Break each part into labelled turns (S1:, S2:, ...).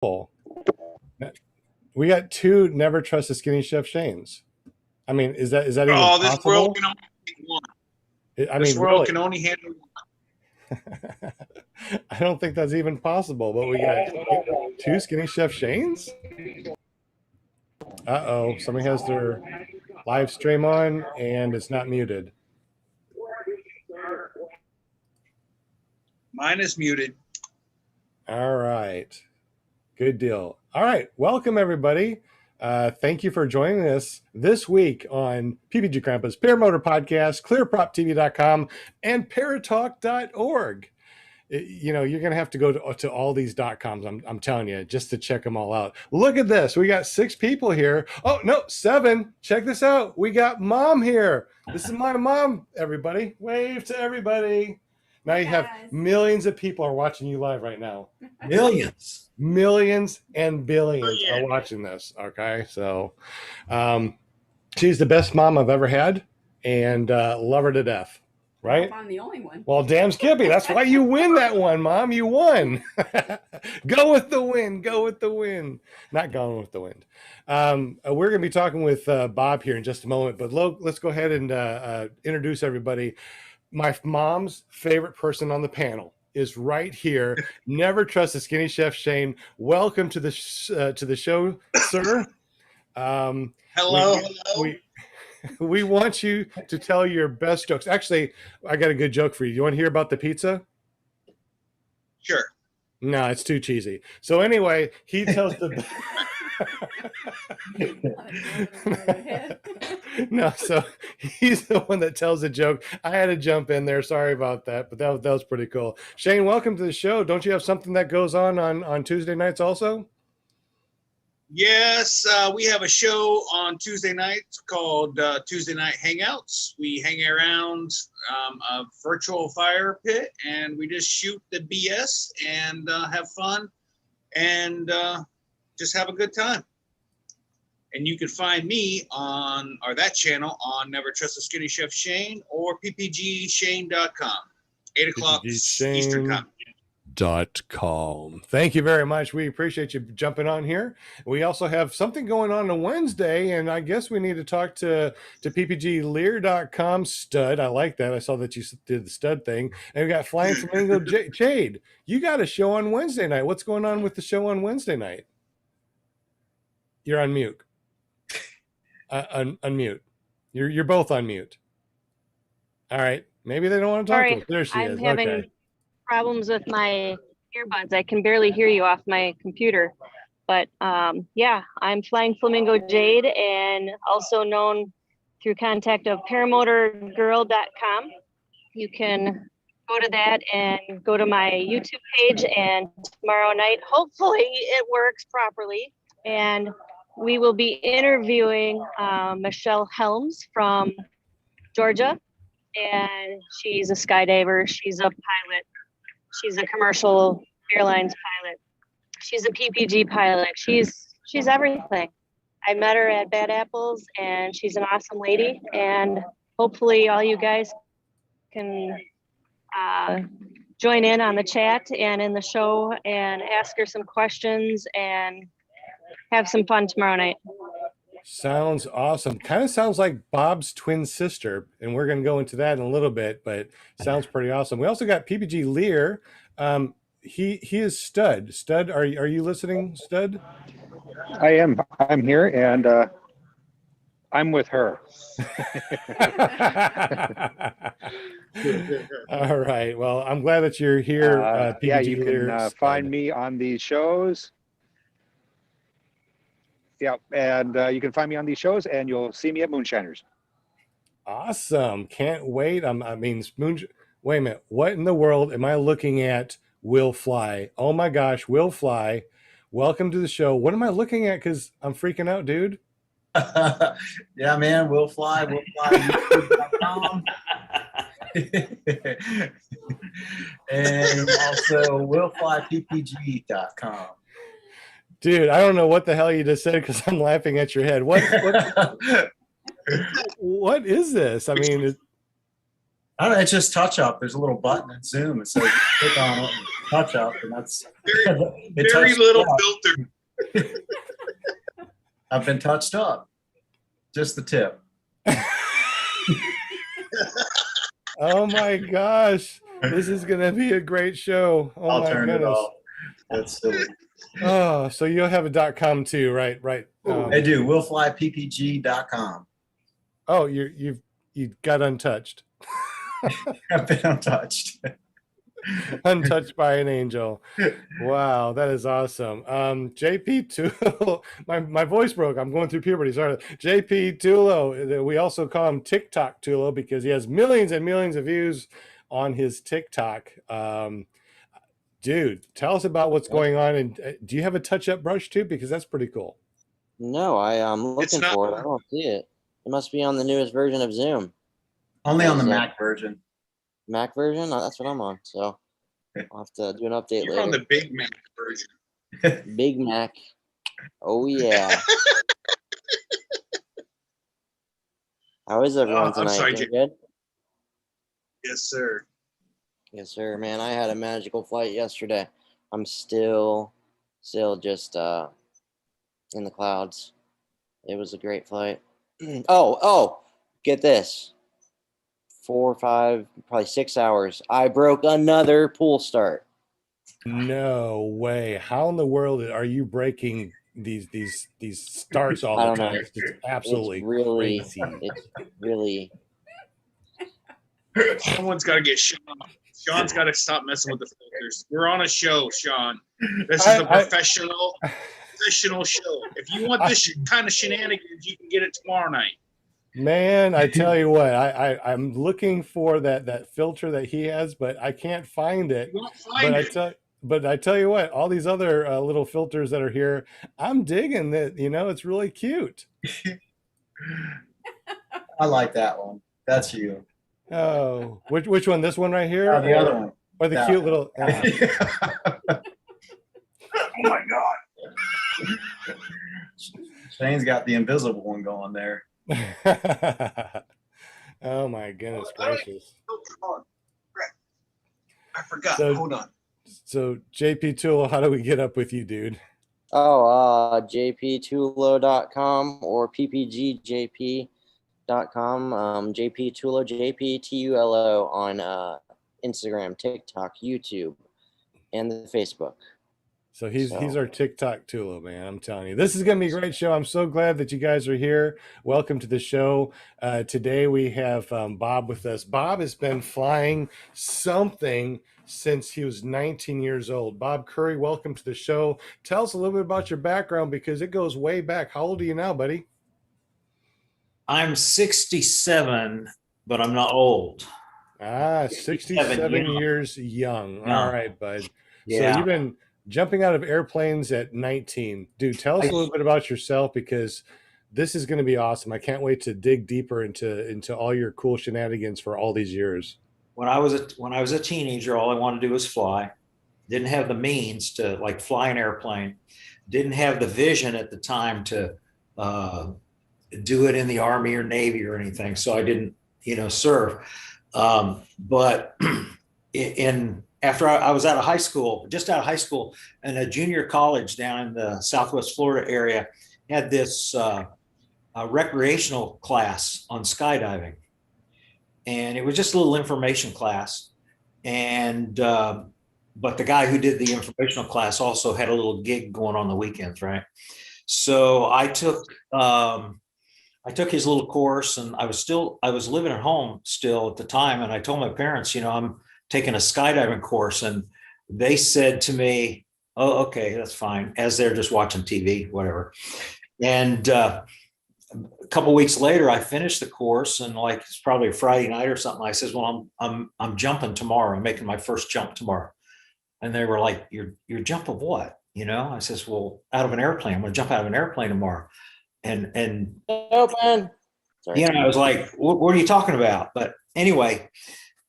S1: We got 2 Never Trust a Skinny Chef Shanes. I mean, is that even
S2: possible?
S1: This
S2: world can only handle one. This world can only handle
S1: one. I don't think that's even possible, but we got 2 Skinny Chef Shanes? Uh-oh, somebody has their live stream on and it's not muted.
S2: Mine is muted.
S1: All right. Good deal. All right. Welcome, everybody. Thank you for joining us this week on PPG Grandpa's Paramotor Podcast, ClearPropTV.com, and Paratalk.org. You're going to have to go to all these .coms, I'm telling you, just to check them all out. Look at this. We got 6 people here. Oh, no, 7. Check this out. We got Mom here. This is my mom, everybody. Wave to everybody. Now you have millions of people are watching you live right now. Millions and billions are watching this. Okay, so she's the best mom I've ever had, and love her to death. Right?
S3: I'm the only one.
S1: Well, damn Skippy, that's why you win that one, Mom. You won. Go with the win. Go with the win. Not going with the wind. We're going to be talking with Bob here in just a moment, but let's go ahead and introduce everybody. My mom's favorite person on the panel is right here. Never Trust a Skinny Chef Shane. Welcome to the show, sir.
S2: Hello.
S1: We want you to tell your best jokes. Actually, I got a good joke for you. You want to hear about the pizza?
S2: Sure.
S1: No, it's too cheesy. So anyway, he tells the no, so he's the one that tells the joke. I had to jump in there. Sorry about that, but that was pretty cool. Shane, welcome to the show. Don't you have something that goes on Tuesday nights also?
S2: Yes, we have a show on Tuesday nights called Tuesday Night Hangouts. We hang around a virtual fire pit and we just shoot the BS and have fun and just have a good time. And you can find me on that channel on Never Trust a Skinny Chef Shane or ppgshane.com, 8 o'clock Eastern time.
S1: .com. Thank you very much. We appreciate you jumping on here. We also have something going on Wednesday, and I guess we need to talk to ppglear.com stud. I like that. I saw that you did the stud thing. And we got Flying Flamingo Jade. You got a show on Wednesday night. What's going on with the show on Wednesday night? You're on mute. Unmute. You're both on mute. All right. Maybe they don't want to talk to us. There she is. Okay.
S4: Problems with my earbuds. I can barely hear you off my computer. But yeah, I'm Flying Flamingo Jade, and also known through contact of paramotorgirl.com. You can go to that and go to my YouTube page, and tomorrow night, hopefully it works properly. And we will be interviewing Michelle Helms from Georgia, and she's a skydiver. She's a pilot. She's a commercial airlines pilot. She's a PPG pilot. She's everything. I met her at Bad Apples, and she's an awesome lady. And hopefully all you guys can join in on the chat and in the show and ask her some questions and have some fun tomorrow night.
S1: Sounds awesome. Kind of sounds like Bob's twin sister, and we're going to go into that in a little bit, but sounds pretty awesome. We also got PPG Lear. He is Stud. Stud, are you listening, Stud?
S5: I am. I'm here, and I'm with her.
S1: All right. Well, I'm glad that you're here. PPG
S5: yeah, you
S1: Lear,
S5: can find me on these shows. Yeah, and you can find me on these shows, and you'll see me at Moonshiners.
S1: Awesome. Can't wait. Wait a minute. What in the world am I looking at? Will Fly. Oh my gosh, Will Fly. Welcome to the show. What am I looking at? Because I'm freaking out, dude.
S6: Yeah, man. Will Fly. YouTube.com. And also willflyppg.com.
S1: Dude, I don't know what the hell you just said because I'm laughing at your head. What is this? I mean,
S6: I don't know. It's just touch up. There's a little button in Zoom. It says click on it. touch up, and that's
S2: Very,
S6: it
S2: very
S6: touched
S2: little
S6: up.
S2: filter.
S6: I've been touched up. Just the tip.
S1: Oh my gosh. This is going to be a great show. Oh
S6: I'll
S1: my
S6: turn
S1: goodness.
S6: it off. That's silly.
S1: Oh, so you'll have a .com too, right? Right.
S6: I do. Willflyppg.com.
S1: Oh, you got untouched.
S6: I've been untouched.
S1: Untouched by an angel. Wow, that is awesome. JP Tulo, my voice broke. I'm going through puberty. Sorry. JP Tulo. We also call him TikTok Tulo because he has millions and millions of views on his TikTok. Dude, tell us about what's going on. And do you have a touch-up brush too? Because that's pretty cool.
S3: No, I'm looking for it. I don't see it. It must be on the newest version of Zoom.
S6: Only on the Mac version.
S3: Mac version? Oh, that's what I'm on. So I'll have to do an update
S2: You're
S3: later.
S2: on the Big Mac version.
S3: Big Mac. Oh, yeah. How is everyone
S2: I'm
S3: tonight?
S2: sorry,
S3: Doing
S2: Jay.
S3: good?
S2: Yes, sir.
S3: Yes, sir. Man, I had a magical flight yesterday. I'm still just in the clouds. It was a great flight. Oh, get this. 4, 5, probably 6 hours. I broke another pool start.
S1: No way. How in the world are you breaking these starts all
S3: I
S1: the
S3: don't know.
S1: time? It's just absolutely
S3: It's really,
S1: crazy.
S3: it's really.
S2: Someone's got to get Sean. Sean's got to stop messing with the filters. We're on a show, Sean. This is a professional show. If you want this kind of shenanigans, you can get it tomorrow night.
S1: Man, I tell you what, I'm looking for that filter that he has, but I can't find it.
S2: You won't find it.
S1: But I tell you what, all these other little filters that are here, I'm digging that. It's really cute.
S6: I like that one. That's you.
S1: Oh, which one? This one right here?
S6: The other one.
S1: Or the
S6: That
S1: cute
S6: one.
S1: little.
S6: Oh my God. Shane's got the invisible one going there.
S1: Oh my goodness gracious.
S2: I forgot.
S1: So-
S2: Hold on.
S1: So JP Tool, how do we get up with you, dude?
S3: jptulo.com or ppgjp.com. JP Tulo, JPTULO on Instagram, TikTok, YouTube, and the Facebook.
S1: So he's our TikTok Tula, man. I'm telling you, this is going to be a great show. I'm so glad that you guys are here. Welcome to the show. Today we have Bob with us. Bob has been flying something since he was 19 years old. Bob Curry, welcome to the show. Tell us a little bit about your background because it goes way back. How old are you now, buddy?
S7: I'm 67, but I'm not old.
S1: 67
S7: young.
S1: years young.
S7: Yeah.
S1: All right, bud.
S7: Yeah.
S1: So you've been jumping out of airplanes at 19. Dude, tell us a little bit about yourself because this is going to be awesome. I can't wait to dig deeper into all your cool shenanigans for all these years.
S7: When I was a teenager, all I wanted to do was fly. Didn't have the means to fly an airplane. Didn't have the vision at the time to do it in the Army or Navy or anything. So I didn't, serve. But after I was just out of high school, and a junior college down in the Southwest Florida area had this recreational class on skydiving. And it was just a little information class. And, but the guy who did the informational class also had a little gig going on the weekends, right? So I took his little course, and I was living at home still at the time. And I told my parents, I'm taking a skydiving course. And they said to me, "Oh, okay, that's fine," as they're just watching TV, whatever. And a couple of weeks later, I finished the course, and it's probably a Friday night or something. I says, "Well, I'm jumping tomorrow. I'm making my first jump tomorrow." And they were like, "You're jumping what?" I says, "Well, out of an airplane. I'm going to jump out of an airplane tomorrow." And
S3: Open. Sorry.
S7: I was like, what are you talking about? But anyway,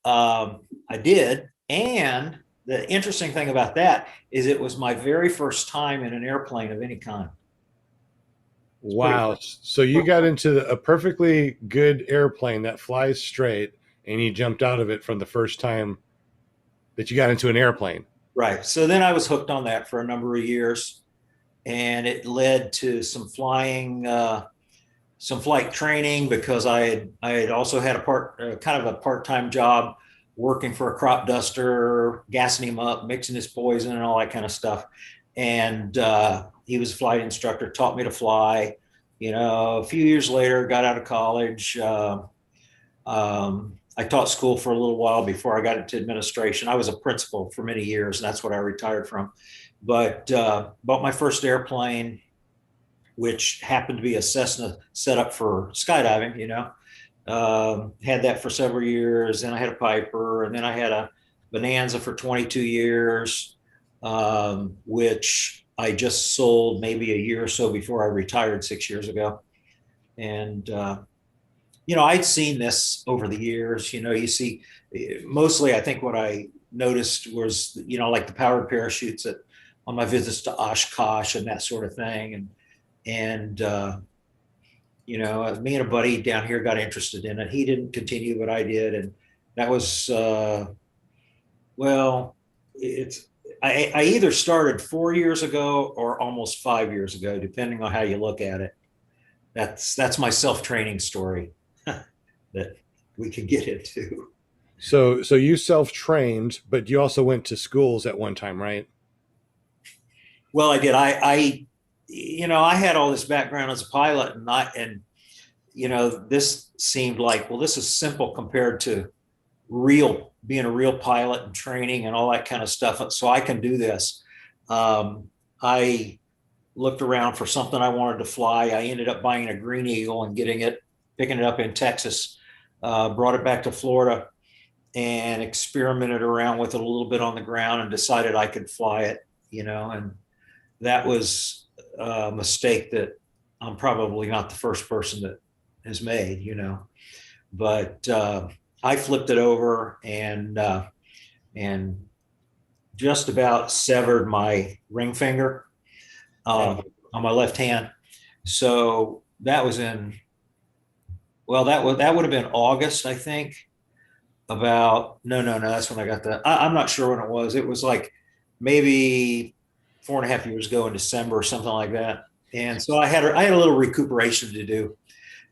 S7: I did. And the interesting thing about that is it was my very first time in an airplane of any kind.
S1: Wow. So you got into a perfectly good airplane that flies straight, and you jumped out of it from the first time that you got into an airplane.
S7: Right. So then I was hooked on that for a number of years, and it led to some flight training, because I had also had kind of a part-time job working for a crop duster, gassing him up, mixing his poison, and all that kind of stuff. And he was a flight instructor, taught me to fly. A few years later, got out of college. I taught school for a little while before I got into administration. I was a principal for many years, and that's what I retired from. But bought my first airplane, which happened to be a Cessna set up for skydiving. Had that for several years. Then I had a Piper, and then I had a Bonanza for 22 years, which I just sold maybe a year or so before I retired 6 years ago. And I'd seen this over the years. You see, mostly I think what I noticed was, like the powered parachutes on my visits to Oshkosh and that sort of thing. And me and a buddy down here got interested in it. He didn't continue, but I did. And that was, I either started 4 years ago or almost 5 years ago, depending on how you look at it. That's my self-training story that we can get into.
S1: So you self-trained, but you also went to schools at one time, right?
S7: Well, I did. I had all this background as a pilot, and this seemed like, well, this is simple compared to being a real pilot and training and all that kind of stuff. So I can do this. I looked around for something I wanted to fly. I ended up buying a Green Eagle and picking it up in Texas, brought it back to Florida and experimented around with it a little bit on the ground and decided I could fly it, and that was a mistake that I'm probably not the first person that has made, but I flipped it over and just about severed my ring finger on my left hand. So that was that would have been August, I think. No, that's when I got that. I'm not sure when it was. It was like maybe 4.5 years ago in December or something like that. And so I had a little recuperation to do.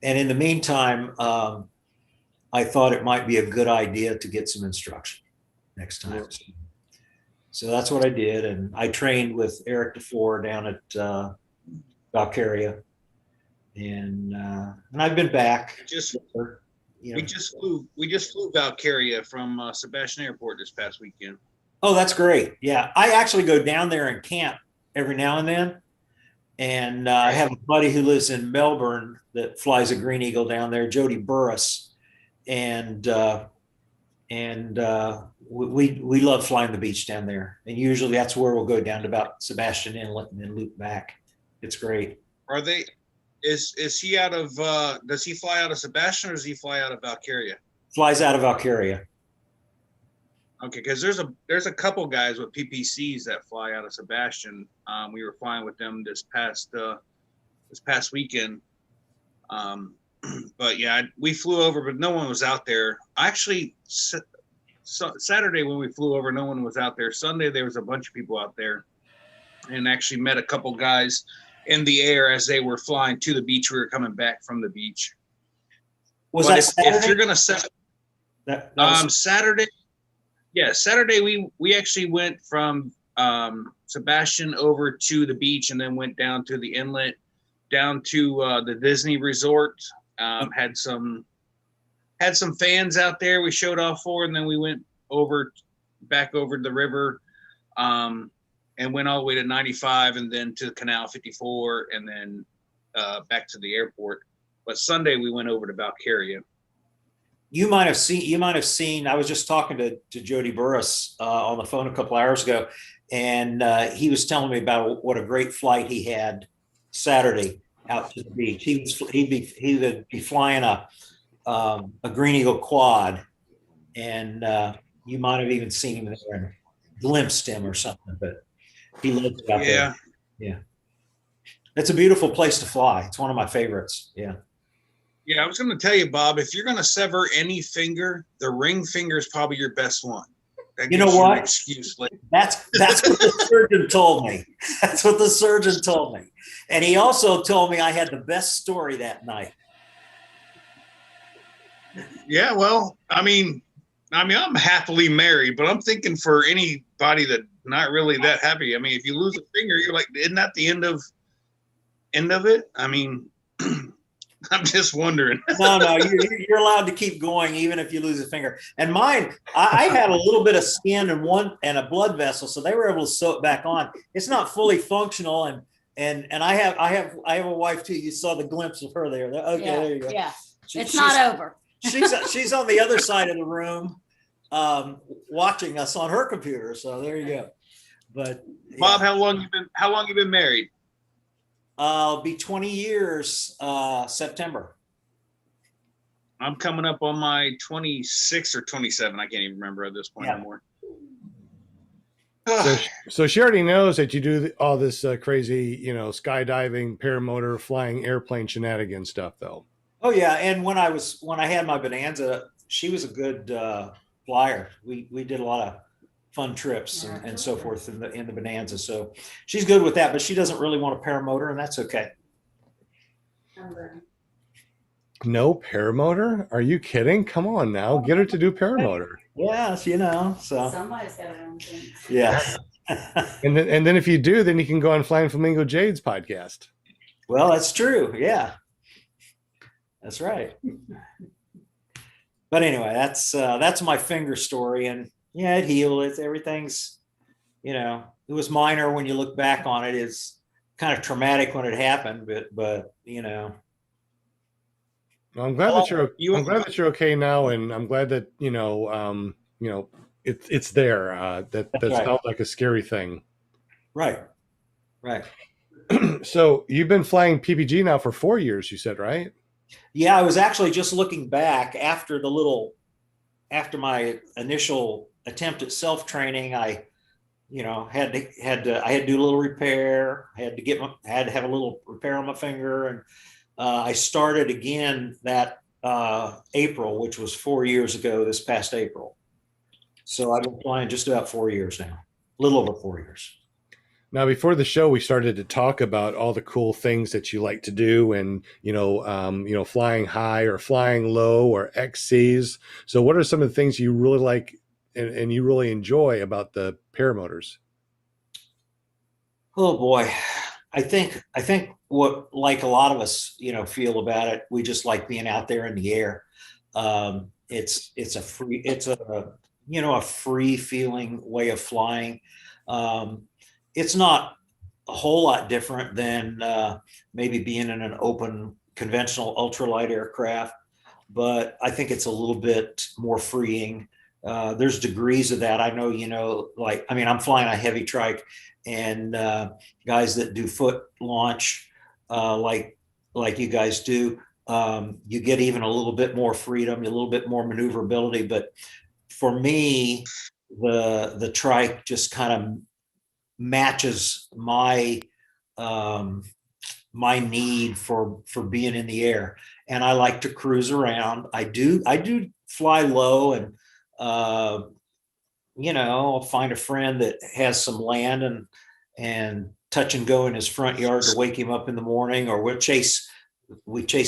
S7: And in the meantime, I thought it might be a good idea to get some instruction next time. So that's what I did. And I trained with Eric DeFore down at Valkyria. And I've been back.
S2: We just flew Valkyria from Sebastian Airport this past weekend.
S7: Oh, that's great. Yeah. I actually go down there and camp every now and then. And I have a buddy who lives in Melbourne that flies a Green Eagle down there, Jody Burris. And we love flying the beach down there. And usually that's where we'll go down to about Sebastian Inlet and then loop back. It's great.
S2: Is he out of, does he fly out of Sebastian or does he fly out of Valkyria?
S7: Flies out of Valkyria.
S2: Okay, because there's a couple guys with PPCs that fly out of Sebastian. We were flying with them this past weekend. But yeah, we flew over, but no one was out there. Actually, Saturday when we flew over, no one was out there. Sunday there was a bunch of people out there, and actually met a couple guys in the air as they were flying to the beach. We were coming back from the beach.
S7: Was that Saturday?
S2: If you're gonna set Saturday, yeah, Saturday we actually went from Sebastian over to the beach and then went down to the inlet, down to the Disney Resort. Had some fans out there we showed off for, and then we went back over the river, and went all the way to 95 and then to Canal 54 and then back to the airport. But Sunday we went over to Valkyria.
S7: You might have seen, I was just talking to Jody Burris on the phone a couple hours ago, and he was telling me about what a great flight he had Saturday out to the beach. He would be flying a Green Eagle quad, and you might have even seen him there and glimpsed him or something, but he lived out there. Yeah. It's a beautiful place to fly. It's one of my favorites. Yeah.
S2: Yeah, I was going to tell you, Bob, if you're going to sever any finger, the ring finger is probably your best one. that
S7: You know
S2: gives an
S7: what?
S2: excuse. Like,
S7: That's what the surgeon told me. That's what the surgeon told me. And he also told me I had the best story that night.
S2: yeah, well, I mean, I'm happily married, but I'm thinking for anybody that not really that happy. I mean, if you lose a finger, you're like, isn't that the end of it? I mean, I'm just wondering.
S7: No, you're allowed to keep going even if you lose a finger. And mine, I had a little bit of skin and a blood vessel, so they were able to sew it back on. It's not fully functional, and I have a wife too. You saw the glimpse of her there. Okay,
S8: Yeah,
S7: there you go.
S8: yeah.
S7: She-
S8: It's
S7: she's-
S8: not over.
S7: She's on the other side of the room, watching us on her computer. So there you go. But
S2: Bob, how long you been married?
S7: I'll be 20 years September.
S2: I'm coming up on my 26 or 27. I can't even remember at this point anymore.
S1: So she already knows that you do all this crazy, skydiving, paramotor, flying airplane shenanigans stuff, though.
S7: Oh yeah, and when I had my Bonanza, she was a good flyer. We did a lot of fun trips and so forth in the Bonanza. So she's good with that, but she doesn't really want a paramotor, and that's okay.
S1: No paramotor? Are you kidding? Come on now, get her to do paramotor.
S7: Yes, so
S8: Somebody's got to own things.
S7: yeah.
S1: And then if you do, then you can go on Flying Flamingo Jade's podcast.
S7: Well, that's true. Yeah, that's right. But anyway, that's my finger story, and yeah, it healed. Everything's, it was minor when you look back on it. It's kind of traumatic when it happened, but
S1: Well, I'm glad that you're okay now, and I'm glad that it's there. That
S7: right.
S1: felt like a scary thing.
S7: Right.
S1: So you've been flying PPG now for 4 years, you said, right?
S7: Yeah, I was actually just looking back after my initial attempt at self-training. I had to do a little repair. I had to have a little repair on my finger, and I started again that April, which was 4 years ago, this past April. So I've been flying just about 4 years now, a little over 4 years.
S1: Now, before the show, we started to talk about all the cool things that you like to do, and flying high or flying low or XCs. So, what are some of the things you really like and you really enjoy about the paramotors?
S7: Oh boy, I think what, like a lot of us, feel about it, we just like being out there in the air. It's a free feeling way of flying. It's not a whole lot different than maybe being in an open conventional ultralight aircraft, but I think it's a little bit more freeing. There's degrees of that. I know, I'm flying a heavy trike, and guys that do foot launch, like you guys do, you get even a little bit more freedom, a little bit more maneuverability. But for me, the trike just kind of matches my my need for being in the air, and I like to cruise around. I do fly low, and I'll find a friend that has some land and touch and go in his front yard to wake him up in the morning, or we chase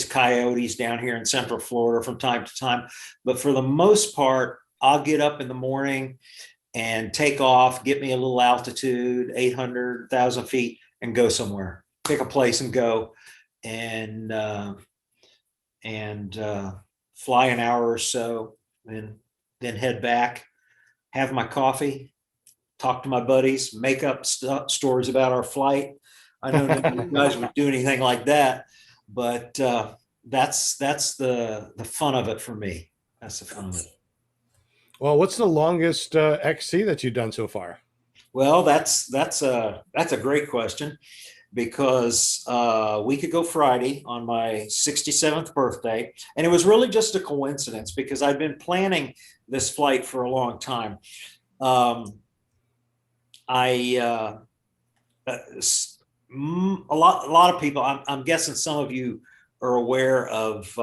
S7: coyotes down here in Central Florida from time to time. But for the most part, I'll get up in the morning and take off, get me a little altitude, 800, 1,000 feet, and go somewhere, pick a place and go, and fly an hour or so, and then head back, have my coffee, talk to my buddies, make up stories about our flight. I know none of you guys would do anything like that, but that's the fun of it for me. That's the fun of it.
S1: Well, what's the longest XC that you've done so far?
S7: Well, that's a great question, because a week ago Friday, on my 67th birthday, and it was really just a coincidence because I'd been planning this flight for a long time. A lot of people, I'm guessing some of you are aware of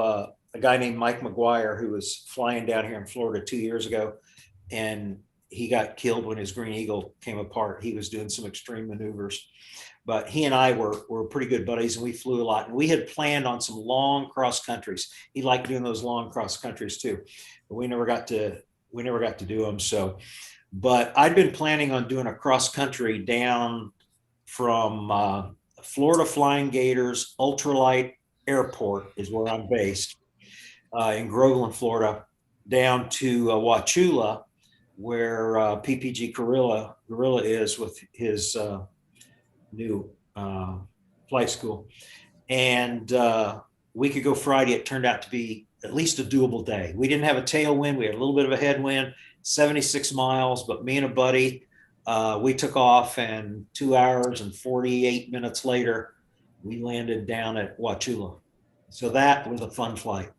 S7: a guy named Mike McGuire, who was flying down here in Florida 2 years ago, and he got killed when his Green Eagle came apart. He was doing some extreme maneuvers, but he and I were pretty good buddies, and we flew a lot. And we had planned on some long cross countries. He liked doing those long cross countries too, but we never got to do them. So, but I'd been planning on doing a cross country down from Florida Flying Gators Ultralight Airport is where I'm based, in Groveland, Florida, down to Wauchula, where PPG Gorilla is with his new flight school. And we could go Friday. It turned out to be at least a doable day. We didn't have a tailwind. We had a little bit of a headwind, 76 miles, but me and a buddy, we took off, and 2 hours and 48 minutes later, we landed down at Wauchula. So that was a fun flight.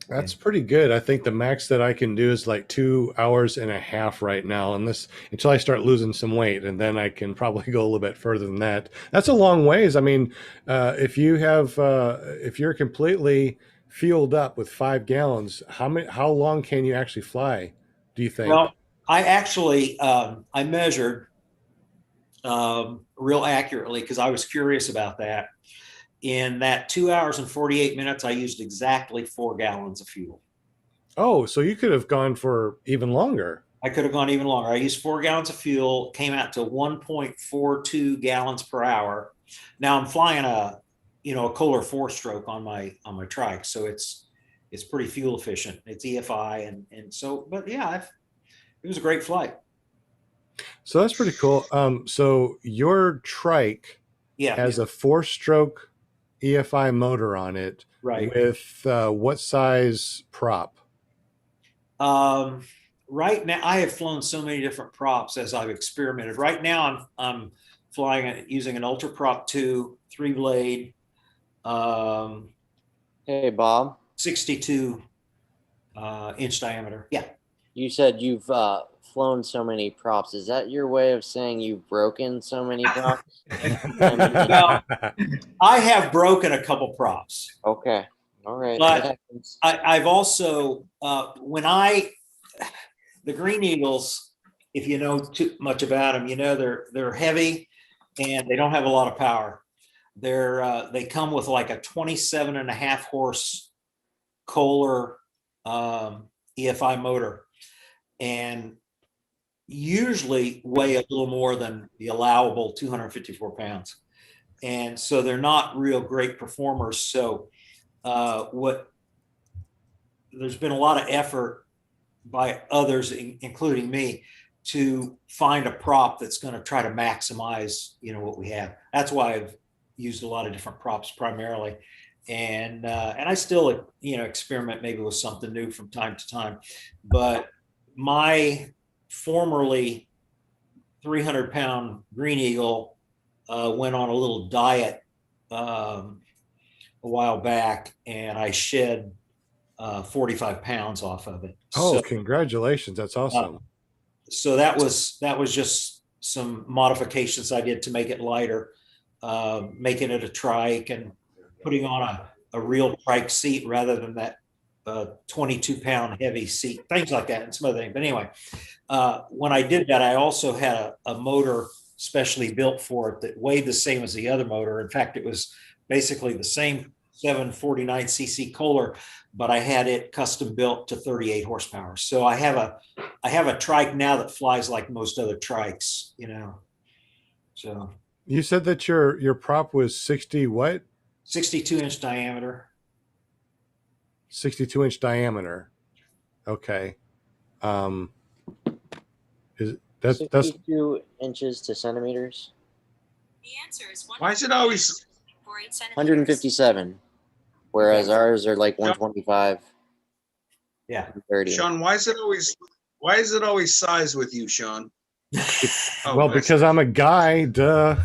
S1: That's pretty good. I think the max that I can do is like 2 hours and a half right now, and this until I start losing some weight, and then I can probably go a little bit further than that. That's a long ways. I mean, if you're completely fueled up with 5 gallons, how long can you actually fly, do you think?
S7: Well, I actually I measured real accurately because I was curious about that. In that 2 hours and 48 minutes, I used exactly 4 gallons of fuel.
S1: Oh, so you could have gone for even longer.
S7: I could have gone even longer. I used 4 gallons of fuel, came out to 1.42 gallons per hour. Now I'm flying a Kohler 4-stroke on my trike, so it's pretty fuel efficient. It's EFI, and so, but yeah, it was a great flight.
S1: So that's pretty cool. So your trike has a 4-stroke EFI motor on it,
S7: right?
S1: With what size prop?
S7: Right now, I have flown so many different props as I've experimented. Right now, I'm flying it using an Ultra Prop 2 3-blade.
S3: Hey, Bob.
S7: 62 inch diameter. Yeah.
S3: You said you've flown so many props. Is that your way of saying you've broken so many props?
S7: Well, I have broken a couple props.
S3: Okay. All right.
S7: But I've also, the Green Eagles, if you know too much about them, they're heavy and they don't have a lot of power. They come with like a 27.5 horse Kohler EFI motor, and usually weigh a little more than the allowable 254 pounds. And so they're not real great performers. So there's been a lot of effort by others, including me, to find a prop that's going to try to maximize, what we have. That's why I've used a lot of different props primarily. And I still, experiment maybe with something new from time to time. But my formerly 300-pound Green Eagle went on a little diet a while back, and I shed 45 pounds off of it.
S1: Oh, so, congratulations. That's awesome.
S7: So that was just some modifications I did to make it lighter, making it a trike and putting on a real trike seat rather than that 22-pound heavy seat, things like that, and some other things. But anyway, when I did that, I also had a motor specially built for it that weighed the same as the other motor. In fact, it was basically the same 749cc Kohler, but I had it custom built to 38 horsepower. So I have a trike now that flies like most other trikes, So
S1: you said that your prop was 60 what?
S7: 62-inch diameter.
S1: 62-inch diameter. Okay. That's
S3: 62 inches to centimeters?
S8: The answer is
S2: Why is it always
S3: 157, whereas ours are like 125.
S7: Yeah.
S3: 30.
S2: Sean? Why is it always size with you, Sean?
S1: Well, because I'm a guy, duh.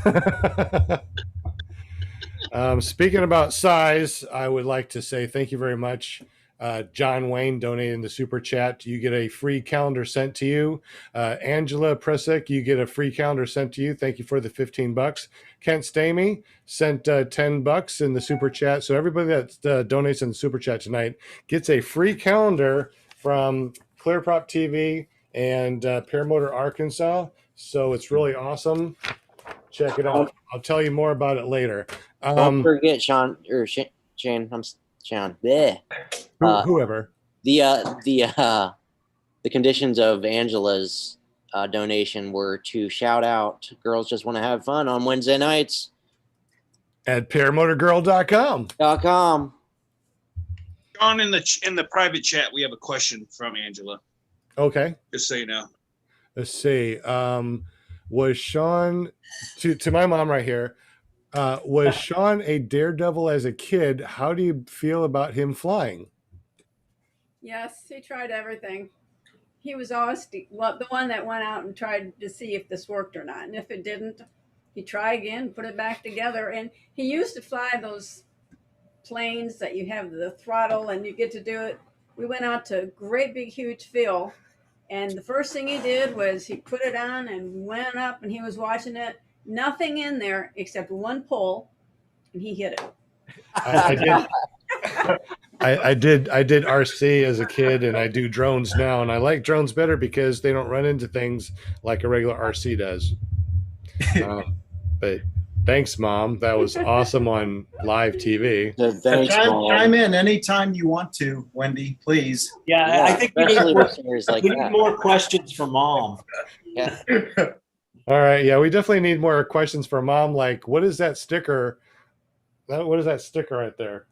S1: Speaking about size, I would like to say thank you very much. John Wayne donated the super chat. You get a free calendar sent to you. Angela Presick, you get a free calendar sent to you. Thank you for the $15. Kent Stamey sent $10 in the super chat. So everybody that donates in the super chat tonight gets a free calendar from ClearProp TV and Paramotor Arkansas. So it's really awesome. Check it out. I'll tell you more about it later.
S3: Don't forget Sean or Shane. I'm Sean. Bleh.
S1: Whoever.
S3: The conditions of Angela's donation were to shout out Girls Just Want to Have Fun on Wednesday nights
S1: At paramotorgirl.com.
S2: Sean, in the private chat, we have a question from Angela.
S1: Okay.
S2: Just so you know.
S1: Let's see. Was Sean, to my mom right here, was Sean a daredevil as a kid? How do you feel about him flying?
S9: Yes, he tried everything. He was always the one that went out and tried to see if this worked or not. And if it didn't, he'd try again, put it back together. And he used to fly those planes that you have the throttle and you get to do it. We went out to great big huge field, and the first thing he did was he put it on and went up, and he was watching it. Nothing in there except one pole, and he hit it.
S1: I did RC as a kid, and I do drones now, and I like drones better because they don't run into things like a regular RC does. But thanks, Mom. That was awesome on live TV.
S3: Thanks,
S6: chime in anytime you want to, Wendy, please.
S7: Yeah, I think we
S3: we
S7: need more questions for Mom.
S3: Yeah.
S1: All right. Yeah, we definitely need more questions for Mom. Like, what is that sticker? What is that sticker right there?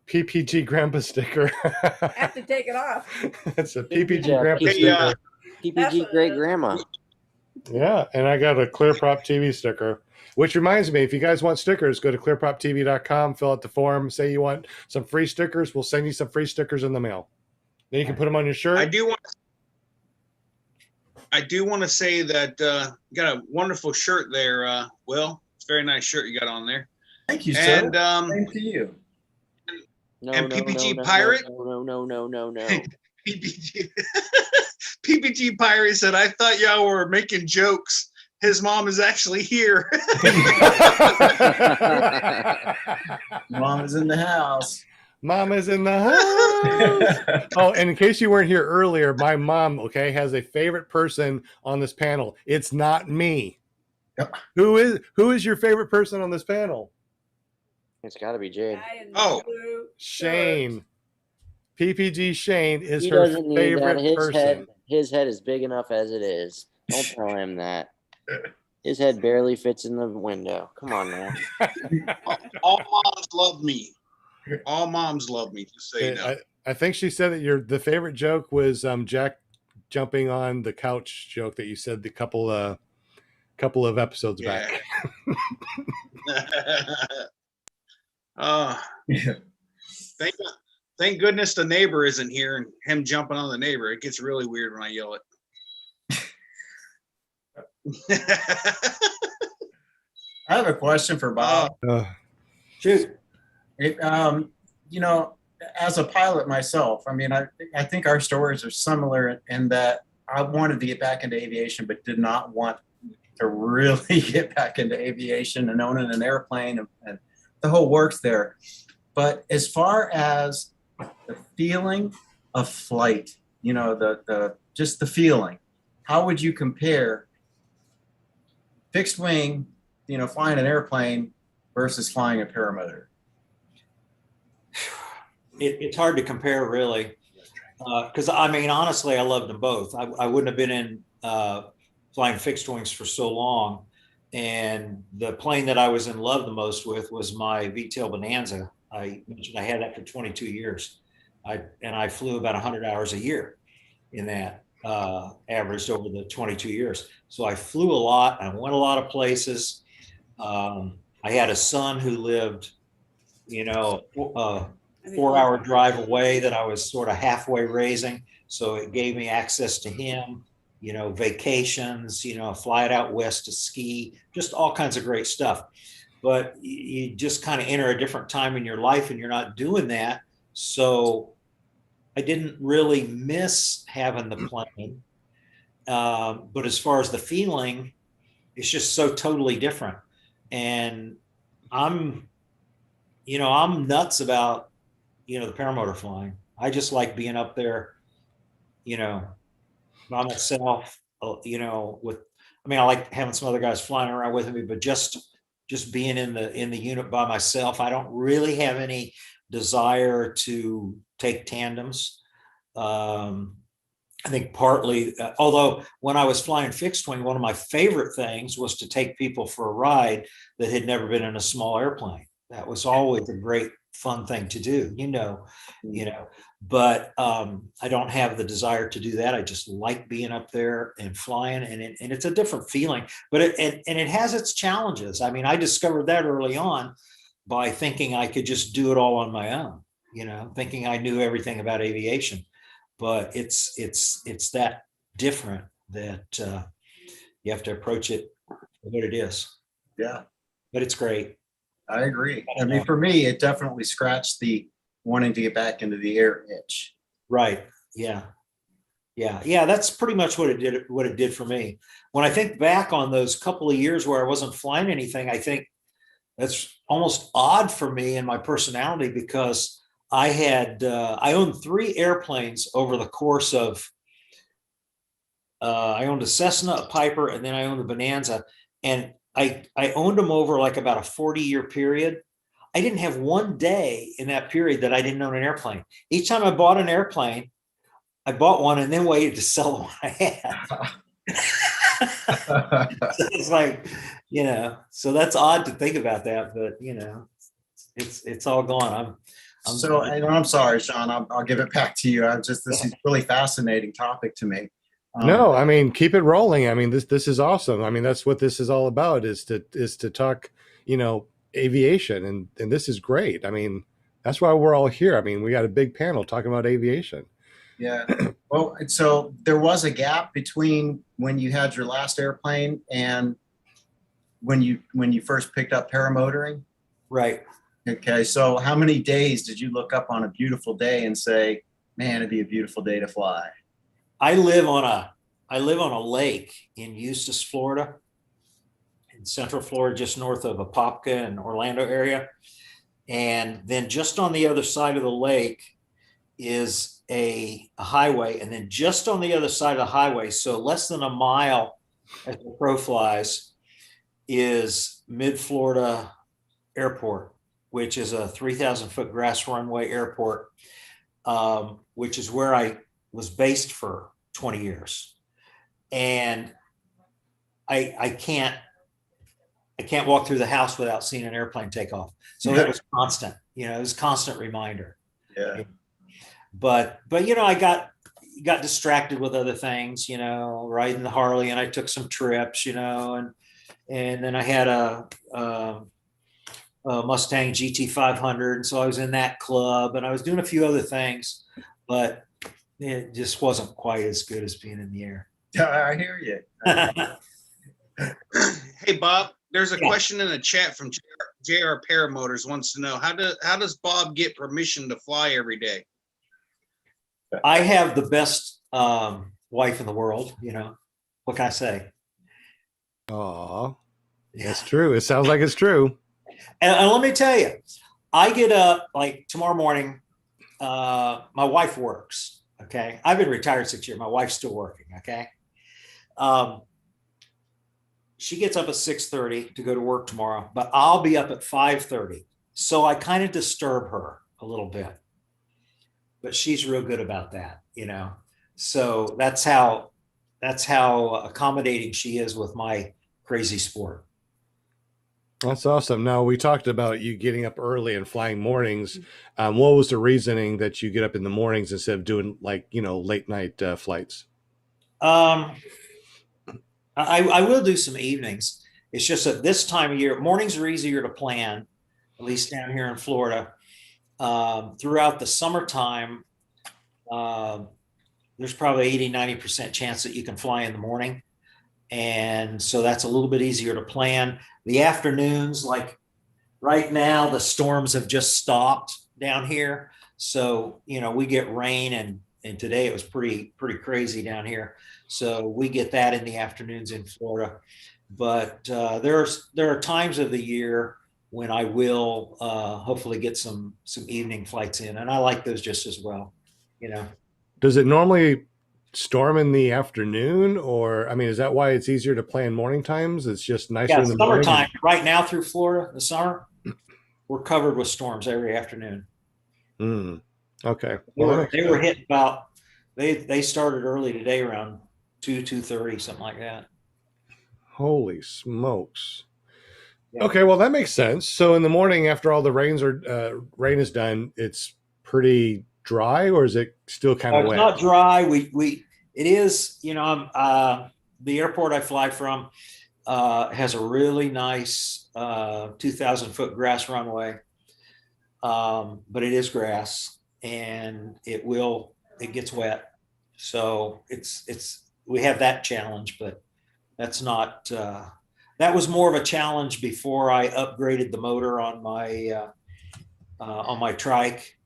S1: PPG Grandpa sticker.
S9: I have to take it off.
S1: It's a PPG
S3: Yeah,
S1: Grandpa
S2: Hey,
S1: sticker.
S3: PPG Great Grandma.
S1: Yeah, and I got a ClearPropTV sticker. Which reminds me, if you guys want stickers, go to clearproptv.com, fill out the form, say you want some free stickers. We'll send you some free stickers in the mail. Then you can put them on your shirt.
S2: I do want to say that you got a wonderful shirt there, Will. It's a very nice shirt you got on there.
S6: Thank you, sir.
S2: And
S6: Same to you.
S2: PPG Pirate?
S3: No.
S2: PPG PPG Pirate said, I thought y'all were making jokes. His mom is actually here.
S6: Mom is in the house.
S1: Mom is in the house. Oh, and in case you weren't here earlier, my mom, has a favorite person on this panel. It's not me.
S6: Yep.
S1: Who is your favorite person on this panel?
S3: It's got to be Jade.
S2: Oh.
S1: Shane. PPG Shane is
S3: He
S1: her
S3: doesn't need
S1: favorite
S3: that.
S1: person.
S3: His head is big enough as it is. Don't tell him that. His head barely fits in the window. Come on, man.
S2: All moms love me. All moms love me, just so you know.
S1: I think she said that the favorite joke was Jack jumping on the couch joke that you said the couple of episodes back.
S2: Thank goodness the neighbor isn't here and him jumping on the neighbor. It gets really weird when I yell it.
S6: I have a question for Bob.
S7: Shoot.
S6: As a pilot myself, I think our stories are similar in that I wanted to get back into aviation, but did not want to really get back into aviation and owning an airplane and the whole works there. But as far as the feeling of flight, just the feeling, how would you compare fixed wing, flying an airplane versus flying a paramotor?
S7: It's hard to compare, really, because honestly, I loved them both. I wouldn't have been in flying fixed wings for so long, and the plane that I was in love the most with was my V-tail Bonanza. I mentioned I had that for 22 years. I flew about 100 hours a year in that, averaged over the 22 years. So I flew a lot. I went a lot of places. I had a son who lived, 4-hour drive away that I was sort of halfway raising. So it gave me access to him, vacations, flight out west to ski, just all kinds of great stuff. But you just kind of enter a different time in your life and you're not doing that. So I didn't really miss having the plane. But as far as the feeling, it's just so totally different. And I'm nuts about, the paramotor flying. I just like being up there, by myself, you know, I like having some other guys flying around with me, but just being in the unit by myself, I don't really have any desire to take tandems. I think partly, although when I was flying fixed wing, one of my favorite things was to take people for a ride that had never been in a small airplane. That was always a great fun thing to do, you know, but I don't have the desire to do that. I just like being up there and flying, and it's a different feeling, but it has its challenges. I mean, I discovered that early on by thinking I could just do it all on my own, you know, thinking I knew everything about aviation. But it's that different that you have to approach it for what it is.
S6: Yeah,
S7: but it's great.
S6: I agree. I mean, for me, it definitely scratched the wanting to get back into the air itch.
S7: Right. Yeah. That's pretty much what it did for me. When I think back on those couple of years where I wasn't flying anything, I think that's almost odd for me and my personality, because I owned 3 airplanes over the course of, I owned a Cessna, a Piper, and then I owned a Bonanza. And I owned them over like about a 40-year period. I didn't have one day in that period that I didn't own an airplane. Each time I bought an airplane, I bought one and then waited to sell the one I had. So it's like, you know, so that's odd to think about that, but you know, it's all gone.
S6: I'm sorry, Sean. I'll give it back to you. This is a really fascinating topic to me.
S1: No, I mean, keep it rolling. I mean, this is awesome. I mean, that's what this is all about, is to talk, you know, aviation, and this is great. I mean, that's why we're all here. I mean, we got a big panel talking about aviation.
S6: Yeah. Well, so there was a gap between when you had your last airplane and when you first picked up paramotoring.
S7: Right.
S6: Okay. So how many days did you look up on a beautiful day and say, man, it'd be a beautiful day to fly?
S7: I live on a lake in Eustis, Florida, in Central Florida, just north of Apopka and Orlando area. And then just on the other side of the lake is a highway. And then just on the other side of the highway, so less than a mile as the crow flies, is Mid-Florida Airport, which is a 3,000-foot grass runway airport, which is where I was based for 20 years. And I can't walk through the house without seeing an airplane take off. So it was constant, you know, it was a constant reminder.
S6: Yeah.
S7: But you know, I got distracted with other things, you know, riding the Harley, and I took some trips, you know, and then I had a Mustang GT500, and so I was in that club, and I was doing a few other things, but it just wasn't quite as good as being in the air.
S6: I hear you.
S2: Hey, Bob, there's a question in the chat from JR Paramotors wants to know, how does Bob get permission to fly every day?
S7: I have the best wife in the world, you know. What can I say?
S1: Oh, it's true. It sounds like it's true.
S7: And let me tell you, I get up like tomorrow morning. My wife works. Okay, I've been retired 6 years. My wife's still working. Okay, she gets up at 6:30 to go to work tomorrow, but I'll be up at 5:30. So I kind of disturb her a little bit, but she's real good about that, you know. So that's how accommodating she is with my crazy sport.
S1: That's awesome. Now, we talked about you getting up early and flying mornings. What was the reasoning that you get up in the mornings instead of doing, like, you know, late night flights?
S7: I will do some evenings. It's just that this time of year, mornings are easier to plan, at least down here in Florida. Throughout the summertime, there's probably 80-90% chance that you can fly in the morning. And so that's a little bit easier to plan. The afternoons, like right now, the storms have just stopped down here. So, you know, we get rain, and today it was pretty crazy down here. So we get that in the afternoons in Florida. But there are times of the year when I will hopefully get some evening flights in, and I like those just as well, you know.
S1: Does it normally storm in the afternoon, or I mean, is that why it's easier to play in morning times? It's just nicer
S7: Yeah,
S1: in the morning.
S7: summertime. Right now through Florida, the summer, we're covered with storms every afternoon.
S1: Okay.
S7: They were hitting about. They started early today around 2:30, something like that.
S1: Holy smokes.
S7: Yeah.
S1: Okay, well that makes sense. So in the morning, after all the rain is done, it's pretty dry, or is it still kind of
S7: It's
S1: wet?
S7: not dry. It is. The airport I fly from has a really nice 2,000-foot grass runway, but it is grass, and it gets wet. So we have that challenge, but that's not. That was more of a challenge before I upgraded the motor on my trike,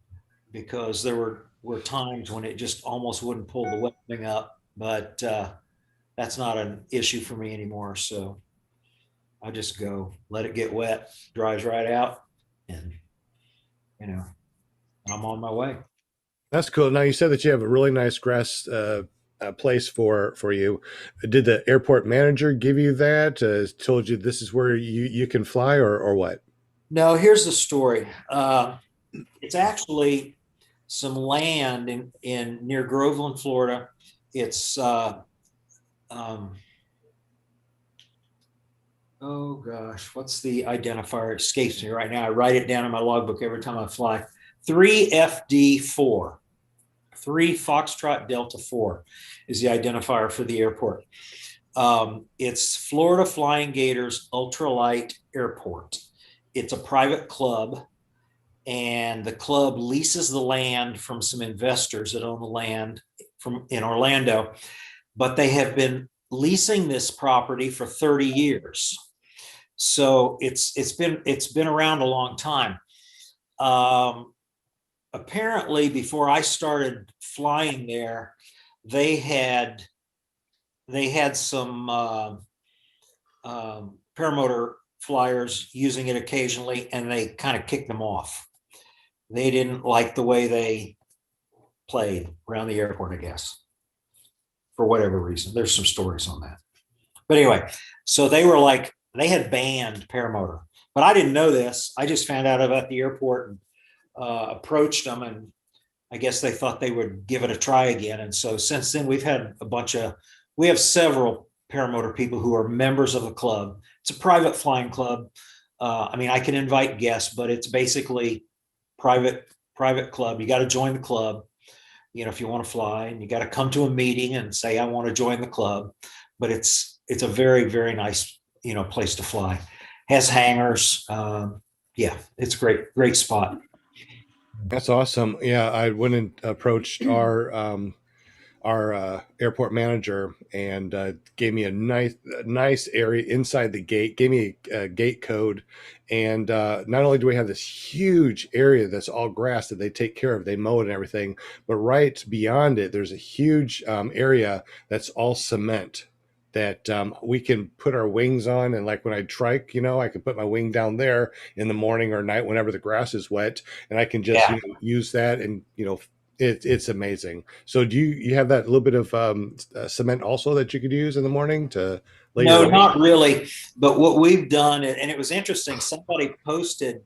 S7: because there were times when it just almost wouldn't pull the wet thing up. But that's not an issue for me anymore. So I just go let it get wet, dries right out, and I'm on my way.
S1: That's cool. Now you said that you have a really nice grass place for you. Did the airport manager give you that? Told you this is where you can fly, or what?
S7: No, here's the story. It's actually some land in near Groveland, Florida. It's oh gosh, what's the identifier? It escapes me right now. I write it down in my logbook every time I fly. 3FD4. 3 Foxtrot Delta 4 is the identifier for the airport. It's Florida Flying Gators Ultralight Airport. It's a private club, and the club leases the land from some investors that own the land in Orlando, but they have been leasing this property for 30 years. So it's been around a long time. Apparently, before I started flying there, they had some paramotor flyers using it occasionally, and they kind of kicked them off. They didn't like the way they played around the airport, I guess, for whatever reason. There's some stories on that. But anyway, so they had banned paramotor, but I didn't know this. I just found out about the airport and approached them, and I guess they thought they would give it a try again. And so since then, we have several paramotor people who are members of the club. It's a private flying club. I mean, I can invite guests, but it's basically private club. You got to join the club, if you want to fly, and you got to come to a meeting and say, I want to join the club. But it's a very, very nice, place to fly. Has hangars. Yeah, it's a great spot.
S1: That's awesome. Yeah, I went and approached our airport manager, and gave me a nice area inside the gate, gave me a gate code. And not only do we have this huge area that's all grass that they take care of, they mow it and everything, but right beyond it, there's a huge area that's all cement that we can put our wings on. And like when I trike, I can put my wing down there in the morning or night whenever the grass is wet, and I can just use that, and it's amazing. So do you have that little bit of cement also that you could use in the morning to lay your
S7: No,
S1: wing?
S7: not really. But what we've done, and it was interesting, somebody posted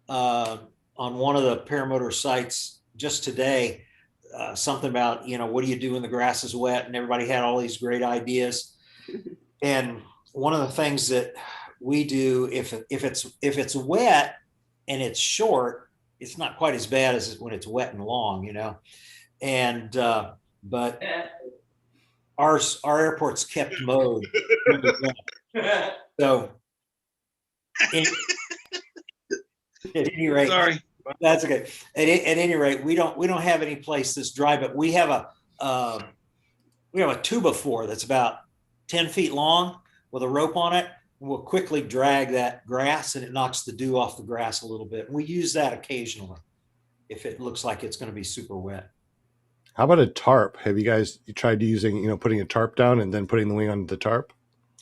S7: on one of the paramotor sites just today something about, what do you do when the grass is wet? And everybody had all these great ideas. And one of the things that we do, if it's wet and it's short, it's not quite as bad as when it's wet and long, And but our airport's kept mowed. So at any rate,
S2: Sorry.
S7: That's okay. At any rate, we don't have any place that's dry, but we have a 2x4 that's about 10 feet long with a rope on it. We'll quickly drag that grass, and it knocks the dew off the grass a little bit. We use that occasionally if it looks like it's going to be super wet.
S1: How about a tarp? Have you guys tried using, putting a tarp down and then putting the wing on the tarp?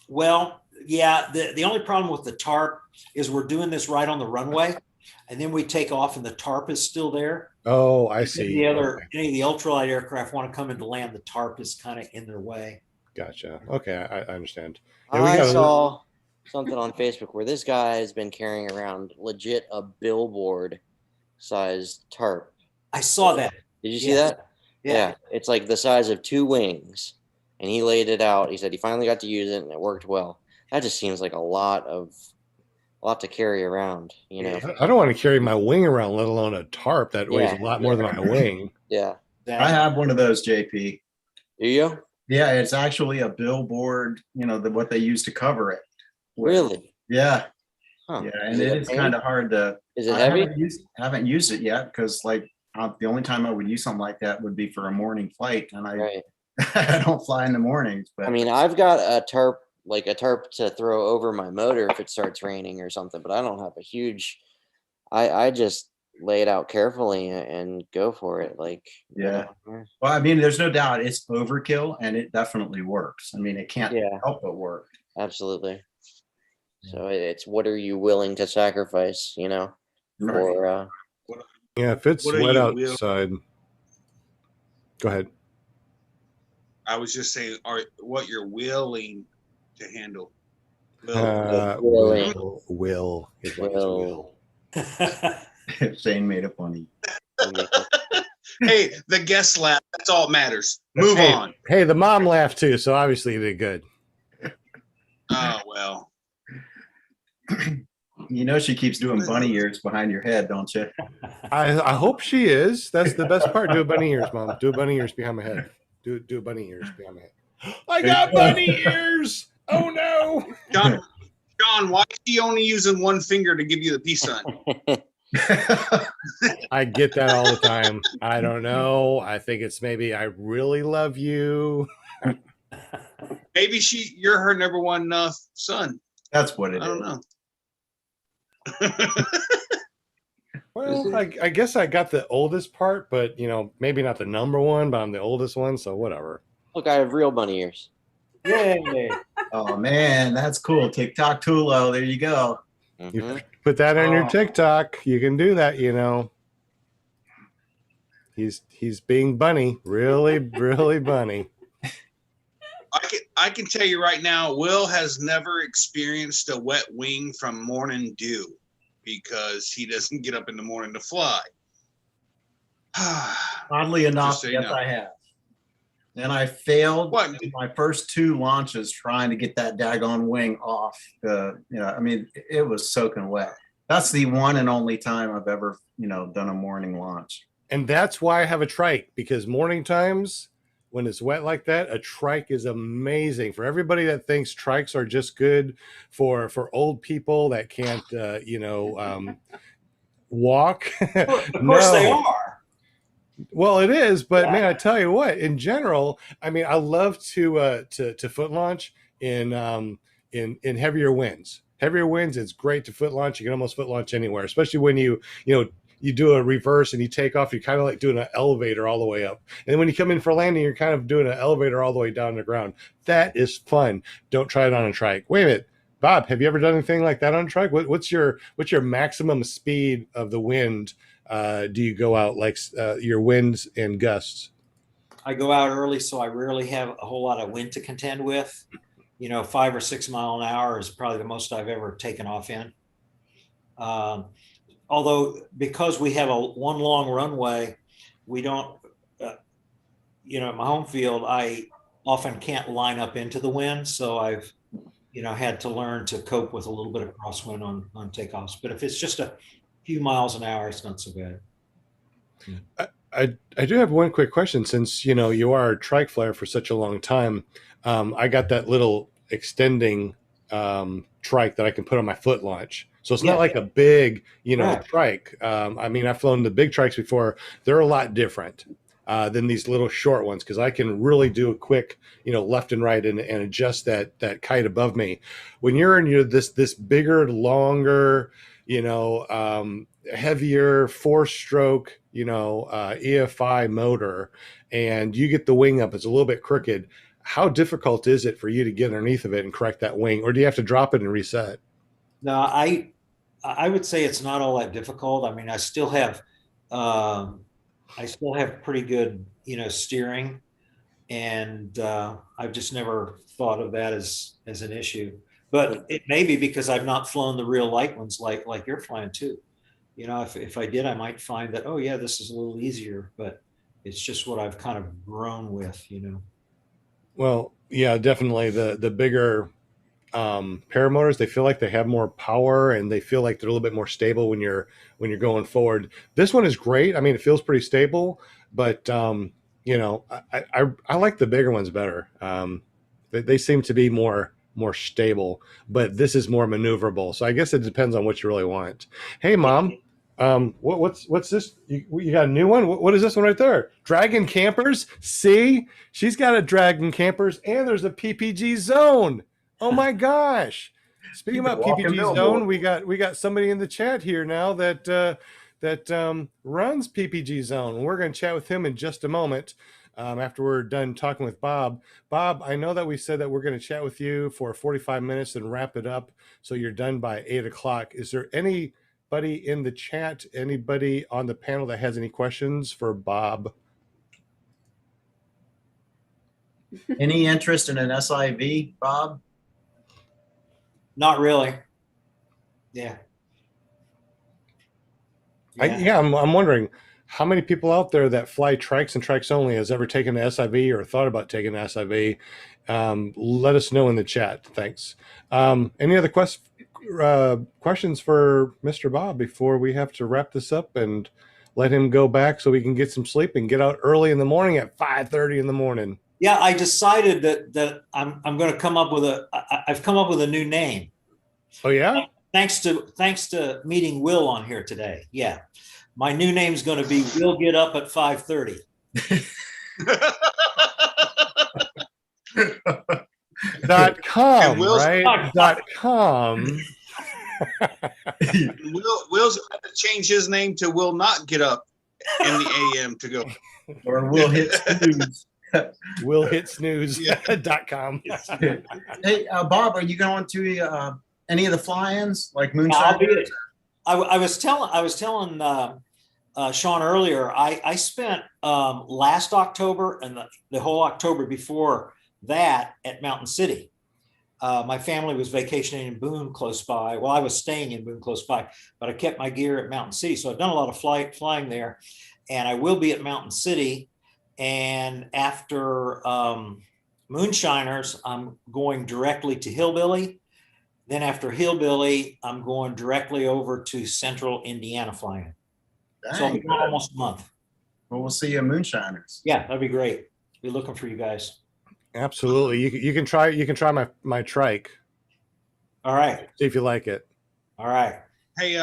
S7: Well, yeah. The only problem with the tarp is we're doing this right on the runway. and then we take off and the tarp is still there.
S1: Oh, I
S7: If
S1: see.
S7: The other
S1: Okay.
S7: any of the ultralight aircraft want to come in to land, the tarp is kind of in their way.
S1: Gotcha. Okay, I understand. Yeah, we
S3: I
S1: got a little-
S3: saw something on Facebook where this guy has been carrying around legit a billboard sized tarp.
S7: I saw that.
S3: Did you see
S7: Yeah.
S3: that? Yeah. It's like the size of 2 wings. And he laid it out. He said he finally got to use it and it worked well. That just seems like a lot to carry around, you know.
S1: I don't want to carry my wing around, let alone a tarp that weighs a lot more than my wing.
S3: Yeah.
S6: I have one of those, JP.
S3: Do you?
S6: Yeah, it's actually a billboard, what they use to cover it.
S3: Really?
S6: Yeah.
S3: Huh.
S6: Yeah, and it is kind of hard to.
S3: Is it
S6: I
S3: heavy?
S6: haven't used it yet because the only time I would use something like that would be for a morning flight, and
S3: Right.
S6: I don't fly in the mornings. But
S3: I mean, I've got a tarp to throw over my motor if it starts raining or something, but I don't have a huge. I just lay it out carefully and go for it.
S6: Yeah. Well, I mean, there's no doubt it's overkill, and it definitely works. I mean, it can't help but work.
S3: Absolutely. So it's what are you willing to sacrifice,
S6: Right.
S3: for
S1: Yeah, if it's
S2: What are
S1: wet
S2: you
S1: outside. Go ahead.
S2: I was just saying, what you're willing to handle.
S3: Willing.
S1: Will is what it's will.
S6: Shane made it funny.
S2: Hey, the guest laugh. That's all that matters. Move
S1: Hey.
S2: on.
S1: Hey, the mom laughed too, so obviously you did good.
S2: Oh, well.
S6: She keeps doing bunny ears behind your head, don't you?
S1: I hope she is. That's the best part. Do a bunny ears, mom. Do a bunny ears behind my head. Do a bunny ears behind my head. I got bunny ears. Oh no.
S2: John, why is he only using one finger to give you the peace sign?
S1: I get that all the time. I don't know. I think it's maybe I really love you.
S2: Maybe you're her number one son.
S6: That's what it is.
S2: I don't know.
S1: Well, I guess I got the oldest part, but maybe not the number one, but I'm the oldest one, so whatever.
S3: Look, I have real bunny ears.
S7: Yay.
S6: Oh man, that's cool. TikTok Tulo, there you go.
S3: Mhm.
S1: Put that on your
S6: Oh.
S1: TikTok. You can do that, He's being bunny. Really, really bunny.
S2: I can tell you right now, Will has never experienced a wet wing from morning dew because he doesn't get up in the morning to fly.
S6: Oddly enough,
S2: Just so you
S6: yes,
S2: know.
S6: I have. And I failed
S2: What?
S6: in my first 2 launches trying to get that daggone wing off. It was soaking wet. That's the one and only time I've ever, done a morning launch.
S1: And that's why I have a trike, because morning times when it's wet like that, a trike is amazing. For everybody that thinks trikes are just good for old people that can't, walk.
S7: Of course they are.
S1: Well, it is, but man, I tell you what, in general, I mean, I love to foot launch in heavier winds. Heavier winds, it's great to foot launch. You can almost foot launch anywhere, especially when you do a reverse and you take off. You're kind of like doing an elevator all the way up, and then when you come in for landing, you're kind of doing an elevator all the way down to the ground. That is fun. Don't try it on a trike. Wait a minute, Bob, have you ever done anything like that on a trike? What's your maximum speed of the wind? Do you go out your winds and gusts?
S7: I go out early, so I rarely have a whole lot of wind to contend with. 5 or 6 mile an hour is probably the most I've ever taken off in. Although because we have one long runway, we don't, at my home field, I often can't line up into the wind. So I've, had to learn to cope with a little bit of crosswind on takeoffs. But if it's just a few miles an hour, it's not so bad.
S1: I do have one quick question. Since you are a trike flyer for such a long time, I got that little extending trike that I can put on my foot launch. So it's not like a big
S7: Right.
S1: trike. I mean, I've flown the big trikes before. They're a lot different than these little short ones, because I can really do a quick left and right and adjust that kite above me. When you're in this bigger, longer, heavier 4-stroke, EFI motor, and you get the wing up, it's a little bit crooked. How difficult is it for you to get underneath of it and correct that wing, or do you have to drop it and reset?
S7: No, I would say it's not all that difficult. I mean, I still have pretty good, steering, and I've just never thought of that as an issue. But it may be because I've not flown the real light ones like you're flying too. If I did, I might find that, oh yeah, this is a little easier, but it's just what I've kind of grown with.
S1: Well, yeah, definitely the bigger paramotors, they feel like they have more power and they feel like they're a little bit more stable when you're going forward. This one is great. I mean, it feels pretty stable, but I like the bigger ones better. They seem to be more stable, but this is more maneuverable. So I guess it depends on what you really want. Hey, Mom, what's this? You got a new one? What is this one right there? Dragon Campers. See, she's got a Dragon Campers, and there's a PPG Zone. Oh my gosh! Speaking about PPG Zone, we got somebody in the chat here now that runs PPG Zone. We're going to chat with him in just a moment after we're done talking with Bob. Bob, I know that we said that we're going to chat with you for 45 minutes and wrap it up so you're done by 8 o'clock. Is there anybody in the chat, anybody on the panel that has any questions for Bob?
S6: Any interest in an SIV, Bob?
S7: Not really. Yeah.
S1: I'm wondering how many people out there that fly trikes and trikes only has ever taken an SIV or thought about taking an SIV. Let us know in the chat. Thanks. Any other questions for Mr. Bob before we have to wrap this up and let him go back so we can get some sleep and get out early in the morning at 5:30 in the morning?
S7: Yeah, I decided that I'm going to come up with I've come up with a new name.
S1: Oh yeah?
S7: Thanks to meeting Will on here today. Yeah. My new name's going to be Will Get Up at 5:30.
S1: .com, right? .com.
S2: Will's going to change his name to Will Not Get Up in the AM to go.
S6: Or Will Hit Snooze.
S1: Will Hit Snooze.com.
S6: Hey, Bob, are you going to any of the fly-ins like moonshine?
S7: I was telling Sean earlier. I spent last October and the whole October before that at Mountain City. My family was vacationing in Boone close by. Well, I was staying in Boone close by, but I kept my gear at Mountain City. So I've done a lot of flying there, and I will be at Mountain City. And after Moonshiners, I'm going directly to Hillbilly. Then after Hillbilly, I'm going directly over to Central Indiana flying. So I'll be gone almost a month.
S6: Well, we'll see you at Moonshiners.
S7: Yeah, that'd be great. Be looking for you guys.
S1: Absolutely. You can try my trike.
S7: All right.
S1: See if you like it.
S7: All right.
S2: Hey,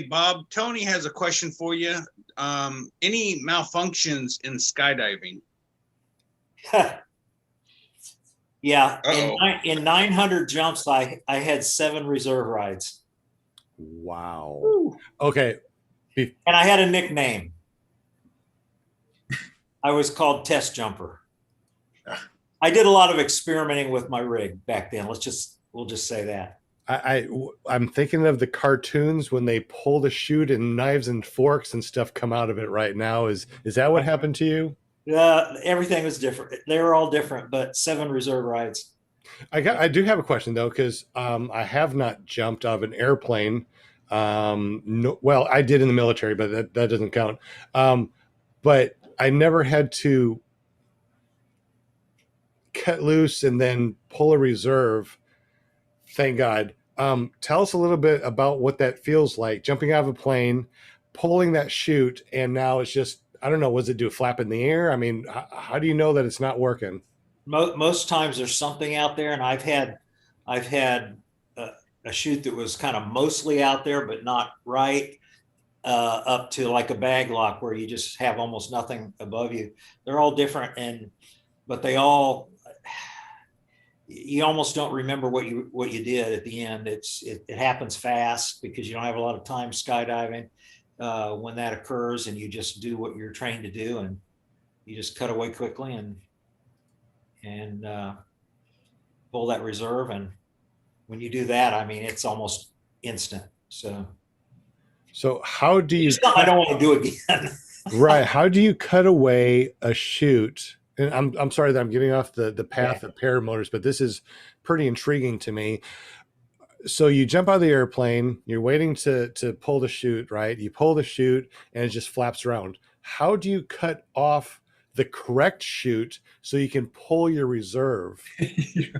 S2: Bob, Tony has a question for you. Any malfunctions in skydiving?
S7: Yeah. In 900 jumps, I had 7 reserve rides.
S1: Wow. Woo. Okay.
S7: And I had a nickname. I was called Test Jumper. I did a lot of experimenting with my rig back then. We'll just say that.
S1: I'm thinking of the cartoons when they pull the chute and knives and forks and stuff come out of it right now. Is that what happened to you?
S7: Everything was different. They were all different, but 7 reserve rides.
S1: I do have a question though, because I have not jumped out of an airplane. No, well, I did in the military, but that doesn't count. But I never had to cut loose and then pull a reserve. Thank God. Tell us a little bit about what that feels like, jumping out of a plane, pulling that chute, and now it's just, I don't know, was it do a flap in the air? I mean, how do you know that it's not working?
S7: Most times there's something out there, and I've had a chute that was kind of mostly out there, but not right, up to like a bag lock where you just have almost nothing above you. They're all different, but they all, you almost don't remember what you did at the end. It happens fast because you don't have a lot of time skydiving when that occurs, and you just do what you're trained to do, and you just cut away quickly and pull that reserve. And when you do that, I mean, it's almost instant.
S1: So how do you?
S7: I don't want to do it again.
S1: Right. How do you cut away a chute? And I'm sorry that I'm getting off the path of paramotors, but this is pretty intriguing to me. So you jump out of the airplane, you're waiting to pull the chute, right? You pull the chute and it just flaps around. How do you cut off the correct chute so you can pull your reserve?
S6: You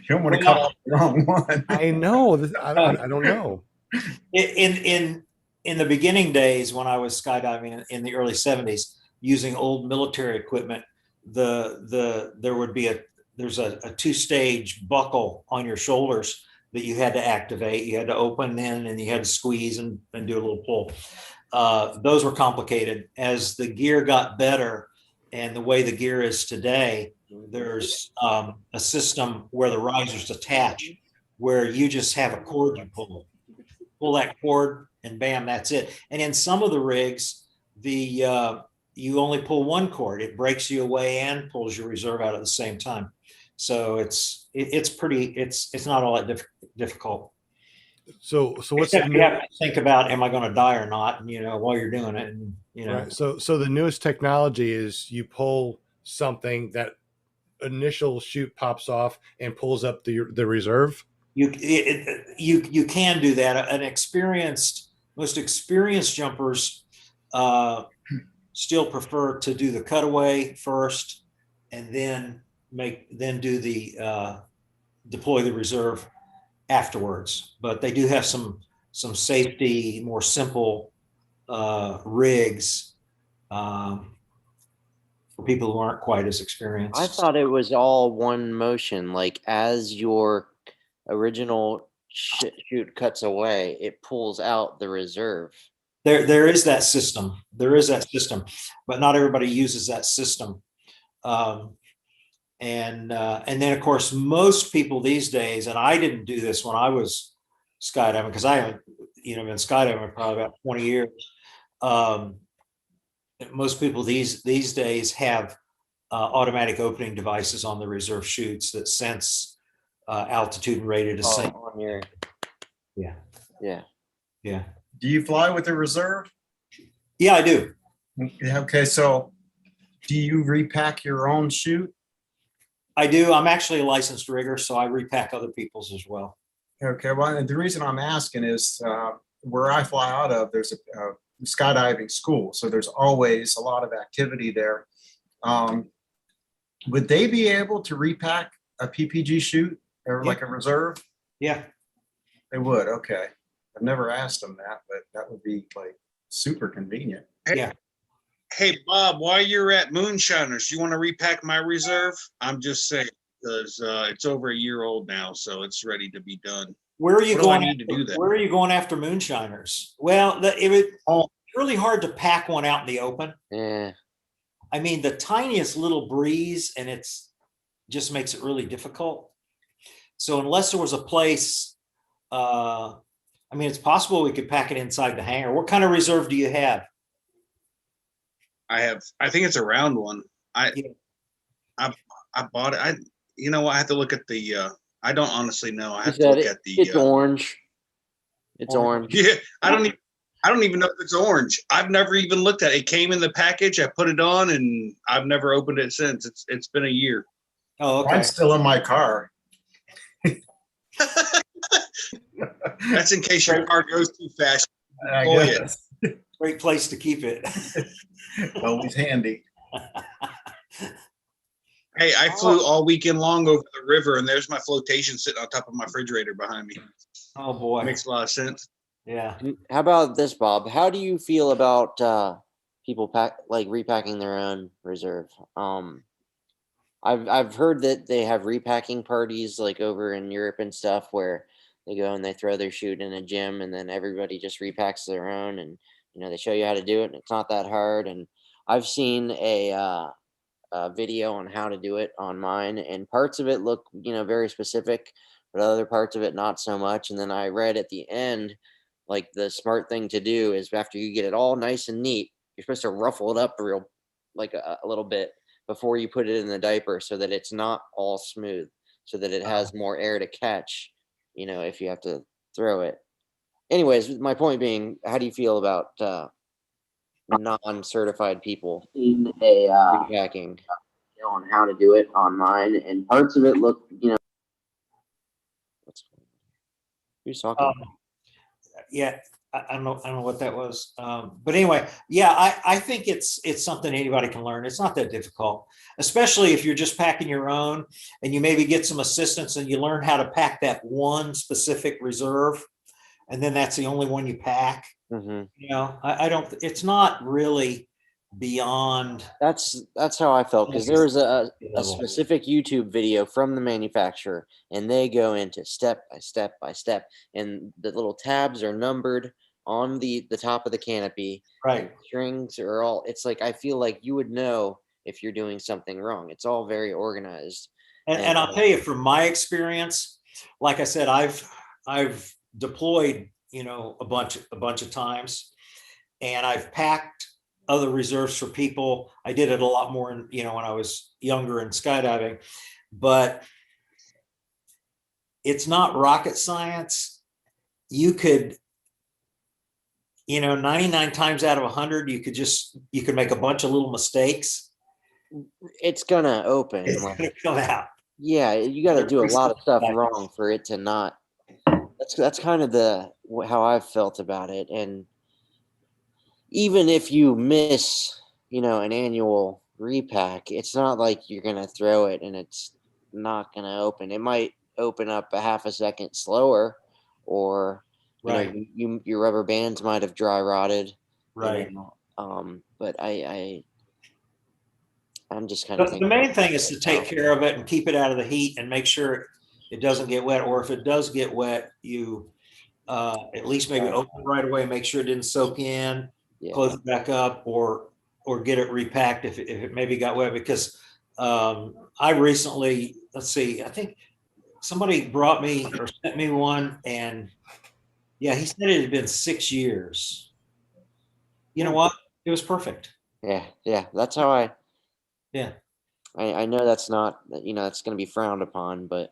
S6: don't want to cut off the wrong one.
S1: I know. I don't know.
S7: In the beginning days when I was skydiving in the early 70s, using old military equipment, there's a two-stage buckle on your shoulders that you had to activate. You had to open in and you had to squeeze and do a little pull. Those were complicated. As the gear got better and the way the gear is today, there's a system where the risers attach, where you just have a cord you pull that cord and bam, that's it. And in some of the rigs, you only pull one cord. It breaks you away and pulls your reserve out at the same time. So it's not all that difficult.
S1: So what's
S7: you have to think about, am I going to die or not? And, while you're doing it, and
S1: Right. So the newest technology is you pull something, that initial chute pops off and pulls up the reserve.
S7: You can do that. Most experienced jumpers still prefer to do the cutaway first, and then deploy the reserve afterwards. But they do have some safety, more simple rigs for people who aren't quite as experienced.
S3: I thought it was all one motion, like as your original chute cuts away, it pulls out the reserve.
S7: There is that system. But not everybody uses that system. And then of course, most people these days, and I didn't do this when I was skydiving, because I haven't, been skydiving for probably about 20 years. Most people these days have automatic opening devices on the reserve chutes that sense altitude and rate of descent.
S3: On your... Yeah.
S6: Do you fly with a reserve?
S7: Yeah, I do.
S6: Okay, so do you repack your own chute?
S7: I do. I'm actually a licensed rigger, so I repack other people's as well.
S6: Okay, well, and the reason I'm asking is where I fly out of, there's a skydiving school, so there's always a lot of activity there. Would they be able to repack a PPG chute or like a reserve?
S7: Yeah.
S6: They would, okay. I've never asked them that, but that would be like super convenient.
S7: Yeah.
S2: Hey, Bob, while you're at Moonshiners, you want to repack my reserve? I'm just saying, because it's over a year old now, so it's ready to be done.
S7: Where are you going?
S2: I need to do that?
S7: Where are you going after Moonshiners? Well, it's really hard to pack one out in the open.
S3: Yeah.
S7: I mean, the tiniest little breeze, and it's just makes it really difficult. So unless there was a place, it's possible we could pack it inside the hangar. What kind of reserve do you have?
S2: I think it's a round one. I bought it. I have to look at the, I don't honestly know. I have to look at the.
S3: It's orange. It's orange.
S2: Yeah. I don't even know if it's orange. I've never even looked at it. It came in the package. I put it on and I've never opened it since. It's been a year.
S7: Oh, okay.
S6: Mine's still in my car.
S2: That's in case your car goes too fast.
S6: I guess.
S7: Great place to keep it.
S6: Always handy.
S2: Hey, I flew all weekend long over the river, and there's my flotation sitting on top of my refrigerator behind me.
S7: Oh boy,
S2: makes a lot of sense.
S7: Yeah.
S3: How about this, Bob? How do you feel about people repacking their own reserve? I've heard that they have repacking parties like over in Europe and stuff, where they go and they throw their chute in a gym, and then everybody just repacks their own, and they show you how to do it, and it's not that hard. And I've seen a video on how to do it on mine, and parts of it look very specific, but other parts of it not so much. And then I read at the end, like, the smart thing to do is after you get it all nice and neat, you're supposed to ruffle it up a little bit before you put it in the diaper, so that it's not all smooth, so that it has more air to catch if you have to throw it. anyways, my point being, how do you feel about non-certified people in a repacking on how to do it online? And parts of it look, who's talking?
S7: Yeah, I don't know what that was. But anyway, yeah, I think it's something anybody can learn. It's not that difficult, especially if you're just packing your own and you maybe get some assistance and you learn how to pack that one specific reserve, and then that's the only one you pack. I don't, it's not really beyond.
S3: That's how I felt, because there was a specific YouTube video from the manufacturer, and they go into step by step by step, and the little tabs are numbered on the top of the canopy.
S7: Right.
S3: Strings are all, it's like, I feel like you would know if you're doing something wrong. It's all very organized.
S7: And I'll tell you from my experience, like I said, I've deployed, a bunch of times, and I've packed other reserves for people. I did it a lot more, when I was younger in skydiving, but it's not rocket science. You could, 99 times out of 100, you could make a bunch of little mistakes.
S3: It's gonna open.
S7: It's gonna come out.
S3: Yeah, you got to do a lot of stuff wrong for it to not. That's kind of how I've felt about it. And even if you miss, an annual repack, it's not like you're gonna throw it and it's not gonna open. It might open up a half a second slower, or
S7: right.
S3: Your rubber bands might have dry rotted.
S7: Right.
S3: But I'm just kind of
S7: thinking. The main thing is to take care of it and keep it out of the heat and make sure it doesn't get wet. Or if it does get wet, you at least maybe open right away, make sure it didn't soak in, close it back up, or get it repacked if it maybe got wet. Because I recently, let's see, I think somebody brought me or sent me one, and he said it had been 6 years. You know what? It was perfect.
S3: Yeah. That's how I know that's not, that's going to be frowned upon, but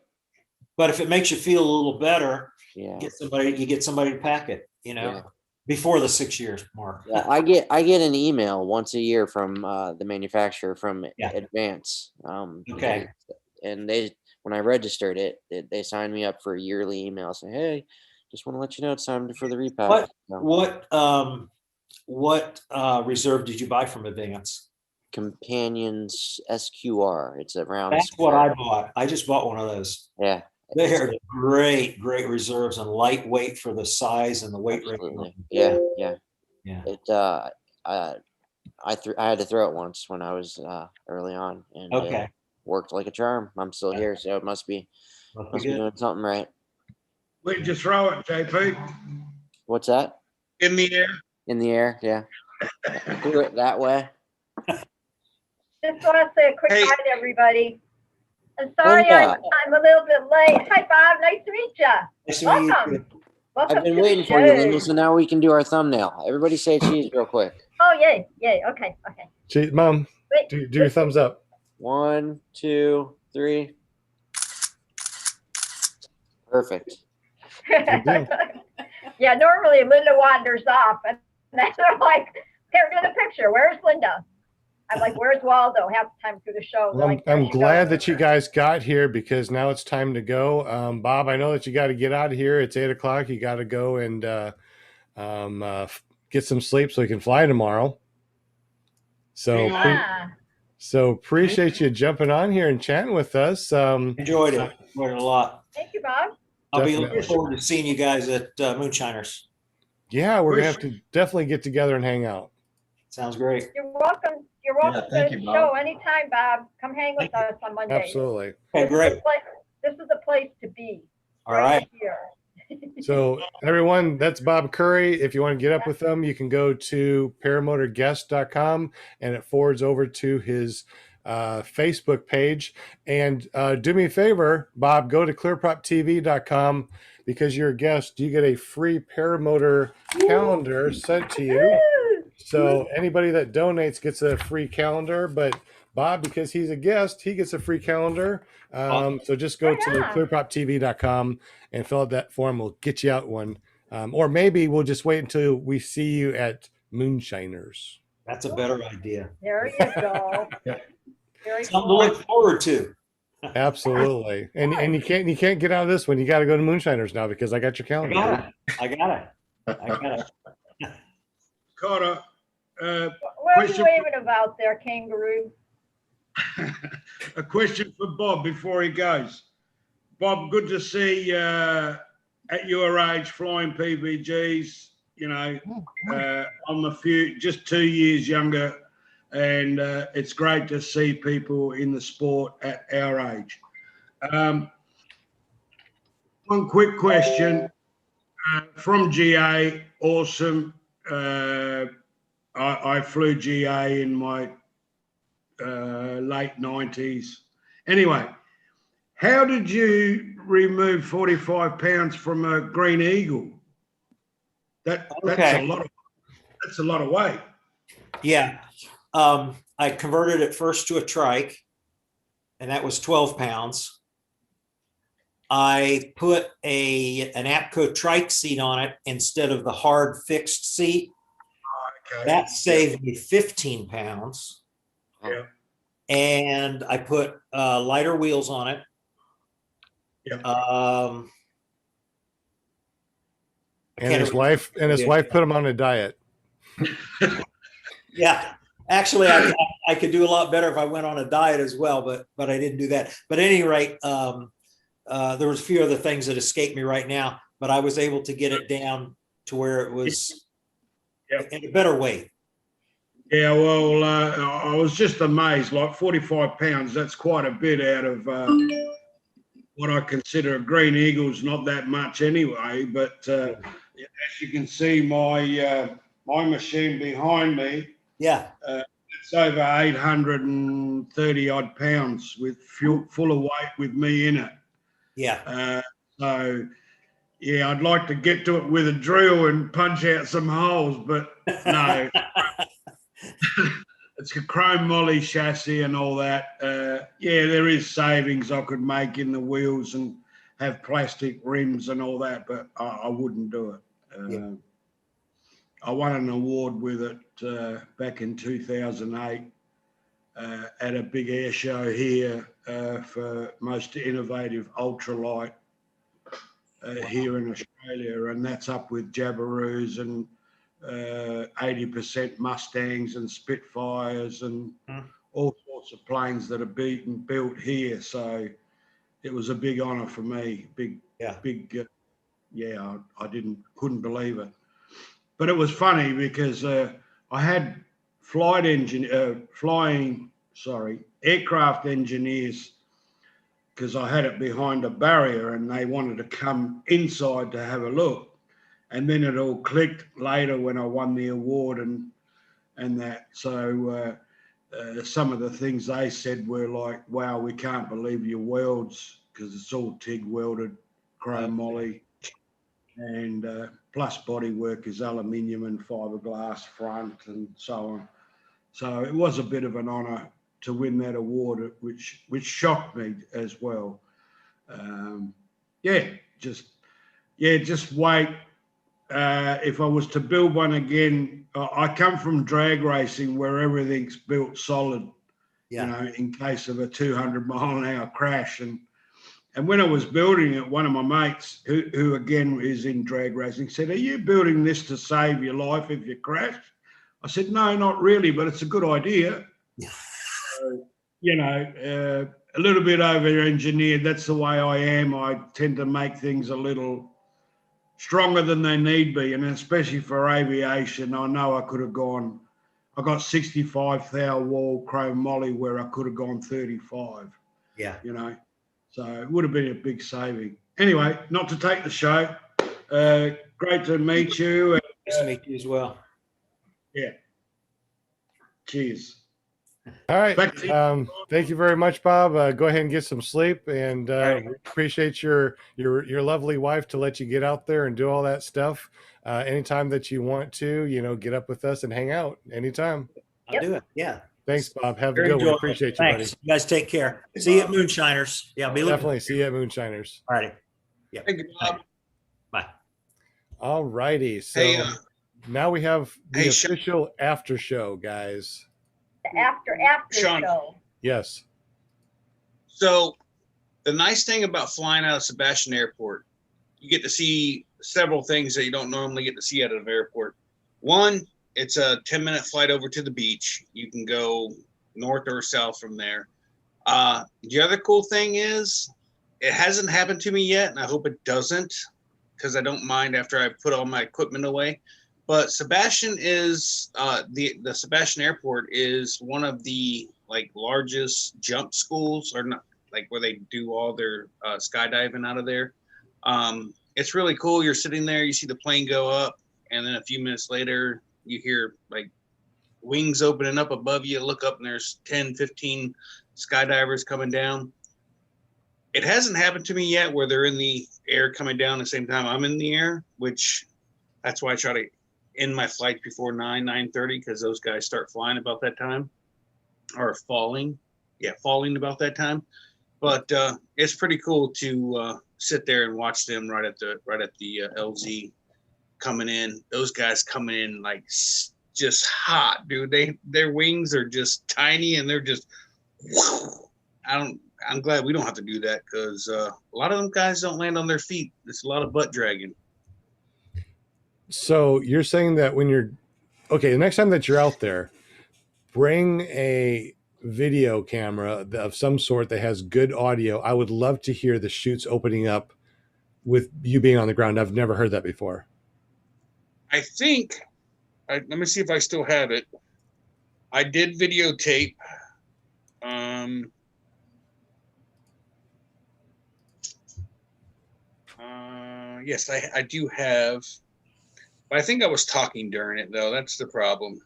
S7: if it makes you feel a little better, you get somebody to pack it, before the 6 years mark.
S3: Yeah, I get an email once a year from the manufacturer from Advance.
S7: Okay.
S3: And when I registered it, they signed me up for a yearly email saying, "Hey, just want to let you know it's time for the repack."
S7: What reserve did you buy from Advance?
S3: Companions SQR. It's a round.
S7: That's what I bought. I just bought one of those.
S3: Yeah.
S7: They're great reserves and lightweight for the size and the weight rating.
S3: Yeah.
S7: It
S3: I had to throw it once when I was early on, and it worked like a charm. I'm still here, so it must be doing something right.
S10: Where'd you throw it, JP?
S3: What's that?
S2: In the air.
S3: In the air, yeah. Threw it that way.
S11: Just want to say a quick hi to everybody. I'm sorry I'm a little bit late. Hi, Bob. Nice to meet you.
S7: Nice to meet
S11: you. Welcome.
S3: I've been waiting for you, Linda, so now we can do our thumbnail. Everybody say cheese real quick.
S11: Oh, yay. Okay.
S1: Cheese, Mom, do your thumbs up. 1, 2, 3. Perfect.
S11: Yeah, normally Linda wanders off, and then they're like, "Here, do the picture. Where's Linda?" I'm like, "Where's Waldo?" Half the time through the show.
S1: Well, I'm glad that you guys got here, because now it's time to go. Bob, I know that you got to get out of here. It's 8 o'clock. You got to go and get some sleep so you can fly tomorrow. So appreciate you jumping on here and chatting with us.
S7: Enjoyed it. Enjoyed it a lot.
S11: Thank you, Bob.
S7: I'll be looking forward to seeing you guys at Moonshiners.
S1: Yeah, we're gonna have to definitely get together and hang out.
S7: Sounds great.
S11: You're welcome. You're welcome to the show anytime, Bob. Come hang with us on Monday.
S1: Absolutely.
S7: Okay, great.
S11: This is the place to be.
S7: All right.
S11: Here.
S1: So everyone, that's Bob Curry. If you want to get up with him, you can go to paramotorguest.com, and it forwards over to his Facebook page. And do me a favor, Bob, go to clearproptv.com, because you're a guest. You get a free Paramotor calendar sent to you. So anybody that donates gets a free calendar, but Bob, because he's a guest, he gets a free calendar. So just go to clearproptv.com and fill out that form. We'll get you out one Or maybe we'll just wait until we see you at Moonshiners.
S7: That's a better idea.
S11: There you go. Very
S7: Something to
S11: cool.
S7: look forward to.
S1: Absolutely. And you can't get out of this one. You got to go to Moonshiners now because I got your calendar.
S7: I got it.
S10: Carter,
S11: What are you
S10: question-
S11: waving about there, kangaroo?
S10: a question for Bob before he goes. Bob, good to see at your age flying PVGs. You know, I'm just 2 years younger, and it's great to see people in the sport at our age. One quick question from GA. Awesome. I flew GA in my late 90s. Anyway, how did you remove 45 pounds from a Green Eagle? That's
S7: Okay.
S10: a lot of weight.
S7: Yeah. I converted it first to a trike, and that was 12 pounds. I put an APCO trike seat on it instead of the hard fixed seat.
S10: Okay.
S7: That saved me 15 pounds.
S10: Yeah.
S7: And I put lighter wheels on it.
S10: Yeah.
S1: And his wife put him on a diet.
S7: Yeah. Actually, I could do a lot better if I went on a diet as well, but I didn't do that. But at any rate, there was a few other things that escaped me right now, but I was able to get it down to where it was in a better weight.
S10: Yeah, well, I was just amazed. Like 45 pounds, that's quite a bit out of what I consider a Green Eagle's not that much anyway. But as you can see, my machine behind me, it's over 830 odd pounds with full of weight with me in it.
S7: Yeah.
S10: So, yeah, I'd like to get to it with a drill and punch out some holes, but no. It's a chrome molly chassis and all that. Yeah, there is savings I could make in the wheels and have plastic rims and all that, but I wouldn't do it. I won an award with it back in 2008 at a big air show here for most innovative ultralight here in Australia, and that's up with Jabiroos and 80% Mustangs and Spitfires and all sorts of planes that are being built here. So it was a big honour for me. I couldn't believe it. But it was funny because I had aircraft engineers, because I had it behind a barrier and they wanted to come inside to have a look. And then it all clicked later when I won the award and that. So some of the things they said were like, wow, we can't believe your welds, because it's all TIG welded, chrome molly, and plus bodywork is aluminium and fiberglass front and so on. So it was a bit of an honour to win that award, which shocked me as well. Just wait. If I was to build one again, I come from drag racing where everything's built solid, you know, in case of a 200-mile-an-hour crash. And when I was building it, one of my mates, who again is in drag racing, said, "Are you building this to save your life if you crash?" I said, "No, not really, but it's a good idea." So, you know, a little bit over-engineered. That's the way I am. I tend to make things a little stronger than they need be, and especially for aviation, I know I could have gone. I got 65 thou wall chrome molly where I could have gone 35.
S7: Yeah,
S10: you know, so it would have been a big saving. Anyway, not to take the show. Great to meet you.
S7: Nice to meet you as well.
S10: Yeah. Cheers.
S1: All right. Thank you very much, Bob. Go ahead and get some sleep, and we appreciate your lovely wife to let you get out there and do all that stuff. Anytime that you want to, you know, get up with us and hang out anytime.
S7: I'll do it. Yeah.
S1: Thanks, Bob. Have a good one. Appreciate you, buddy.
S7: You guys take care. See you at Moonshiners. Yeah,
S1: definitely see you at Moonshiners.
S7: All righty. Yeah.
S2: Thank you, Bob.
S7: Bye.
S1: All righty. So
S2: Hey,
S1: now we have the
S2: hey, Sean.
S1: official after show, guys.
S11: The after
S2: Sean.
S11: show.
S1: Yes.
S2: So the nice thing about flying out of Sebastian Airport, you get to see several things that you don't normally get to see out of an airport. One, it's a 10-minute flight over to the beach. You can go north or south from there. The other cool thing is, it hasn't happened to me yet, and I hope it doesn't, because I don't mind after I put all my equipment away. But Sebastian is the Sebastian Airport is one of the largest jump schools, or not, like where they do all their skydiving out of there. It's really cool. You're sitting there, you see the plane go up, and then a few minutes later, you hear like wings opening up above you. Look up, and there's 10, 15 skydivers coming down. It hasn't happened to me yet where they're in the air coming down at the same time I'm in the air, which that's why I try to end my flight before 9:30, because those guys start flying about that time, or falling about that time. But it's pretty cool to sit there and watch them right at the LZ coming in. Those guys coming in like just hot, dude. Their wings are just tiny, and they're just I'm glad we don't have to do that, because a lot of them guys don't land on their feet. It's a lot of butt dragging.
S1: So you're saying that when you're the next time that you're out there, bring a video camera of some sort that has good audio. I would love to hear the chutes opening up with you being on the ground. I've never heard that before.
S2: I think, let me see if I still have it. I did videotape. Yes, I do have. But I think I was talking during it, though. That's the problem.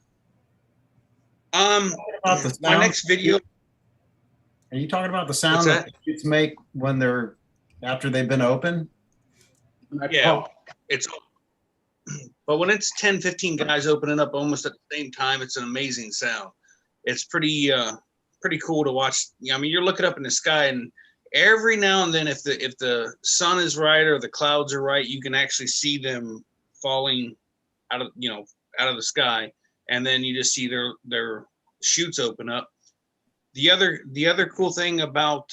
S2: My next video.
S6: Are you talking about the sound that kids make when they're after they've been open?
S2: Yeah, but when it's 10, 15 guys opening up almost at the same time, it's an amazing sound. It's pretty cool to watch. I mean, you're looking up in the sky, and every now and then, if the sun is right or the clouds are right, you can actually see them falling out of the sky, and then you just see their chutes open up. The other cool thing about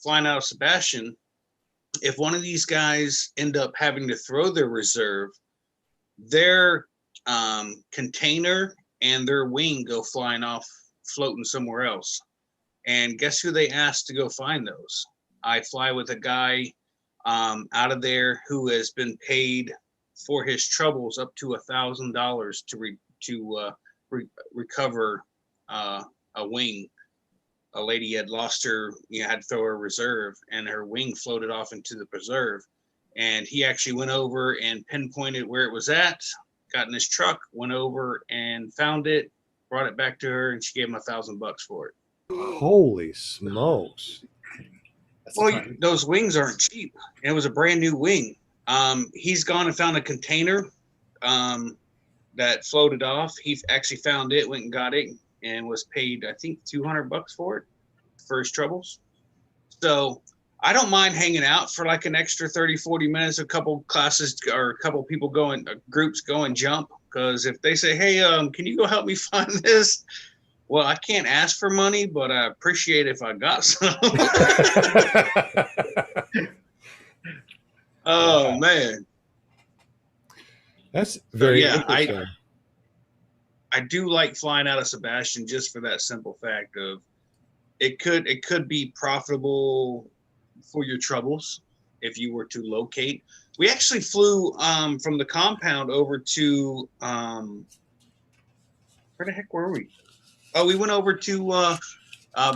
S2: flying out of Sebastian, if one of these guys end up having to throw their reserve, their container and their wing go flying off, floating somewhere else. And guess who they asked to go find those? I fly with a guy out of there who has been paid for his troubles up to $1,000 to recover a wing. A lady had lost her, had to throw her reserve, and her wing floated off into the preserve. And he actually went over and pinpointed where it was at, got in his truck, went over and found it, brought it back to her, and she gave him $1,000 for it.
S1: Holy smokes.
S2: Well, those wings aren't cheap. It was a brand new wing. He's gone and found a container that floated off. He actually found it, went and got it, and was paid, I think, $200 for it for his troubles. So I don't mind hanging out for like an extra 30, 40 minutes, a couple classes or a couple people groups go and jump. Because if they say, hey, can you go help me find this? Well, I can't ask for money, but I appreciate if I got some. Oh, man.
S1: That's very interesting.
S2: I do like flying out of Sebastian just for that simple fact of it could be profitable for your troubles if you were to locate. We actually flew from the compound over to where the heck were we? Oh, we went over to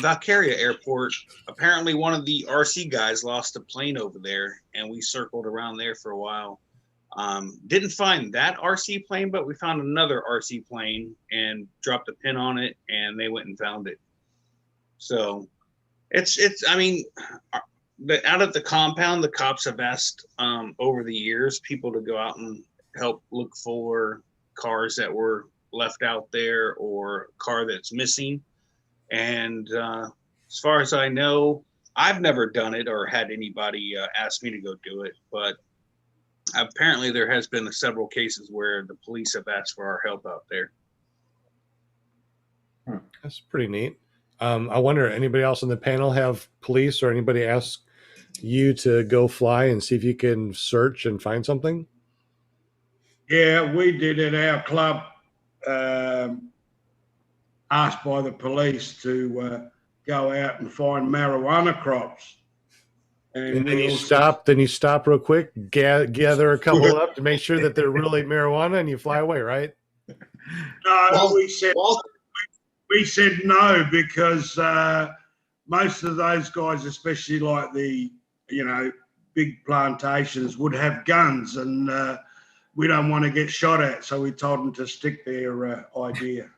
S2: Valkyria Airport. Apparently one of the RC guys lost a plane over there, and we circled around there for a while. Didn't find that RC plane, but we found another RC plane and dropped a pin on it, and they went and found it. So I mean, out at the compound, the cops have asked over the years people to go out and help look for cars that were left out there or a car that's missing. And as far as I know, I've never done it or had anybody ask me to go do it, but apparently there has been several cases where the police have asked for our help out there.
S1: That's pretty neat. I wonder, anybody else on the panel have police or anybody ask you to go fly and see if you can search and find something?
S10: Yeah, we did at our club, asked by the police to go out and find marijuana crops.
S1: And then you stop real quick, gather a couple up to make sure that they're really marijuana, and you fly away, right?
S10: No, we said no, because most of those guys, especially like the, big plantations, would have guns, and we don't want to get shot at. So we told them to stick their idea.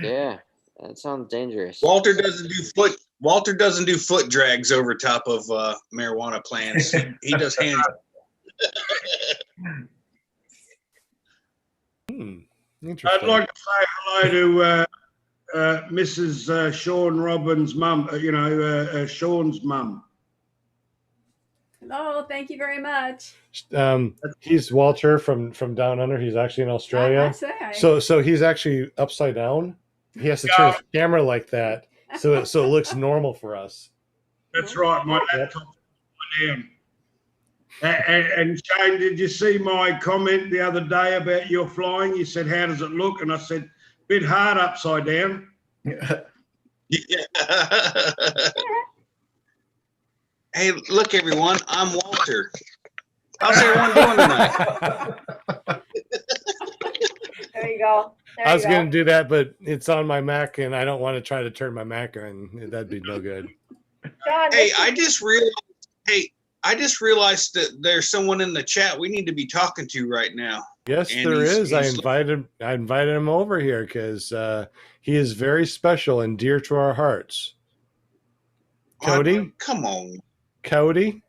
S3: Yeah, that sounds dangerous.
S2: Walter doesn't do foot drags over top of marijuana plants. He does hands.
S1: Interesting.
S10: I'd like to say hello to Mrs. Sean Robbins' mum, Sean's mum.
S9: Hello, thank you very much.
S1: He's Walter from down under. He's actually in Australia. So he's actually upside down. He has to turn his camera like that so it looks normal for us.
S10: That's right. My laptop's down. And Shane, did you see my comment the other day about your flying? You said, "How does it look?" And I said, "Bit hard upside down."
S2: Yeah. Hey, look, everyone. I'm Walter. How's everyone doing tonight?
S11: There you go.
S1: I was going to do that, but it's on my Mac, and I don't want to try to turn my Mac on. That'd be no good.
S11: John,
S2: Hey, I just realized that there's someone in the chat we need to be talking to right now.
S1: Yes,
S2: And
S1: there
S2: he's-
S1: is. I
S2: he's-
S1: invited him over here because he is very special and dear to our hearts. Cody?
S2: Come on.
S1: Cody,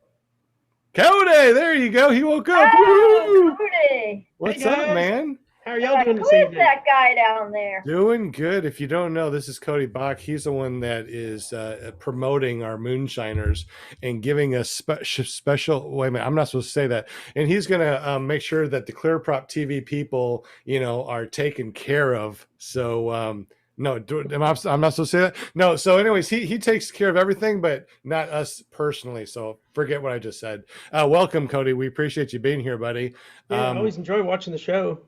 S1: there you go. He woke up.
S11: Oh,
S1: Woo!
S11: Cody.
S1: What's
S12: Hey,
S1: up,
S12: guys.
S1: man?
S12: How are
S11: You're
S12: y'all
S11: like,
S12: doing
S11: who
S12: this
S11: is
S12: evening?
S11: that guy down there?
S1: Doing good. If you don't know, this is Cody Bach. He's the one that is promoting our moonshiners and giving us special. Wait a minute, I'm not supposed to say that. And he's going to make sure that the ClearPropTV people, are taken care of. So, no, I'm not supposed to say that. No. So, anyways, he takes care of everything, but not us personally. So, forget what I just said. Welcome, Cody. We appreciate you being here, buddy.
S12: Yeah, I always enjoy watching the show.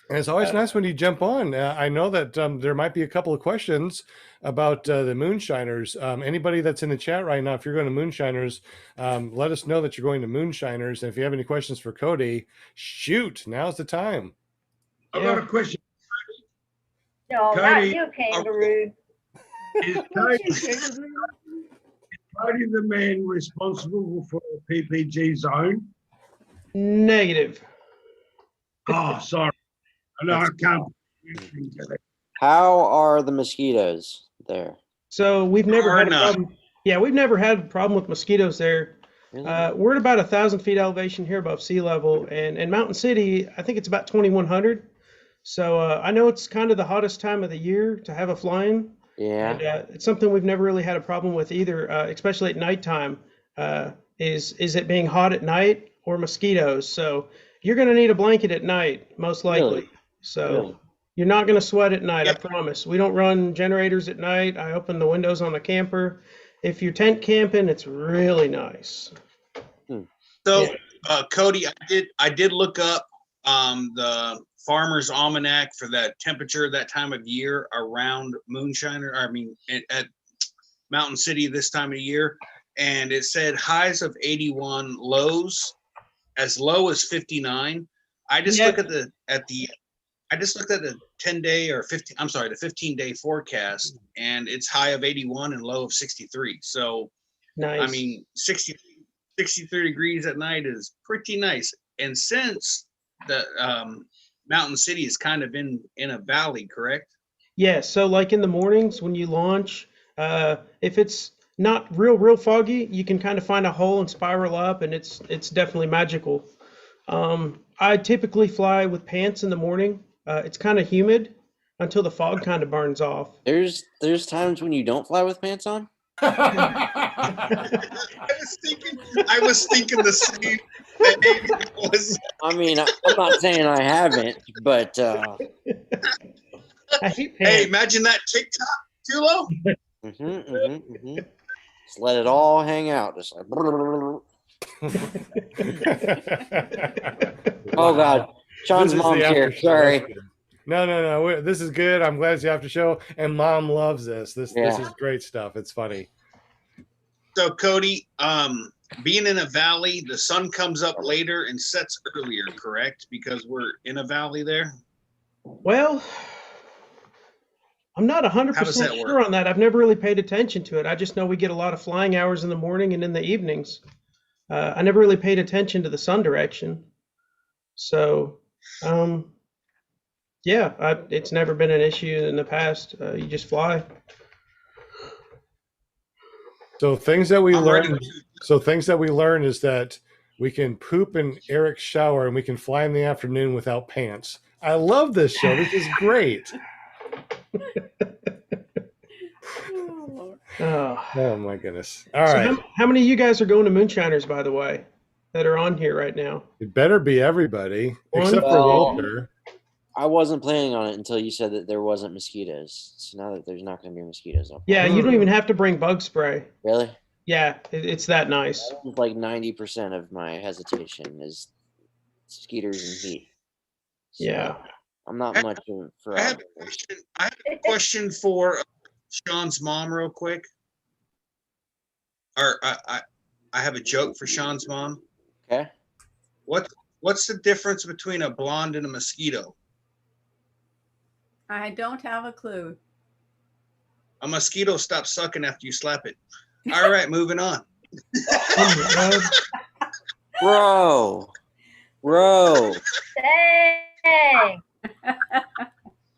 S1: And it's always nice when you jump on. I know that there might be a couple of questions about the moonshiners. Anybody that's in the chat right now, if you're going to moonshiners, let us know that you're going to moonshiners. And if you have any questions for Cody, shoot, now's the time.
S10: I've got a question.
S11: No, not
S10: Cody,
S11: you, kangaroo.
S10: Is Cody the man responsible for the PPG zone?
S12: Negative.
S10: Oh, sorry. No, I can't.
S3: How are the mosquitoes there?
S12: So we've never
S2: Or
S12: had a
S2: not.
S12: problem. Yeah, we've never had a problem with mosquitoes there.
S3: Really?
S12: We're at about 1,000 feet elevation here above sea level, and in Mountain City, I think it's about 2,100. So I know it's kind of the hottest time of the year to have a fly-in.
S3: Yeah.
S12: And it's something we've never really had a problem with either, especially at nighttime. Is it being hot at night or mosquitoes? So you're going to need a blanket at night, most likely.
S3: Really?
S12: So
S3: Really?
S12: you're not going to sweat at night,
S2: Yeah.
S12: I promise. We don't run generators at night. I open the windows on the camper. If you're tent camping, it's really nice.
S2: So, Cody, I did look up the Farmer's Almanac for that temperature that time of year around at Mountain City this time of year, and it said highs of 81, lows as low as 59. I just looked at the 10-day or 15-day forecast, and it's high of 81 and low of 63. So,
S12: Nice.
S2: I mean, 63 degrees at night is pretty nice. And since the Mountain City is kind of in a valley, correct?
S12: Yeah, so like in the mornings when you launch, if it's not real foggy, you can kind of find a hole and spiral up, and it's definitely magical. I typically fly with pants in the morning. It's kind of humid until the fog kind of burns off.
S3: There's times when you don't fly with pants on?
S2: I was thinking the same thing.
S3: I mean, I'm not saying I haven't, but
S12: I hate
S2: hey,
S12: pants.
S2: imagine that TikTok, Tulo.
S3: Just let it all hang out. Just like, oh God, Sean's
S1: This is
S3: mom's
S1: the
S3: here.
S1: after show.
S3: Sorry.
S1: That's good. No. This is good. I'm glad it's the after show, and Mom loves this. This is great stuff. It's funny.
S2: So Cody, being in a valley, the sun comes up later and sets earlier, correct? Because we're in a valley there.
S12: Well, I'm not 100% sure on that. I've never really paid attention to it. I just know we get a lot of flying hours in the morning and in the evenings. I never really paid attention to the sun direction. So, yeah, it's never been an issue in the past. You just fly.
S1: So things that we learned. So things that we learned is that we can poop in Eric's shower and we can fly in the afternoon without pants. I love this show. This is great. Oh my goodness. All right.
S12: How many of you guys are going to Moonshiners, by the way, that are on here right now?
S1: It better be everybody except for Walter.
S3: I wasn't planning on it until you said that there wasn't mosquitoes. So now that there's not going to be mosquitoes.
S12: Yeah, you don't even have to bring bug spray.
S3: Really?
S12: Yeah, it's that nice.
S3: Like 90% of my hesitation is mosquitoes and heat. So
S12: yeah.
S3: I'm not much for.
S2: I have a question for Sean's mom, real quick. Or I have a joke for Sean's mom.
S3: Okay.
S2: What's the difference between a blonde and a mosquito?
S9: I don't have a clue.
S2: A mosquito stops sucking after you slap it. All right, moving on.
S3: Bro.
S11: Dang.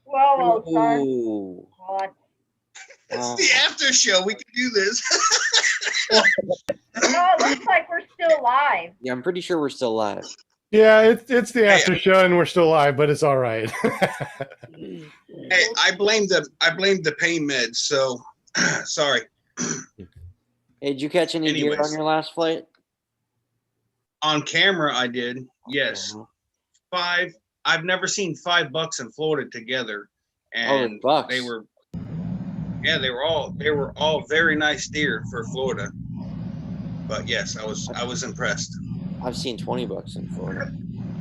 S11: Whoa, son.
S3: Ooh.
S11: What?
S2: It's the after show. We can do this.
S11: No, it looks like we're still live.
S3: Yeah, I'm pretty sure we're still live.
S1: Yeah, it's the after show and we're still live, but it's all right.
S2: Hey, I blame the pain meds, so sorry.
S3: Hey, did you catch any deer on your last flight?
S2: On camera, I did. Yes. 5. I've never seen 5 bucks in Florida together, and
S3: bucks.
S2: they were all very nice deer for Florida. But yes, I was impressed.
S3: I've seen 20 bucks in Florida.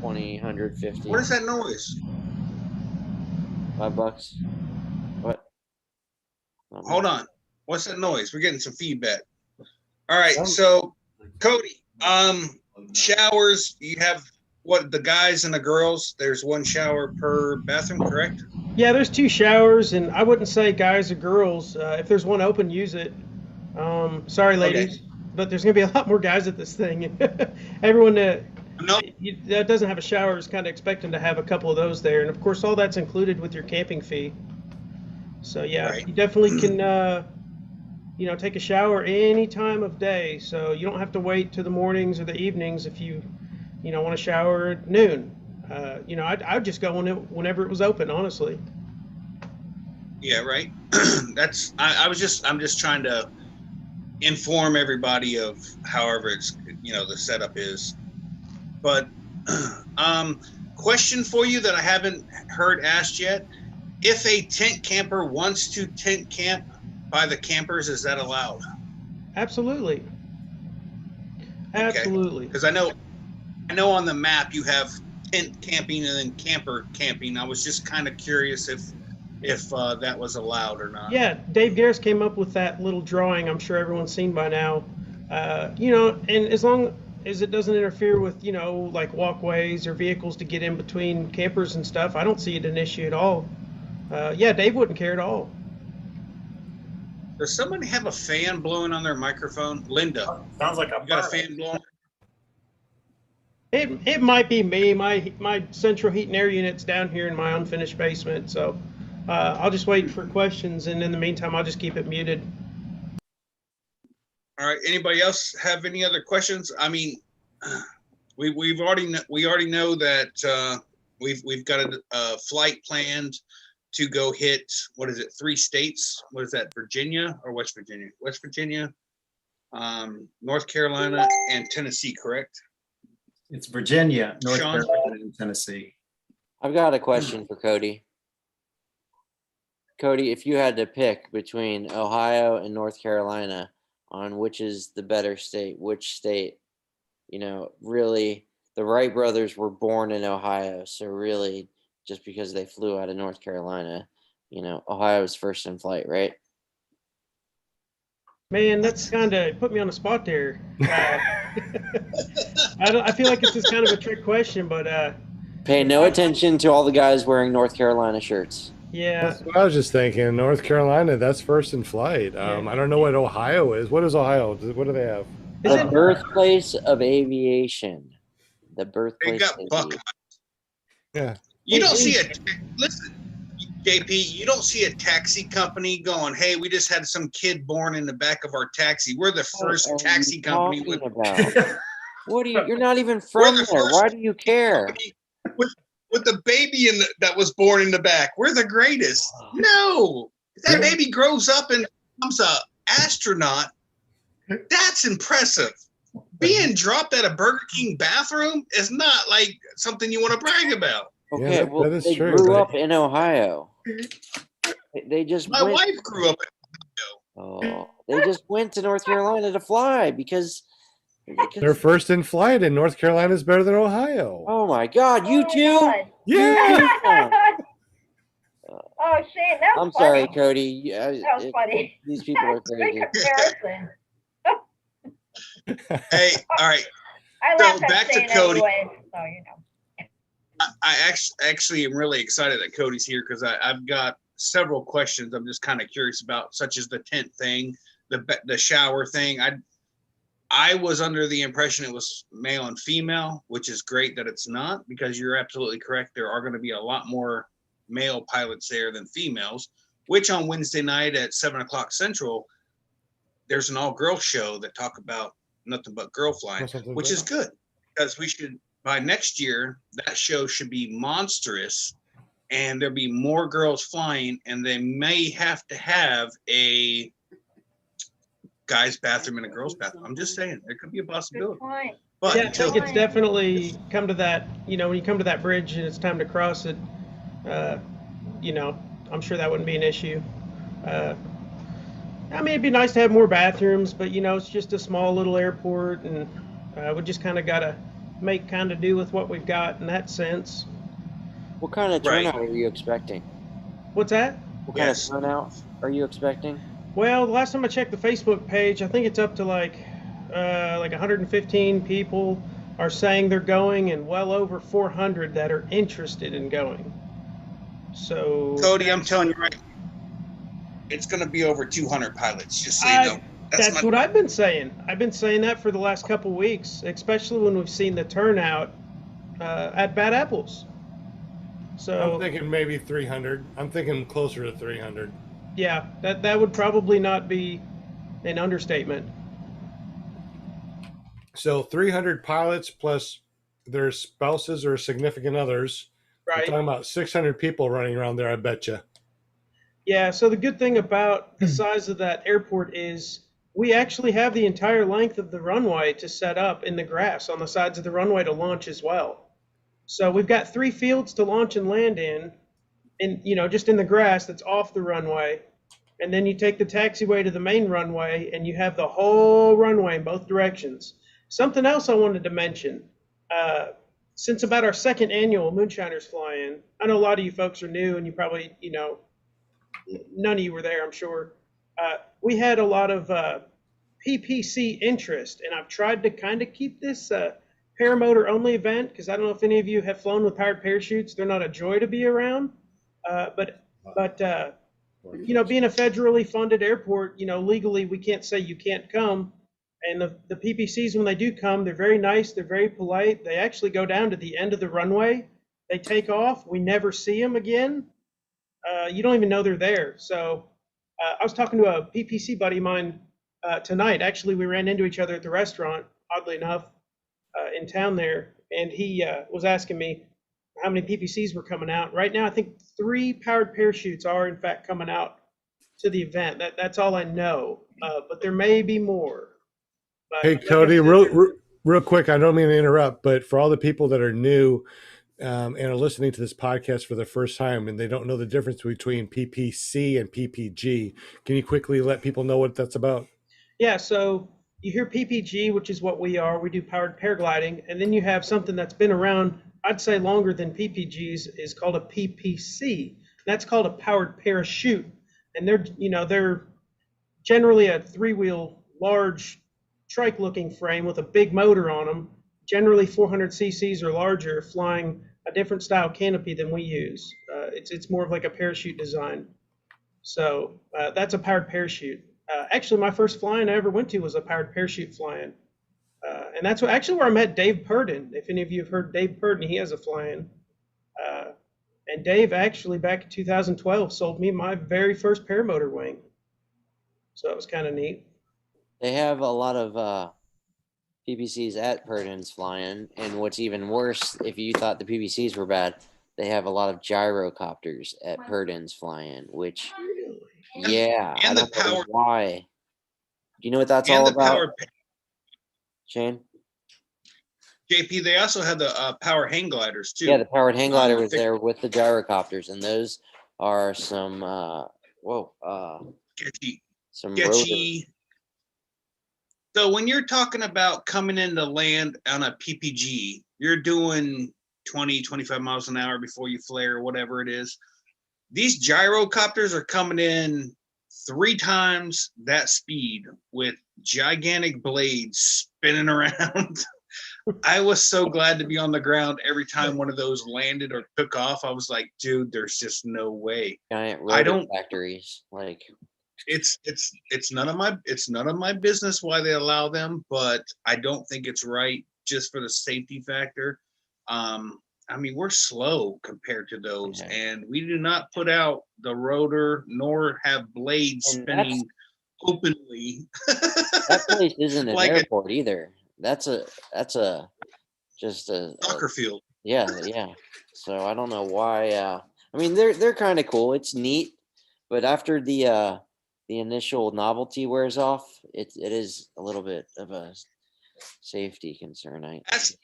S3: 20, 150.
S2: What is that noise?
S3: $5. What?
S2: Hold on. What's that noise? We're getting some feedback. All right, so Cody, showers, you have what, the guys and the girls, there's one shower per bathroom, correct?
S12: Yeah, there's 2 showers, and I wouldn't say guys or girls. If there's one open, use it. Sorry, ladies, but there's going to be a lot more guys at this thing. Everyone that doesn't have a shower is kind of expecting to have a couple of those there. And, of course, all that's included with your camping fee. So, yeah, you definitely can, take a shower any time of day. So you don't have to wait to the mornings or the evenings if you want to shower at noon. I'd just go whenever it was open, honestly.
S2: Yeah, right. I'm just trying to inform everybody of however it's, the setup is. But question for you that I haven't heard asked yet. If a tent camper wants to tent camp by the campers, is that allowed?
S12: Absolutely. Absolutely.
S2: Because I know on the map you have tent camping and then camper camping. I was just kind of curious if that was allowed or not.
S12: Yeah, Dave Garris came up with that little drawing. I'm sure everyone's seen by now. And as long as it doesn't interfere with, like walkways or vehicles to get in between campers and stuff, I don't see it an issue at all. Yeah, Dave wouldn't care at all.
S2: Does somebody have a fan blowing on their microphone? Linda.
S6: Sounds like
S2: you got a fan blowing?
S12: It might be me. My central heat and air unit's down here in my unfinished basement, so I'll just wait for questions, and in the meantime, I'll just keep it muted.
S2: All right. Anybody else have any other questions? I mean, we already know that we've got a flight planned to go hit, what is it, 3 states? What is that, Virginia or West Virginia? West Virginia, North Carolina, and Tennessee, correct?
S6: It's Virginia, North
S2: Sean?
S6: Carolina, and Tennessee.
S3: I've got a question for Cody. Cody, if you had to pick between Ohio and North Carolina on which is the better state, which state, really, the Wright brothers were born in Ohio, so really, just because they flew out of North Carolina, Ohio's first in flight, right?
S12: Man, that's kind of put me on the spot there. I feel like this is kind of a trick question, but
S3: pay no attention to all the guys wearing North Carolina shirts.
S12: Yeah,
S1: That's what I was just thinking. North Carolina, that's first in flight. I don't know what Ohio is. What is Ohio? What do they have?
S3: The birthplace of aviation. The
S2: They
S3: birthplace
S2: got
S3: of
S2: Buckeyes.
S1: Yeah.
S2: You don't see listen, JP, you don't see a taxi company going, hey, we just had some kid born in the back of our taxi. We're the first taxi company with.
S3: What are you? You're not even from there. Why do you care?
S2: With the baby that was born in the back. We're the greatest. No. If that baby grows up and becomes a astronaut, that's impressive. Being dropped at a Burger King bathroom is not like something you want to brag about.
S3: Okay,
S1: Yeah,
S3: well,
S1: that is
S3: they
S1: true,
S3: grew
S1: but-
S3: up in Ohio. They just
S2: My wife grew up
S3: they just went to North Carolina to fly because
S1: They're first in flight, and North Carolina is better than Ohio.
S3: oh my God, you too?
S1: Yeah.
S11: Oh, Shane, that was
S3: I'm sorry,
S11: funny.
S3: Cody.
S11: That was funny.
S3: These people are crazy.
S11: Good comparison.
S2: Hey, all right.
S11: I
S2: So
S11: laugh at
S2: back to
S11: Shane
S2: Cody.
S11: anyway, so you know.
S2: I actually am really excited that Cody's here because I've got several questions I'm just kind of curious about, such as the tent thing, the shower thing. I was under the impression it was male and female, which is great that it's not, because you're absolutely correct. There are going to be a lot more male pilots there than females, which on Wednesday night at 7:00 Central, there's an all-girl show that talk about nothing but girl flying, which is good, because we should, by next year, that show should be monstrous and there'll be more girls flying, and they may have to have a guy's bathroom and a girl's bathroom. I'm just saying, there could be a possibility. But
S12: yeah, I think it's definitely come to that, when you come to that bridge and it's time to cross it, I'm sure that wouldn't be an issue. It'd be nice to have more bathrooms, but, it's just a small little airport, and we just kind of got to make kind of do with what we've got in that sense.
S3: What kind of turnout are you expecting?
S12: What's that?
S3: What kind of turnout are you expecting?
S12: Well, the last time I checked the Facebook page, I think it's up to like 115 people are saying they're going, and well over 400 that are interested in going. So,
S2: Cody, I'm telling you right, it's going to be over 200 pilots, just so you know.
S12: That's what I've been saying. I've been saying that for the last couple weeks, especially when we've seen the turnout at Bad Apples. So
S1: I'm thinking maybe 300. I'm thinking closer to 300.
S12: Yeah, that would probably not be an understatement.
S1: So 300 pilots plus their spouses or significant others.
S12: Right.
S1: We're talking about 600 people running around there, I bet you.
S12: Yeah, so the good thing about the size of that airport is we actually have the entire length of the runway to set up in the grass on the sides of the runway to launch as well. So we've got 3 fields to launch and land in, just in the grass that's off the runway. And then you take the taxiway to the main runway, and you have the whole runway in both directions. Something else I wanted to mention, since about our second annual Moonshiners Fly-In, I know a lot of you folks are new, and you probably, none of you were there, I'm sure. We had a lot of PPC interest, and I've tried to kind of keep this paramotor only event, because I don't know if any of you have flown with powered parachutes. They're not a joy to be around, but being a federally funded airport, legally we can't say you can't come. And the PPCs, when they do come, they're very nice, they're very polite. They actually go down to the end of the runway. They take off. We never see them again. You don't even know they're there. So I was talking to a PPC buddy of mine tonight. Actually, we ran into each other at the restaurant, oddly enough, in town there. And he was asking me, how many PPCs were coming out. Right now, I think 3 powered parachutes are in fact coming out to the event. That's all I know, but there may be more. But
S1: Hey, Cody, real quick, I don't mean to interrupt, but for all the people that are new and are listening to this podcast for the first time and they don't know the difference between PPC and PPG, can you quickly let people know what that's about?
S12: Yeah, so you hear PPG, which is what we are. We do powered paragliding, and then you have something that's been around, I'd say longer than PPGs, is called a PPC. That's called a powered parachute, and they're generally a 3-wheel, large trike-looking frame with a big motor on them, generally 400 cc's or larger, flying a different style canopy than we use. It's more of like a parachute design. So that's a powered parachute. Actually, my first flying I ever went to was a powered parachute flying. And that's where I met Dave Purdon. If any of you have heard Dave Purdon, he has a flying. And Dave actually back in 2012 sold me my very first paramotor wing. So it was kind of neat.
S3: They have a lot of PPCs at Purdon's flying, and what's even worse, if you thought the PPCs were bad, they have a lot of gyrocopters at Purdon's flying, which, yeah,
S2: and
S3: I don't know why. Do you know what that's all about, Shane?
S2: JP, they also have the power hang gliders too.
S3: Yeah, the powered hang glider was there with the gyrocopters, and those are some
S2: sketchy. So when you're talking about coming into land on a PPG, you're doing 20, 25 miles an hour before you flare or whatever it is. These gyrocopters are coming in 3 times that speed with gigantic blades spinning around. I was so glad to be on the ground every time one of those landed or took off. I was like, dude, there's just no way.
S3: Giant rotor factories, like.
S2: It's none of my business why they allow them, but I don't think it's right just for the safety factor. I mean, we're slow compared to those, and we do not put out the rotor nor have blades spinning openly.
S3: That place isn't an like airport either. That's just a
S2: soccer field.
S3: Yeah. So I don't know why. I mean, they're kind of cool. It's neat, but after the initial novelty wears off, it is a little bit of a safety concern.
S2: As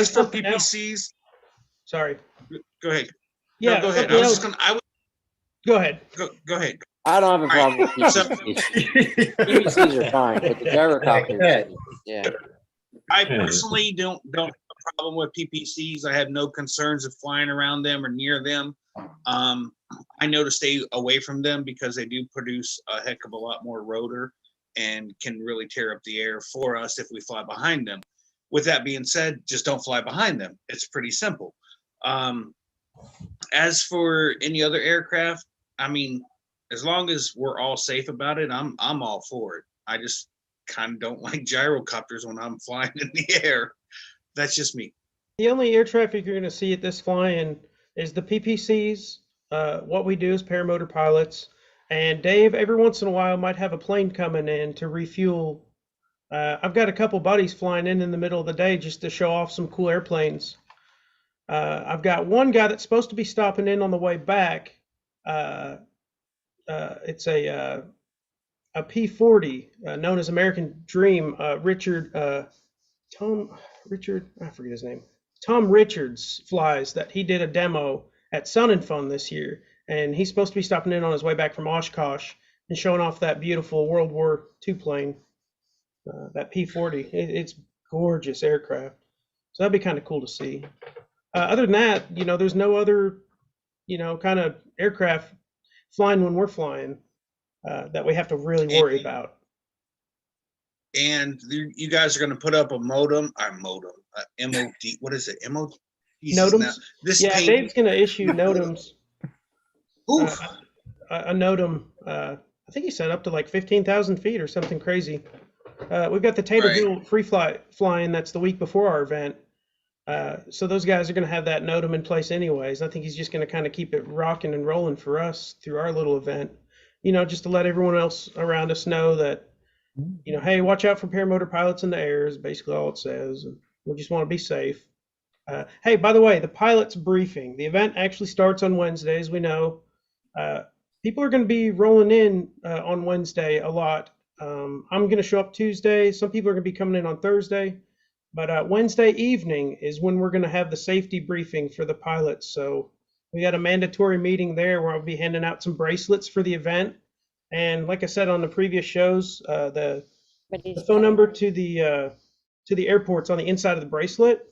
S2: for PPCs,
S12: sorry.
S2: Go ahead.
S12: Yeah,
S2: no, go ahead.
S12: Go ahead.
S2: Go ahead.
S3: I don't have a problem with PPCs. PPCs are fine, but the gyrocopters, yeah.
S2: I personally don't have a problem with PPCs. I have no concerns of flying around them or near them. I know to stay away from them because they do produce a heck of a lot more rotor and can really tear up the air for us if we fly behind them. With that being said, just don't fly behind them. It's pretty simple. As for any other aircraft, I mean, as long as we're all safe about it, I'm all for it. I just kind of don't like gyrocopters when I'm flying in the air. That's just me.
S12: The only air traffic you're going to see at this flying is the PPCs. What we do as paramotor pilots, and Dave every once in a while might have a plane coming in to refuel. I've got a couple buddies flying in the middle of the day just to show off some cool airplanes. I've got one guy that's supposed to be stopping in on the way back. It's a P40 known as American Dream. I forget his name. Tom Richards flies that. He did a demo at Sun and Fun this year, and he's supposed to be stopping in on his way back from Oshkosh and showing off that beautiful World War II plane, that P40. It's gorgeous aircraft, so that'd be kind of cool to see. Other than that, there's no other, kind of aircraft flying when we're flying that we have to really worry about.
S2: And you guys are going to put up a modem, MOD. What is it? MOD?
S12: Nodems? Dave's going to issue nodems. A nodem, I think he said up to like 15,000 feet or something crazy. We've got the Tater Hill free flying. That's the week before our event. So those guys are going to have that nodem in place anyways. I think he's just going to kind of keep it rocking and rolling for us through our little event, just to let everyone else around us know that, hey, watch out for paramotor pilots in the air is basically all it says. We just want to be safe. Hey, by the way, the pilot's briefing. The event actually starts on Wednesday, as we know. People are going to be rolling in on Wednesday a lot. I'm going to show up Tuesday. Some people are going to be coming in on Thursday. But Wednesday evening is when we're going to have the safety briefing for the pilots. So we got a mandatory meeting there where I'll be handing out some bracelets for the event. And like I said on the previous shows, the phone number to the airport's on the inside of the bracelet.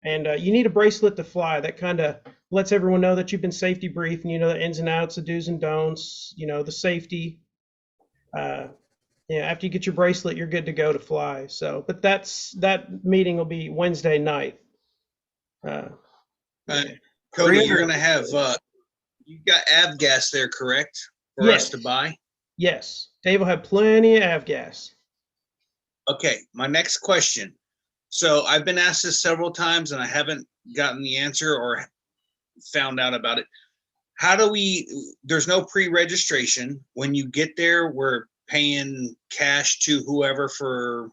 S12: And you need a bracelet to fly. That kind of lets everyone know that you've been safety briefed and you know the ins and outs, the do's and don'ts, you know, the safety. After you get your bracelet, you're good to go to fly. So, but that meeting will be Wednesday night.
S2: Cody, you're going to have, you got avgas there, correct? For
S12: Yes.
S2: us to buy?
S12: Yes. Dave will have plenty of avgas.
S2: Okay, my next question. So I've been asked this several times and I haven't gotten the answer or found out about it. How do there's no pre-registration. When you get there, we're paying cash to whoever for,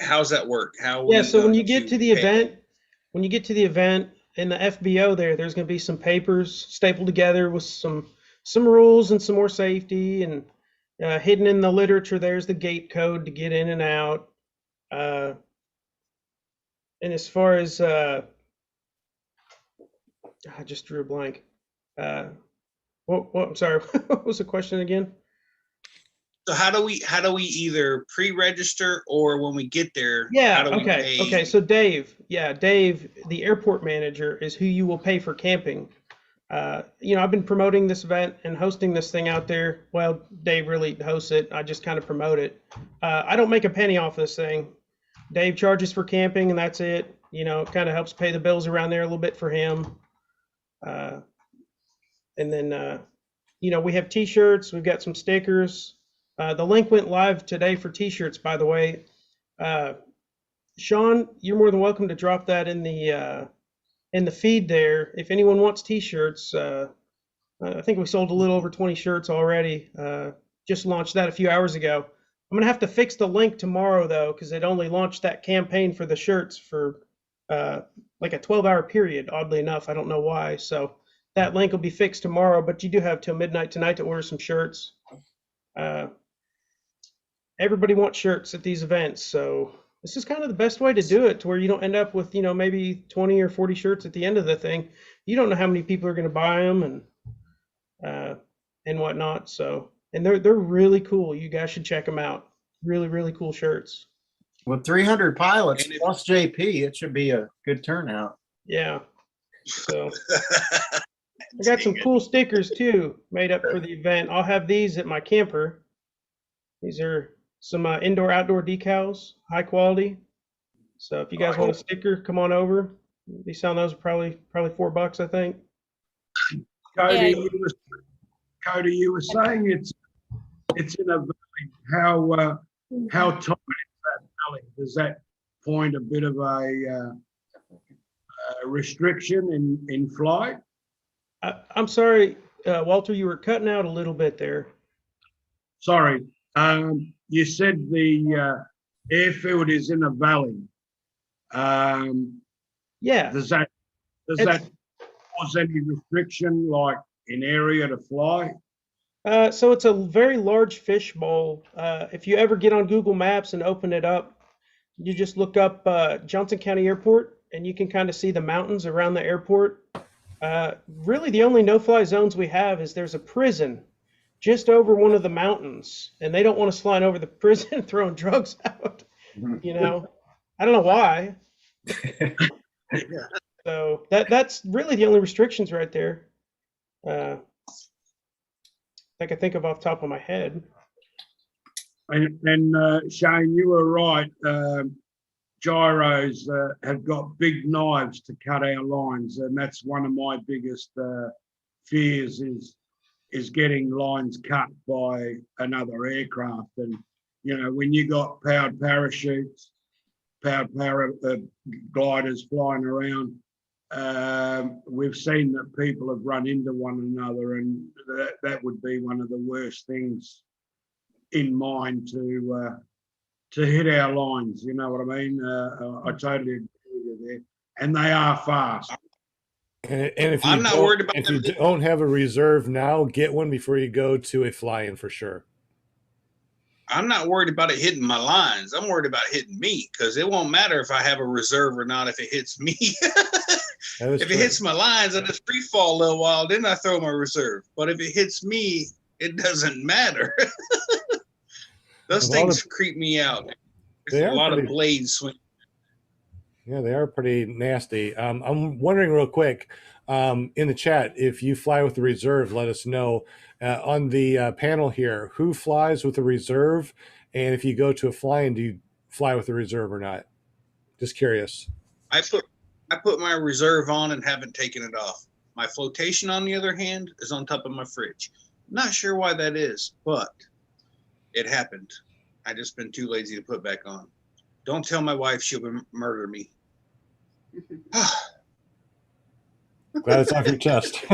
S2: how's that work?
S12: So when you get to the event, in the FBO there's going to be some papers stapled together with some rules and some more safety, and hidden in the literature there's the gate code to get in and out. And as far as I just drew a blank. What I'm sorry. What was the question again?
S2: So how do we either pre-register or when we get there?
S12: Yeah.
S2: How do we pay?
S12: Okay. So Dave, the airport manager, is who you will pay for camping. I've been promoting this event and hosting this thing out there. Well, Dave really hosts it. I just kind of promote it. I don't make a penny off this thing. Dave charges for camping and that's it. You know, it kind of helps pay the bills around there a little bit for him. And then, we have t-shirts. We've got some stickers. The link went live today for t-shirts, by the way. Sean, you're more than welcome to drop that in the feed there. If anyone wants t-shirts, I think we sold a little over 20 shirts already. Just launched that a few hours ago. I'm going to have to fix the link tomorrow, though, because it only launched that campaign for the shirts for like a 12-hour period, oddly enough. I don't know why. So that link will be fixed tomorrow, but you do have till midnight tonight to order some shirts. Everybody wants shirts at these events, so this is kind of the best way to do it, to where you don't end up with, maybe 20 or 40 shirts at the end of the thing. You don't know how many people are going to buy them and whatnot. So, and they're really cool. You guys should check them out. Really, really cool shirts.
S6: With 300 pilots plus JP, it should be a good turnout.
S12: Yeah. So I got some cool stickers too made up for the event. I'll have these at my camper. These are some indoor-outdoor decals, high quality. So if you guys want a sticker, come on over. Be selling those probably $4, I think.
S10: Cody, you were saying it's in a valley. How tight is that valley? Does that point a bit of a restriction in flight?
S12: I'm sorry, Walter, you were cutting out a little bit there.
S10: Sorry. You said the airfield is in a valley.
S12: Yeah.
S10: Does that cause any restriction, like in area to fly?
S12: So it's a very large fish bowl. If you ever get on Google Maps and open it up, you just look up Johnson County Airport, and you can kind of see the mountains around the airport. Really, the only no-fly zones we have is there's a prison just over one of the mountains, and they don't want us flying over the prison throwing drugs out. I don't know why. So that's really the only restrictions right there. I can think of off the top of my head.
S10: And Shane, you were right. Gyros have got big knives to cut our lines, and that's one of my biggest fears is getting lines cut by another aircraft. And when you got powered parachutes, powered gliders flying around, we've seen that people have run into one another, and that would be one of the worst things in mind to hit our lines. You know what I mean? I totally agree with you there. and they are fast.
S1: And if you
S2: I'm not
S1: don't-
S2: worried about
S1: if you
S2: them.
S1: don't have
S2: I'm not worried about
S1: if you
S2: them.
S1: don't have a reserve now, get one before you go to a fly-in for sure.
S2: I'm not worried about it hitting my lines. I'm worried about hitting me because it won't matter if I have a reserve or not if it hits me. If it hits my lines and it's free fall a little while, then I throw my reserve. But if it hits me, it doesn't matter. Those things creep me out. There's a lot of blades swing.
S1: Yeah, they are pretty nasty. I'm wondering real quick in the chat, if you fly with the reserve, let us know. On the panel here, who flies with the reserve? And if you go to a fly-in, do you fly with the reserve or not? Just curious.
S2: I put my reserve on and haven't taken it off. My flotation, on the other hand, is on top of my fridge. Not sure why that is, but it happened. I just been too lazy to put back on. Don't tell my wife; she'll murder me.
S1: Glad it's off your chest.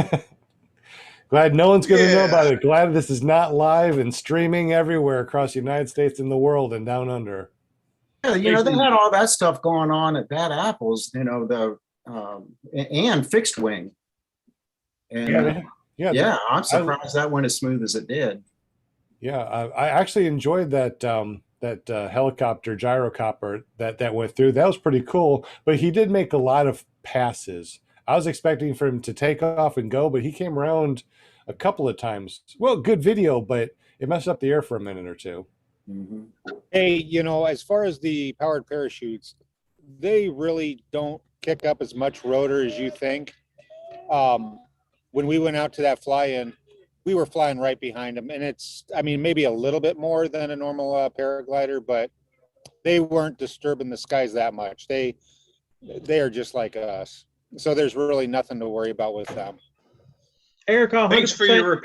S1: Glad no one's going to know about it. Glad this is not live and streaming everywhere across the United States and the world and down under.
S6: Yeah, you know, they had all that stuff going on at Bad Apples, you know, and Fixed Wing. And I'm surprised that went as smooth as it did.
S1: Yeah, I actually enjoyed that helicopter gyrocopter that went through. That was pretty cool, but he did make a lot of passes. I was expecting for him to take off and go, but he came around a couple of times. Well, good video, but it messed up the air for a minute or two.
S13: Mm-hmm. Hey, you know, as far as the powered parachutes, they really don't kick up as much rotor as you think. When we went out to that fly-in, we were flying right behind them, and it's, I mean, maybe a little bit more than a normal paraglider, but they weren't disturbing the skies that much. They are just like us. So there's really nothing to worry about with them.
S12: Eric,
S2: Thanks for your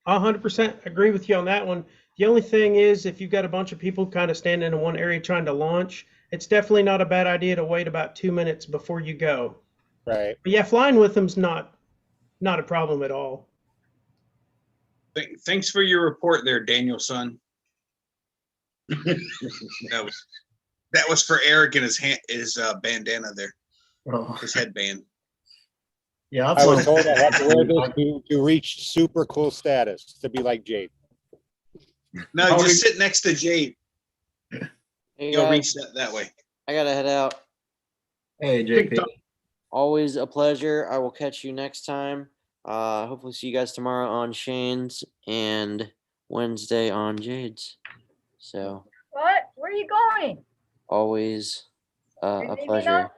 S12: 100% agree with you on that one. The only thing is, if you've got a bunch of people kind of standing in one area trying to launch, it's definitely not a bad idea to wait about 2 minutes before you go.
S13: Right.
S12: But yeah, flying with them's not a problem at all.
S2: Thanks for your report there, Daniel, son. that was for Eric and his bandana there, his headband.
S6: Yeah,
S13: I was told I have to wear this to reach super cool status, to be like Jade.
S2: No, just sit next to Jade.
S3: Hey,
S2: You'll reach that way.
S3: I gotta head out.
S6: Hey, JP.
S3: Always a pleasure. I will catch you next time. Hopefully see you guys tomorrow on Shane's and Wednesday on Jade's. So
S11: What? Where are you going?
S3: always a
S11: leaving
S3: pleasure.
S11: us?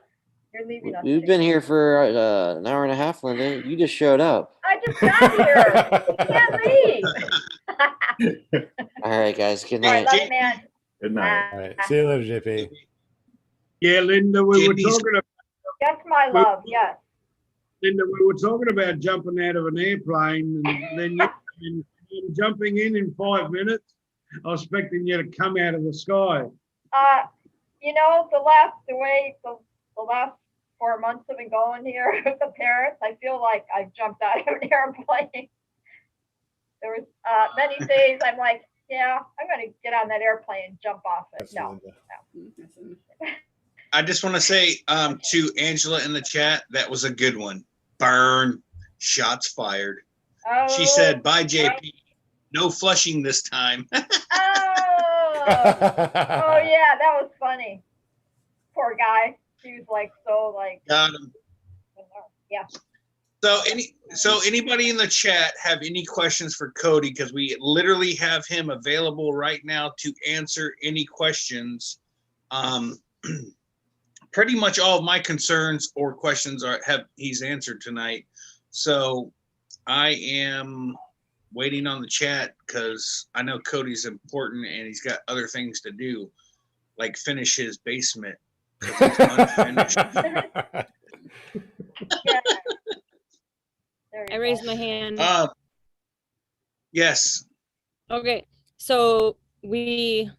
S11: You're leaving us.
S3: We've been here for an hour and a half, Linda. You just showed up.
S11: I just got here. You can't leave.
S3: All right, guys. Good
S11: All right,
S3: night.
S11: love you, man.
S6: Good night.
S1: All right. See you later, JP.
S10: Yeah, Linda, we were talking about.
S11: That's my love. Yes.
S10: Linda, we were talking about jumping out of an airplane and then you jumping in 5 minutes. I was expecting you to come out of the sky.
S11: You know, the last 4 months I've been going here with the parents, I feel like I jumped out of an airplane. There was many days I'm like, yeah, I'm going to get on that airplane and jump off it. No.
S2: I just want to say to Angela in the chat, that was a good one. Burn, shots fired.
S11: Oh,
S2: She said, bye, JP. No flushing this time.
S11: oh, yeah, that was funny. Poor guy. He was like,
S2: Got him.
S11: yeah.
S2: So anybody in the chat have any questions for Cody? Because we literally have him available right now to answer any questions. Pretty much all of my concerns or questions he's answered tonight. So I am waiting on the chat because I know Cody's important and he's got other things to do, like finish his basement. It's unfinished.
S14: I raised my hand.
S2: Yes.
S14: Okay, so we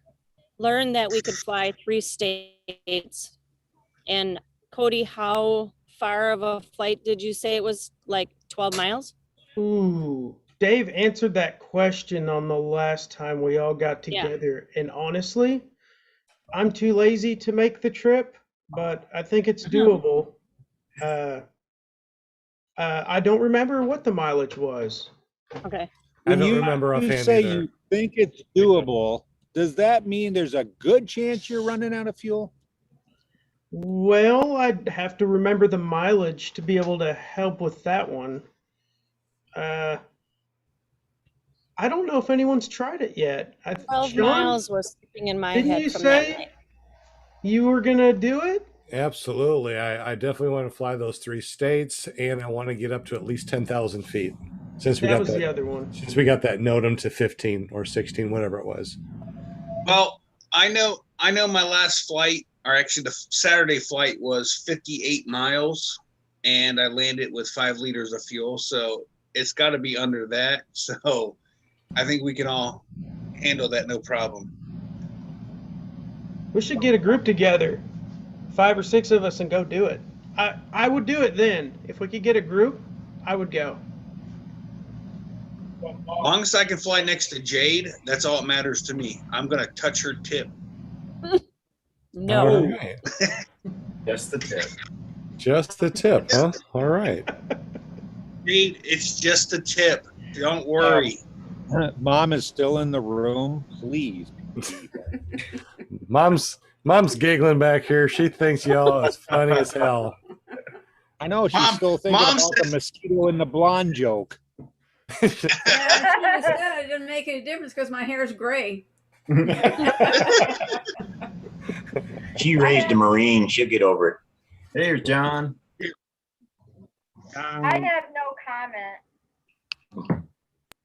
S14: learned that we could fly 3 states. And Cody, how far of a flight did you say it was? Like 12 miles?
S12: Ooh, Dave answered that question on the last time we all got together. Yeah. And honestly, I'm too lazy to make the trip, but I think it's doable. I don't remember what the mileage was.
S14: Okay.
S1: I don't
S13: When
S1: remember
S13: you
S1: offhand
S13: say
S1: either.
S13: you think it's doable, does that mean there's a good chance you're running out of fuel?
S12: Well, I'd have to remember the mileage to be able to help with that one. I don't know if anyone's tried it yet.
S14: 12
S12: Sean,
S14: miles was sticking in my
S12: didn't
S14: head
S12: you
S14: from that
S12: say
S14: night.
S12: you were gonna do it?
S1: Absolutely. I definitely want to fly those 3 states, and I want to get up to at least 10,000 feet since we
S12: That
S1: got
S12: was
S1: that.
S12: the other one.
S1: Since we got that NOTAM to 15 or 16, whatever it was.
S2: Well, I know my last flight, or actually the Saturday flight, was 58 miles, and I landed with 5 liters of fuel. So it's got to be under that. So I think we can all handle that, no problem.
S12: We should get a group together, 5 or 6 of us, and go do it. I would do it then. If we could get a group, I would go.
S2: As long as I can fly next to Jade, that's all that matters to me. I'm going to touch her tip.
S14: No.
S1: All right.
S6: Just the tip.
S1: Just the tip, huh? All right.
S2: Jade, it's just a tip. Don't worry.
S13: Mom is still in the room. Please.
S1: Mom's giggling back here. She thinks y'all is funny as hell.
S13: I know she's still thinking about the mosquito and the blonde joke.
S9: Yeah, I should have said it didn't make any difference because my hair's gray.
S15: She raised a Marine. She'll get over it.
S6: There's John.
S11: I have no comment.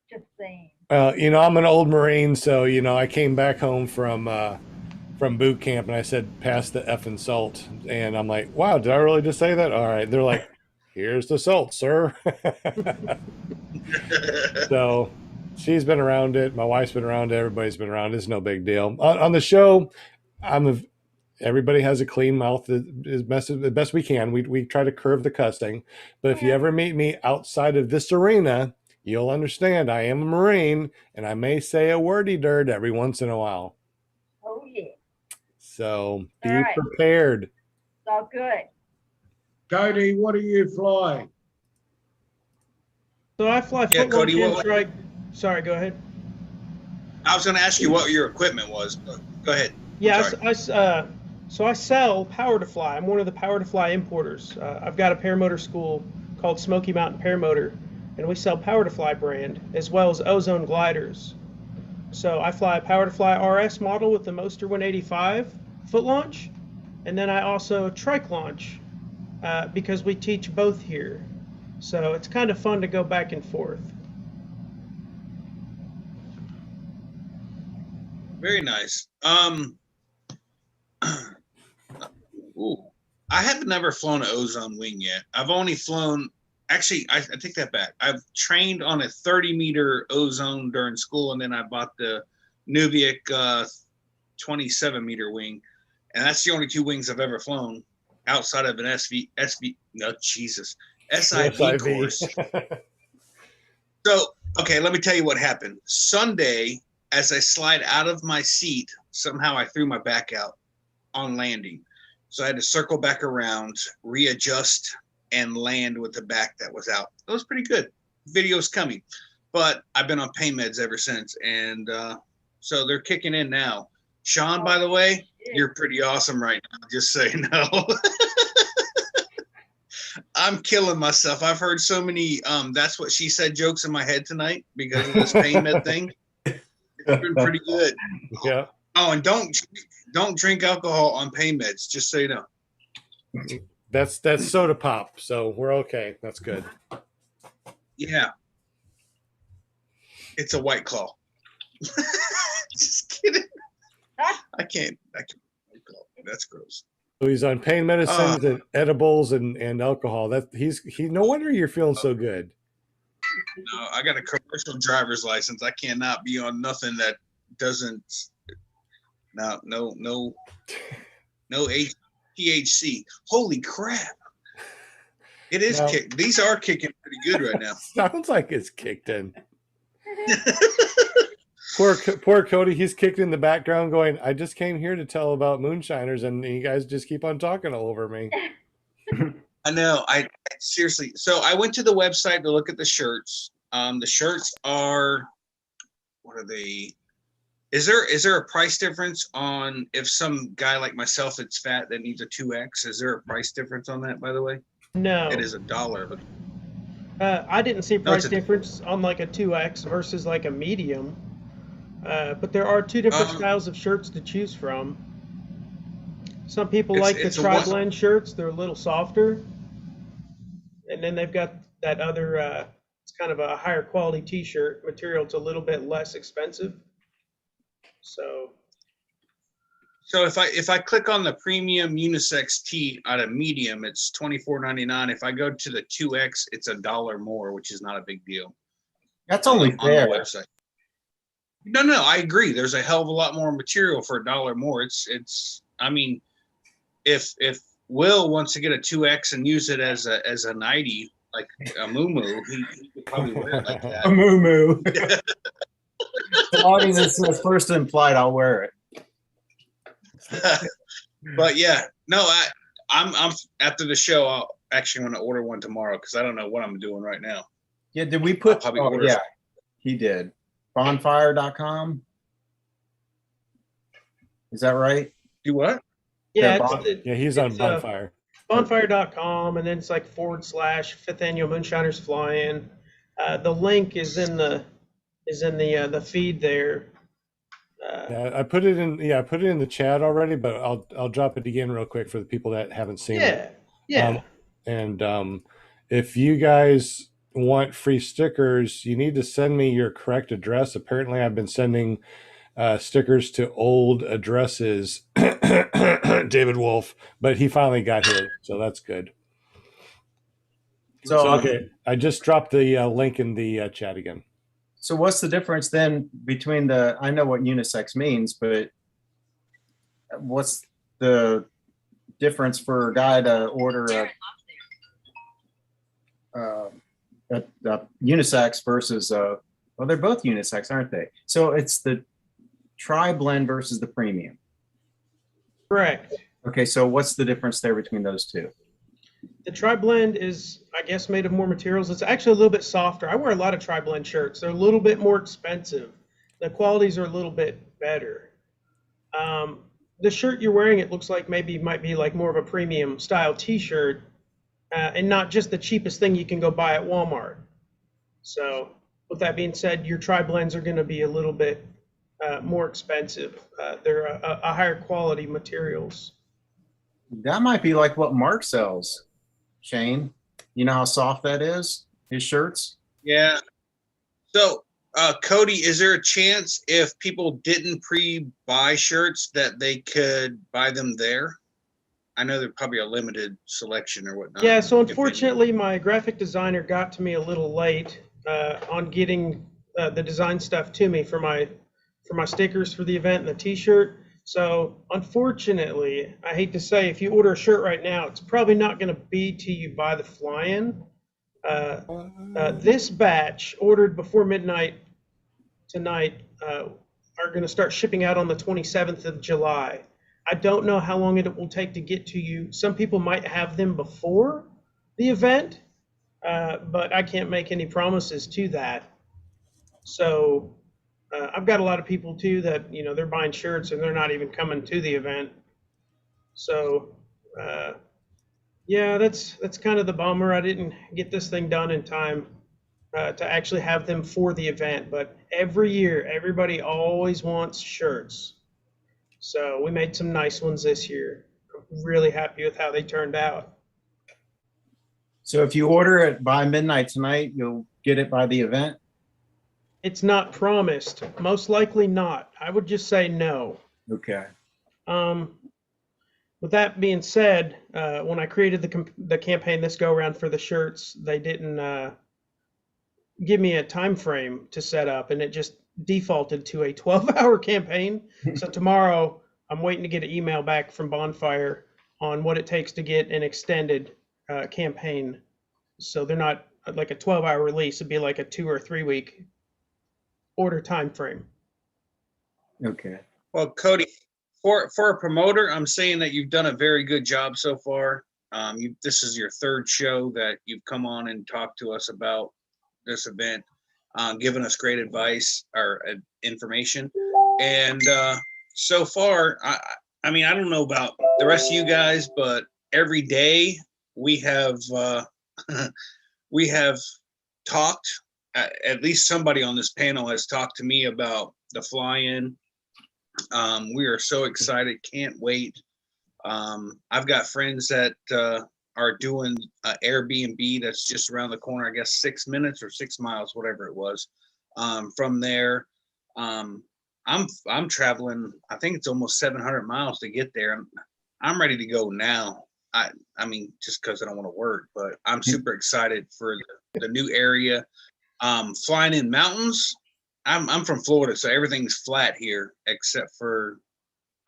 S11: Just saying.
S1: I'm an old Marine, so I came back home from boot camp, and I said, "Pass the effing salt," and I'm like, "Wow, did I really just say that?" All right, they're like, "Here's the salt, sir." So she's been around it. My wife's been around it. Everybody's been around it. It's no big deal. On the show, everybody has a clean mouth as best we can. We try to curve the cussing. But if you ever meet me outside of this arena, you'll understand I am a Marine, and I may say a wordy dirt every once in a while.
S11: Oh, yeah.
S1: So be
S11: All right.
S1: prepared.
S11: It's all good.
S10: Cody, what do you fly?
S12: So I fly
S2: Yeah,
S12: foot
S2: Cody,
S12: launch and
S2: what-
S12: trike. Sorry, go ahead.
S2: I was going to ask you what your equipment was, but go ahead.
S12: Yeah,
S2: Sorry.
S12: so I sell Power to Fly. I'm one of the Power to Fly importers. I've got a paramotor school called Smoky Mountain Paramotor, and we sell Power to Fly brand as well as ozone gliders. So I fly a Power to Fly RS model with the Moster 185 foot launch, and then I also trike launch because we teach both here. So it's kind of fun to go back and forth.
S2: Very nice. Ooh, I have never flown an ozone wing yet. I've only flown, actually, I take that back. I've trained on a 30-meter ozone during school, and then I bought the Nubiak 27-meter wing, and that's the only 2 wings I've ever flown outside of an SIV course. So, okay, let me tell you what happened. Sunday, as I slide out of my seat, somehow I threw my back out on landing. So I had to circle back around, readjust, and land with the back that was out. It was pretty good. Video's coming. But I've been on pain meds ever since. And so they're kicking in now. Sean, by the way, you're pretty awesome right now. Just so you know. I'm killing myself. I've heard so many that's what she said jokes in my head tonight because of this pain med thing. It's been pretty good.
S1: Yeah.
S2: Oh, and don't drink alcohol on pain meds, just so you know.
S1: That's soda pop, so we're okay. That's good.
S2: Yeah. It's a White Claw. Just kidding. I can't. White Claw. That's gross.
S1: So he's on pain medicines and edibles and alcohol. No wonder you're feeling so good.
S2: No, I got a commercial driver's license. I cannot be on nothing that doesn't. No THC. Holy crap! It is
S1: Now-
S2: kick. These are kicking pretty good right now.
S1: Sounds like it's kicked in. Poor Cody, he's kicked in the background going, I just came here to tell about moonshiners and you guys just keep on talking all over me.
S2: I know. I seriously. So I went to the website to look at the shirts. The shirts are, what are they? Is there a price difference on if some guy like myself that's fat that needs a 2X? Is there a price difference on that, by the way?
S12: No.
S2: It is $1. But
S12: I didn't see a
S2: no,
S12: price
S2: it's a,
S12: difference on like a 2X versus like a medium. But there are two different styles of shirts to choose from. Some people like the tri-blend shirts. They're a little softer. And then they've got that other, it's kind of a higher quality t-shirt material. It's a little bit less expensive. So
S2: if I click on the premium unisex tee out of medium, it's $24.99. If I go to the 2X, it's $1 more, which is not a big deal.
S6: That's only fair.
S2: On the website. No, I agree. There's a hell of a lot more material for $1 more. It's. I mean, if Will wants to get a 2X and use it as a nightie, like a moo-moo, he could probably wear it like that.
S6: A moo-moo. As long as it says first implied, I'll wear it.
S2: But yeah, no, I'm after the show. I'll actually want to order one tomorrow because I don't know what I'm doing right now.
S6: Yeah, did we put? Oh, yeah, he did. Bonfire.com. Is that right?
S2: Do what?
S12: Yeah,
S1: yeah, he's on Bonfire.
S12: Bonfire.com, and then it's like / 5th Annual Moonshiners Fly-In. The link is in the feed there.
S1: Yeah, I put it in. Yeah, I put it in the chat already, but I'll drop it again real quick for the people that haven't seen it.
S12: Yeah.
S1: If you guys want free stickers, you need to send me your correct address. Apparently, I've been sending stickers to old addresses, David Wolf, but he finally got his, so that's good. So okay, I just dropped the link in the chat again.
S6: So what's the difference then between I know what unisex means, but what's the difference for a guy to order a unisex versus well, they're both unisex, aren't they? So it's the tri-blend versus the premium.
S12: Correct.
S6: Okay, so what's the difference there between those two?
S12: The tri-blend is, I guess, made of more materials. It's actually a little bit softer. I wear a lot of tri-blend shirts. They're a little bit more expensive. The qualities are a little bit better. The shirt you're wearing, it looks like maybe might be like more of a premium style t-shirt and not just the cheapest thing you can go buy at Walmart. So with that being said, your tri-blends are going to be a little bit more expensive. They're a higher quality materials.
S6: That might be like what Mark sells, Shane. You know how soft that is, his shirts?
S2: Yeah. So, Cody, is there a chance if people didn't pre-buy shirts that they could buy them there? I know there's probably a limited selection or whatnot.
S12: Yeah, so unfortunately, my graphic designer got to me a little late on getting the design stuff to me for my stickers for the event and the t-shirt. So unfortunately, I hate to say, if you order a shirt right now, it's probably not going to be till you buy the fly-in. This batch ordered before midnight tonight are going to start shipping out on the 27th of July. I don't know how long it will take to get to you. Some people might have them before the event, but I can't make any promises to that. So I've got a lot of people too that, they're buying shirts and they're not even coming to the event. So yeah, that's kind of the bummer. I didn't get this thing done in time to actually have them for the event, but every year, everybody always wants shirts. So we made some nice ones this year. I'm really happy with how they turned out.
S6: So if you order it by midnight tonight, you'll get it by the event?
S12: It's not promised. Most likely not. I would just say no.
S6: Okay.
S12: With that being said, when I created the campaign this go around for the shirts, they didn't give me a time frame to set up, and it just defaulted to a 12-hour campaign. So tomorrow, I'm waiting to get an email back from Bonfire on what it takes to get an extended campaign. So they're not like a 12-hour release. It'd be like a 2 or 3 week order time frame.
S6: Okay.
S2: Well, Cody, for a promoter, I'm saying that you've done a very good job so far. This is your third show that you've come on and talked to us about this event, giving us great advice or information. And so far, I mean, I don't know about the rest of you guys, but every day we have we have talked. At least somebody on this panel has talked to me about the fly-in. We are so excited, can't wait. I've got friends that are doing Airbnb that's just around the corner, I guess 6 minutes or 6 miles, whatever it was. From there, I'm traveling, I think it's almost 700 miles to get there. I'm ready to go now. I mean, just because I don't want to work, but I'm super excited for the new area. Flying in mountains. I'm from Florida, so everything's flat here except for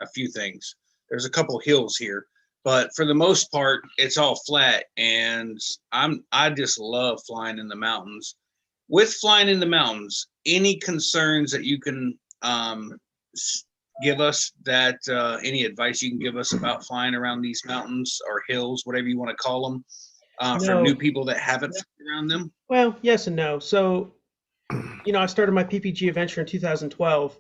S2: a few things. There's a couple hills here, but for the most part, it's all flat. And I just love flying in the mountains. With flying in the mountains, any concerns that you can give us, that any advice you can give us about flying around these mountains or hills, whatever you want to call them, for new people that haven't flown around them?
S12: Well, yes and no. So, I started my PPG adventure in 2012,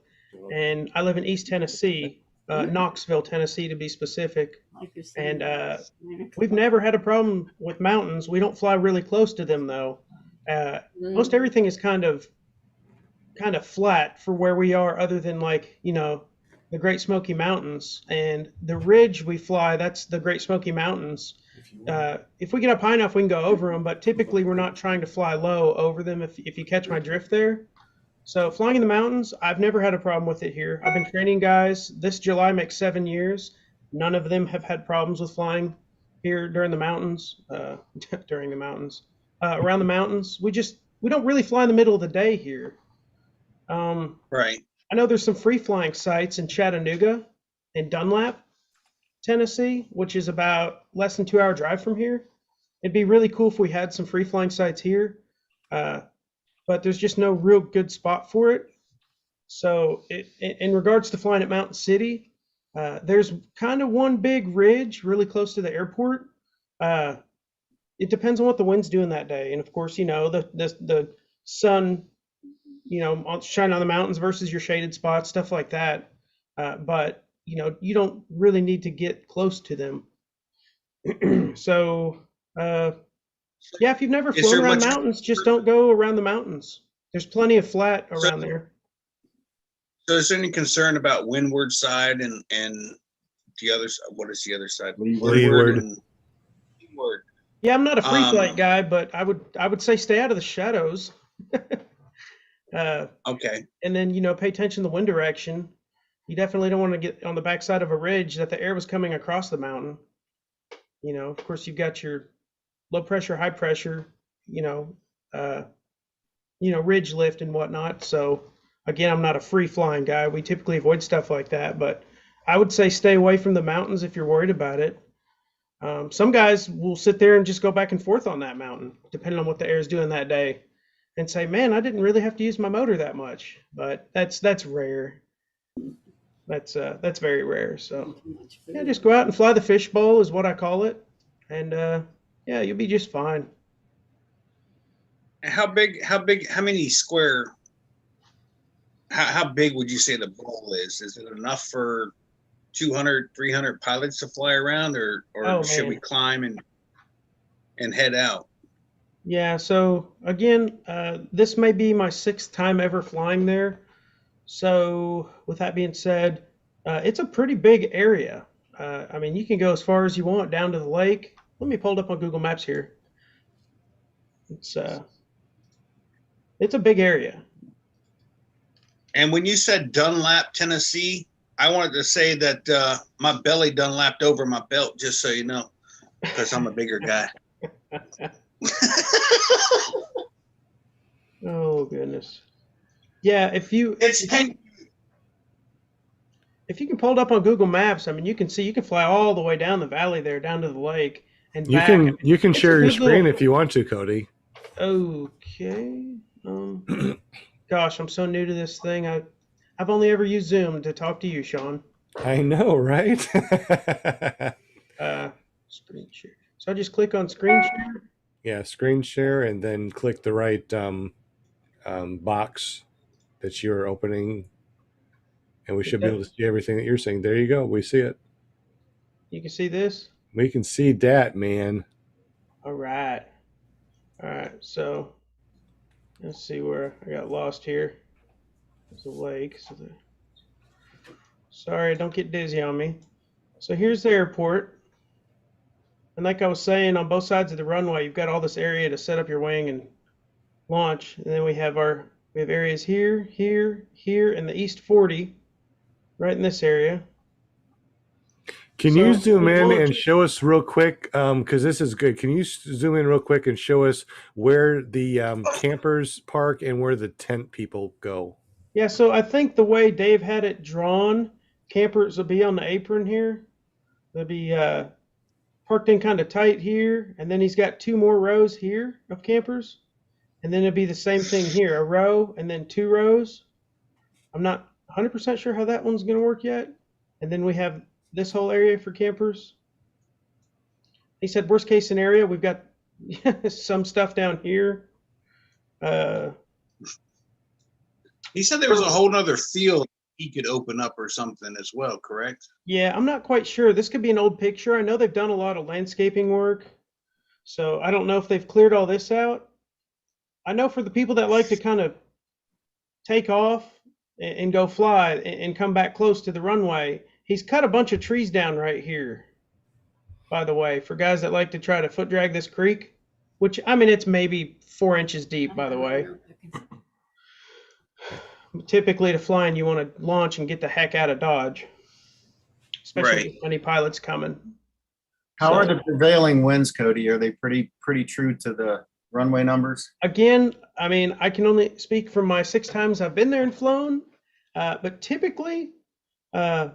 S12: and I live in East Tennessee, Knoxville, Tennessee, to be specific. And we've never had a problem with mountains. We don't fly really close to them, though. Most everything is kind of flat for where we are, other than the Great Smoky Mountains. And the ridge we fly, that's the Great Smoky Mountains. If we get up high enough, we can go over them, but typically we're not trying to fly low over them, if you catch my drift there. So flying in the mountains, I've never had a problem with it here. I've been training guys. This July makes 7 years. None of them have had problems with flying here during the mountains, around the mountains. We don't really fly in the middle of the day here.
S2: Right.
S12: I know there's some free flying sites in Chattanooga and Dunlap, Tennessee, which is about less than 2 hour drive from here. It'd be really cool if we had some free flying sites here, but there's just no real good spot for it. So in regards to flying at Mountain City, there's kind of one big ridge really close to the airport. It depends on what the wind's doing that day. And of course, the sun, shining on the mountains versus your shaded spots, stuff like that. But you don't really need to get close to them. So, if you've never flown around mountains, just don't go around the mountains. There's plenty of flat around there.
S2: So is there any concern about windward side and the other side? What is the other side?
S1: Leeward.
S2: Leeward.
S12: Yeah, I'm not a free flight guy, but I would say stay out of the shadows.
S2: Okay.
S12: And then, pay attention to the wind direction. You definitely don't want to get on the backside of a ridge that the air was coming across the mountain. Of course, you've got your low pressure, high pressure, ridge lift and whatnot. So again, I'm not a free flying guy. We typically avoid stuff like that, but I would say stay away from the mountains if you're worried about it. Some guys will sit there and just go back and forth on that mountain, depending on what the air is doing that day, and say, man, I didn't really have to use my motor that much. But that's rare. That's very rare. So just go out and fly the fishbowl is what I call it. And you'll be just fine.
S2: How many square, how big would you say the bowl is? Is it enough for 200, 300 pilots to fly around, or should we climb and head out?
S12: Yeah, so again, this may be my 6th time ever flying there. So with that being said, it's a pretty big area. You can go as far as you want down to the lake. Let me pull it up on Google Maps here. It's a big area.
S2: And when you said Dunlap, Tennessee, I wanted to say that my belly Dunlapped over my belt, just so you know, because I'm a bigger guy.
S12: Oh goodness. Yeah, if you can pull it up on Google Maps, you can see you can fly all the way down the valley there, down to the lake, and back.
S1: You can share your screen if you want to, Cody.
S12: Okay. Gosh, I'm so new to this thing. I've only ever used Zoom to talk to you, Sean.
S1: I know, right?
S12: Screen share. So I just click on screen share.
S1: Yeah, screen share, and then click the right box that you're opening, and we should be able to see everything that you're saying. There you go. We see it.
S12: You can see this?
S1: We can see that, man.
S12: All right. All right. So let's see where I got lost here. There's a lake. Sorry, don't get dizzy on me. So here's the airport. And like I was saying, on both sides of the runway, you've got all this area to set up your wing and launch. And then we have areas here, here, here, and the East 40, right in this area.
S1: Can you zoom in and show us real quick, because this is good. Can you zoom in real quick and show us where the campers park and where the tent people go?
S12: Yeah, so I think the way Dave had it drawn, campers will be on the apron here. They'll be parked in kind of tight here, and then he's got 2 more rows here of campers. And then it'll be the same thing here, a row and then 2 rows. I'm not 100% sure how that one's going to work yet. And then we have this whole area for campers. He said worst case scenario, we've got some stuff down here.
S2: He said there was a whole nother field he could open up or something as well, correct?
S12: Yeah, I'm not quite sure. This could be an old picture. I know they've done a lot of landscaping work, so I don't know if they've cleared all this out. I know for the people that like to kind of take off and go fly and come back close to the runway, he's cut a bunch of trees down right here, by the way, for guys that like to try to foot drag this creek, which, I mean, it's maybe 4 inches deep, by the way. Typically to flying, you want to launch and get the heck out of Dodge, especially with many pilots coming.
S6: How are the prevailing winds, Cody? Are they pretty true to the runway numbers?
S12: Again, I mean, I can only speak from my 6 times I've been there and flown, but typically, I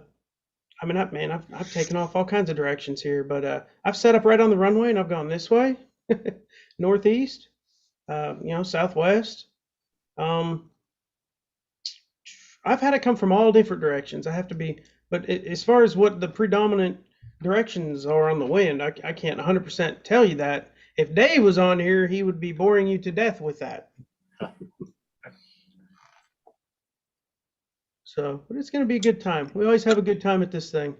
S12: mean, I've taken off all kinds of directions here, but I've set up right on the runway and I've gone this way, northeast, southwest. I've had it come from all different directions. I have to be, but as far as what the predominant directions are on the wind, I can't 100% tell you that. If Dave was on here, he would be boring you to death with that. So, but it's going to be a good time. We always have a good time at this thing.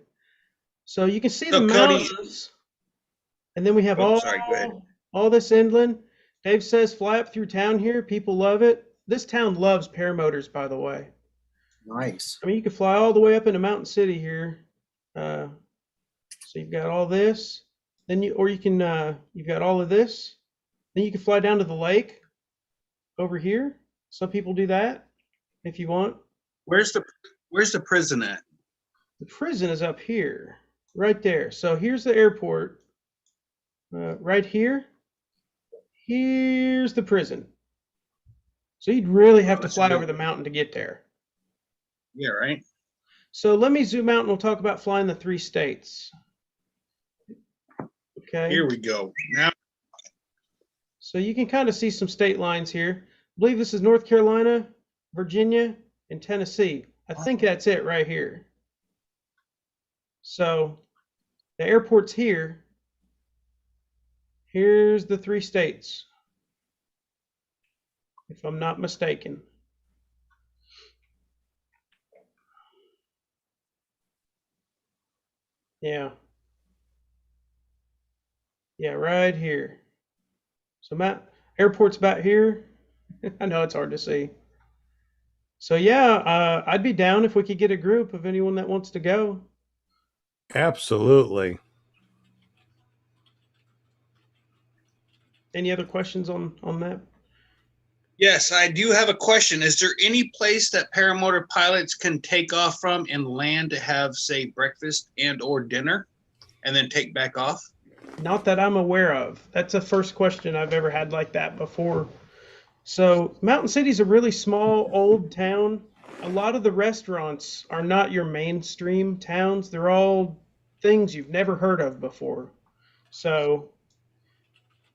S12: So you can see the mountains, and then we have all this inland. Dave says fly up through town here. People love it. This town loves paramotors, by the way.
S6: Nice.
S12: I mean, you can fly all the way up into Mountain City here. So you've got all this. Then you've got all of this. Then you can fly down to the lake over here. Some people do that if you want.
S2: Where's the prison at?
S12: The prison is up here, right there. So here's the airport, right here. Here's the prison. So you'd really have to fly over the mountain to get there.
S2: Yeah, right.
S12: So let me zoom out and we'll talk about flying the 3 states. Okay.
S2: Here we go. Now.
S12: So you can kind of see some state lines here. I believe this is North Carolina, Virginia, and Tennessee. I think that's it right here. So the airport's here. Here's the 3 states, if I'm not mistaken. Yeah. Yeah, right here. So airport's about here. I know it's hard to see. So yeah, I'd be down if we could get a group of anyone that wants to go.
S1: Absolutely.
S12: Any other questions on that?
S2: Yes, I do have a question. Is there any place that paramotor pilots can take off from and land to have, say, breakfast and or dinner and then take back off?
S12: Not that I'm aware of. That's the first question I've ever had like that before. So Mountain City's a really small, old town. A lot of the restaurants are not your mainstream towns. They're all things you've never heard of before. So,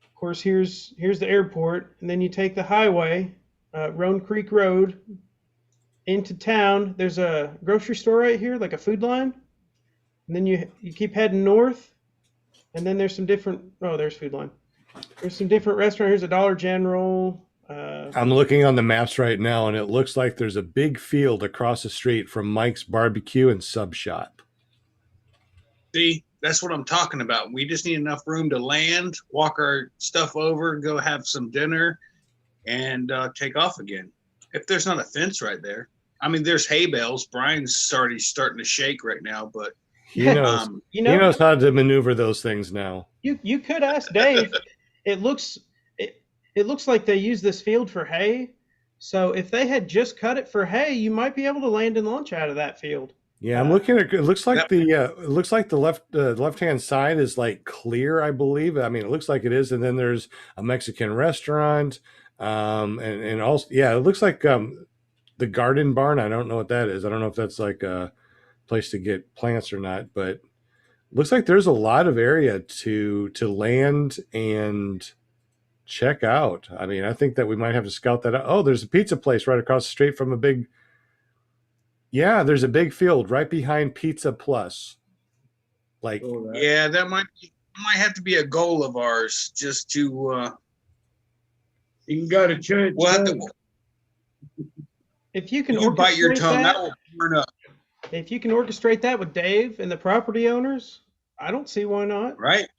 S12: of course, here's the airport, and then you take the highway, Roan Creek Road, into town. There's a grocery store right here, like a food line. And then you keep heading north, And then there's some different. Oh, there's Food Line. There's some different restaurants. Here's a Dollar General.
S1: I'm looking on the maps right now, and it looks like there's a big field across the street from Mike's Barbecue and Sub Shop.
S2: See, that's what I'm talking about. We just need enough room to land, walk our stuff over, go have some dinner, and take off again. If there's not a fence right there. I mean, there's hay bales. Brian's already starting to shake right now, but
S1: he knows how to maneuver those things now.
S12: You could ask Dave. It looks like they use this field for hay. So if they had just cut it for hay, you might be able to land and launch out of that field.
S1: Yeah, I'm looking at it. Looks like the left-hand side is like clear, I believe. I mean, it looks like it is, and then there's a Mexican restaurant, and also, yeah, it looks like the garden barn. I don't know what that is. I don't know if that's like a place to get plants or not, but it looks like there's a lot of area to land and check out. I mean, I think that we might have to scout that out. Oh, there's a pizza place right across the street from a big. Yeah, there's a big field right behind Pizza Plus. Like,
S2: yeah, that might have to be a goal of ours, just to.
S10: You can go to church.
S12: If you can
S2: bite your tongue, that will burn up.
S12: If you can orchestrate that with Dave and the property owners, I don't see why not.
S2: Right.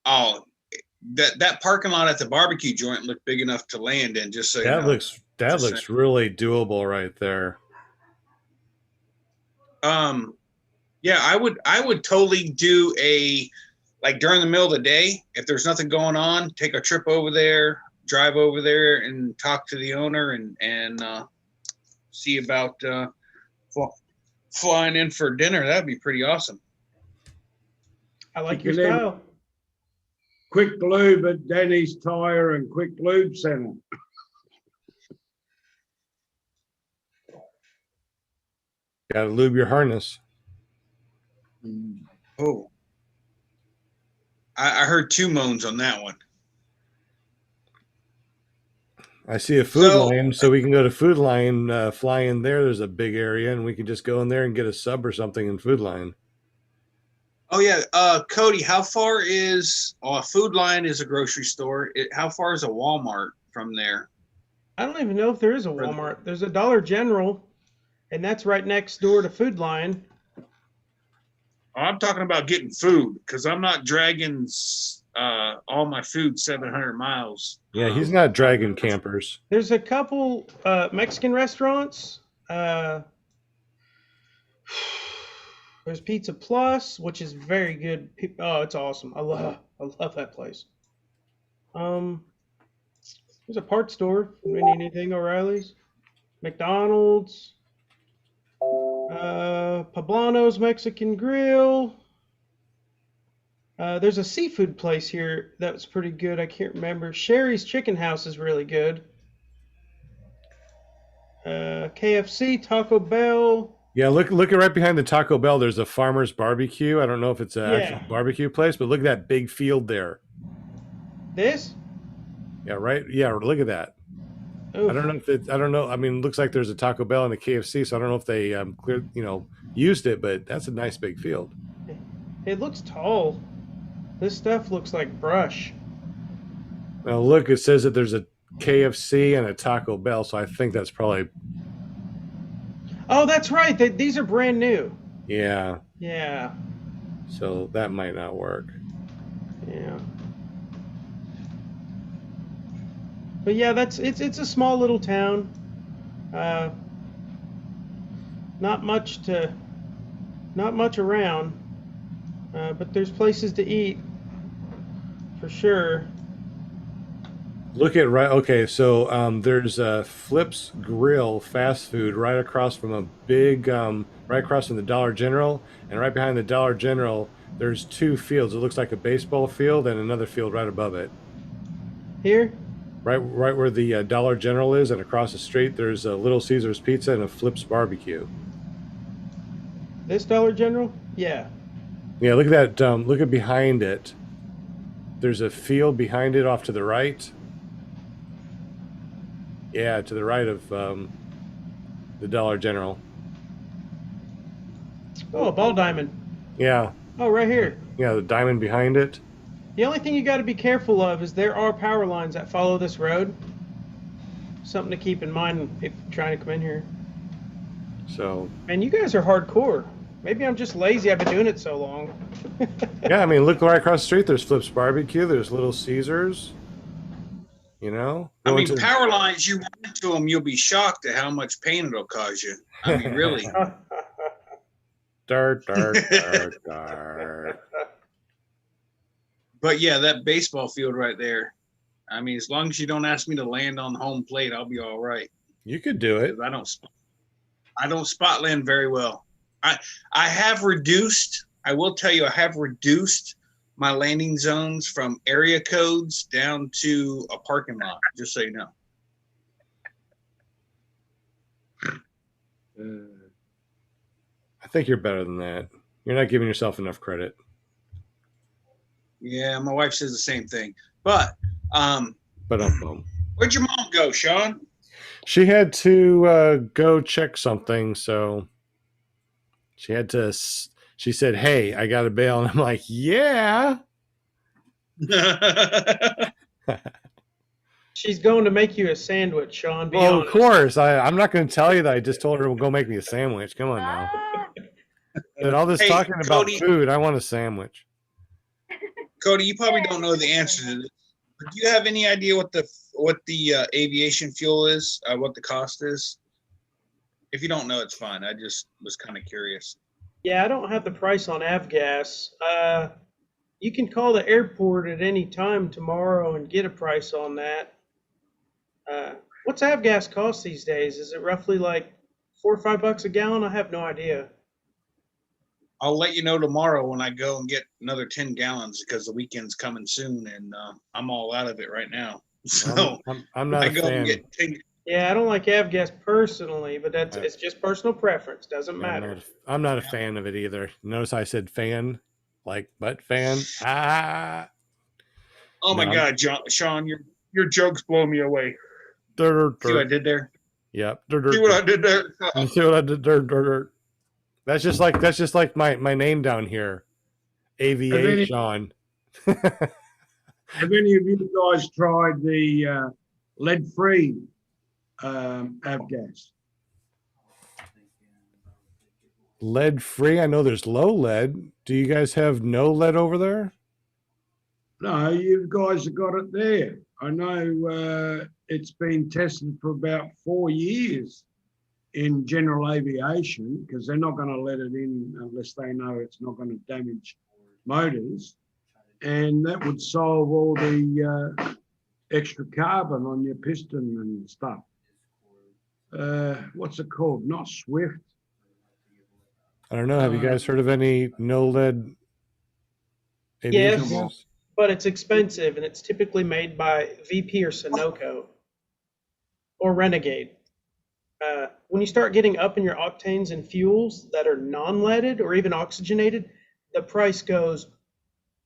S2: Oh, that parking lot at the barbecue joint looked big enough to land in. Just so
S1: that looks really doable right there.
S2: Yeah, I would totally do like during the middle of the day, if there's nothing going on, take a trip over there, drive over there and talk to the owner and see about flying in for dinner. That'd be pretty awesome.
S12: I like your style.
S10: Quick lube at Denny's Tire and Quick Lube Center.
S1: Got to lube your harness.
S2: Oh, I heard two moans on that one.
S1: I see a Food Line, so we can go to Food Line, fly in there. There's a big area, and we can just go in there and get a sub or something in Food Line.
S2: Oh yeah, Cody, how far is Food Line is a grocery store? How far is a Walmart from there?
S12: I don't even know if there is a Walmart. There's a Dollar General, and that's right next door to Food Line.
S2: I'm talking about getting food because I'm not dragging all my food 700 miles.
S1: Yeah, he's not dragging campers.
S12: There's a couple Mexican restaurants. There's Pizza Plus, which is very good. Oh, it's awesome. I love that place. There's a parts store. Anything O'Reilly's, McDonald's, Poblano's Mexican Grill. There's a seafood place here that was pretty good. I can't remember. Sherry's Chicken House is really good. KFC, Taco Bell.
S1: Yeah, look at right behind the Taco Bell. There's a Farmer's Barbecue. I don't know if it's an actual barbecue place, but look at that big field there.
S12: This?
S1: Yeah, right. Yeah, look at that. Oof. I don't know if it's. I don't know. I mean, it looks like there's a Taco Bell and a KFC, so I don't know if they used it, but that's a nice big field.
S12: It looks tall. This stuff looks like brush.
S1: Well, look, it says that there's a KFC and a Taco Bell, so I think that's probably.
S12: Oh, that's right. These are brand new.
S1: Yeah.
S12: Yeah.
S1: So that might not work.
S12: Yeah. But yeah, it's a small little town. Not much around. But there's places to eat for sure.
S1: Look at okay, so there's a Flip's Grill fast food right across from a big, right across from the Dollar General, and right behind the Dollar General, there's two fields. It looks like a baseball field and another field right above it.
S12: Here?
S1: Right where the Dollar General is, and across the street, there's a Little Caesars Pizza and a Flip's Barbecue.
S12: This Dollar General? Yeah.
S1: Yeah, look at that. Look at behind it. There's a field behind it off to the right. Yeah, to the right of the Dollar General.
S12: Oh, a ball diamond.
S1: Yeah.
S12: Oh, right here.
S1: Yeah, the diamond behind it.
S12: The only thing you got to be careful of is there are power lines that follow this road. Something to keep in mind if you're trying to come in here.
S1: So.
S12: Man, you guys are hardcore. Maybe I'm just lazy. I've been doing it so long.
S1: Yeah, I mean, look right across the street. There's Flip's Barbecue. There's Little Caesars. You know?
S2: I mean, power lines, you run into them, you'll be shocked at how much pain it'll cause you. I mean, really.
S1: Dirt.
S2: But yeah, that baseball field right there. I mean, as long as you don't ask me to land on home plate, I'll be all right.
S1: You could do it.
S2: I don't spot land very well. I have reduced, I will tell you, I have reduced my landing zones from area codes down to a parking lot, just so you know.
S1: I think you're better than that. You're not giving yourself enough credit.
S2: Yeah, my wife says the same thing. But where'd your mom go, Sean?
S1: She had to go check something, so she had to. She said, "Hey, I got to bail," and I'm like, "Yeah."
S12: She's going to make you a sandwich, Sean.
S1: Well, honest. Of course. I'm not going to tell you that I just told her to go make me a sandwich. Come on now. But all this talking Cody, about food, I want a sandwich.
S2: Cody, you probably don't know the answer to this. Do you have any idea what the aviation fuel is? What the cost is? If you don't know, it's fine. I just was kind of curious.
S12: Yeah, I don't have the price on avgas. You can call the airport at any time tomorrow and get a price on that. What's avgas cost these days? Is it roughly like $4 or $5 a gallon? I have no idea.
S2: I'll let you know tomorrow when I go and get another 10 gallons because the weekend's coming soon and I'm all out of it right now. So
S1: I'm not a fan.
S2: And get 10.
S12: Yeah, I don't like avgas personally, but it's just personal preference. Doesn't matter.
S1: I'm not a fan of it either. Notice I said fan, like butt fan. Ah.
S2: Oh my God, Sean, your jokes blow me away. See what I did there?
S1: Yep.
S2: See what I did there?
S1: See what I did there? That's just like my name down here. Aviation.
S10: Have any of you guys tried the lead-free avgas?
S1: Lead-free? I know there's low lead. Do you guys have no lead over there?
S10: No, you guys have got it there. I know it's been tested for about 4 years in general aviation because they're not going to let it in unless they know it's not going to damage motors. And that would solve all the extra carbon on your piston and stuff. What's it called? Not Swift.
S1: I don't know. Have you guys heard of any no lead?
S12: Yes, but it's expensive and it's typically made by VP or Sunoco or Renegade. When you start getting up in your octanes and fuels that are non-leaded or even oxygenated, the price goes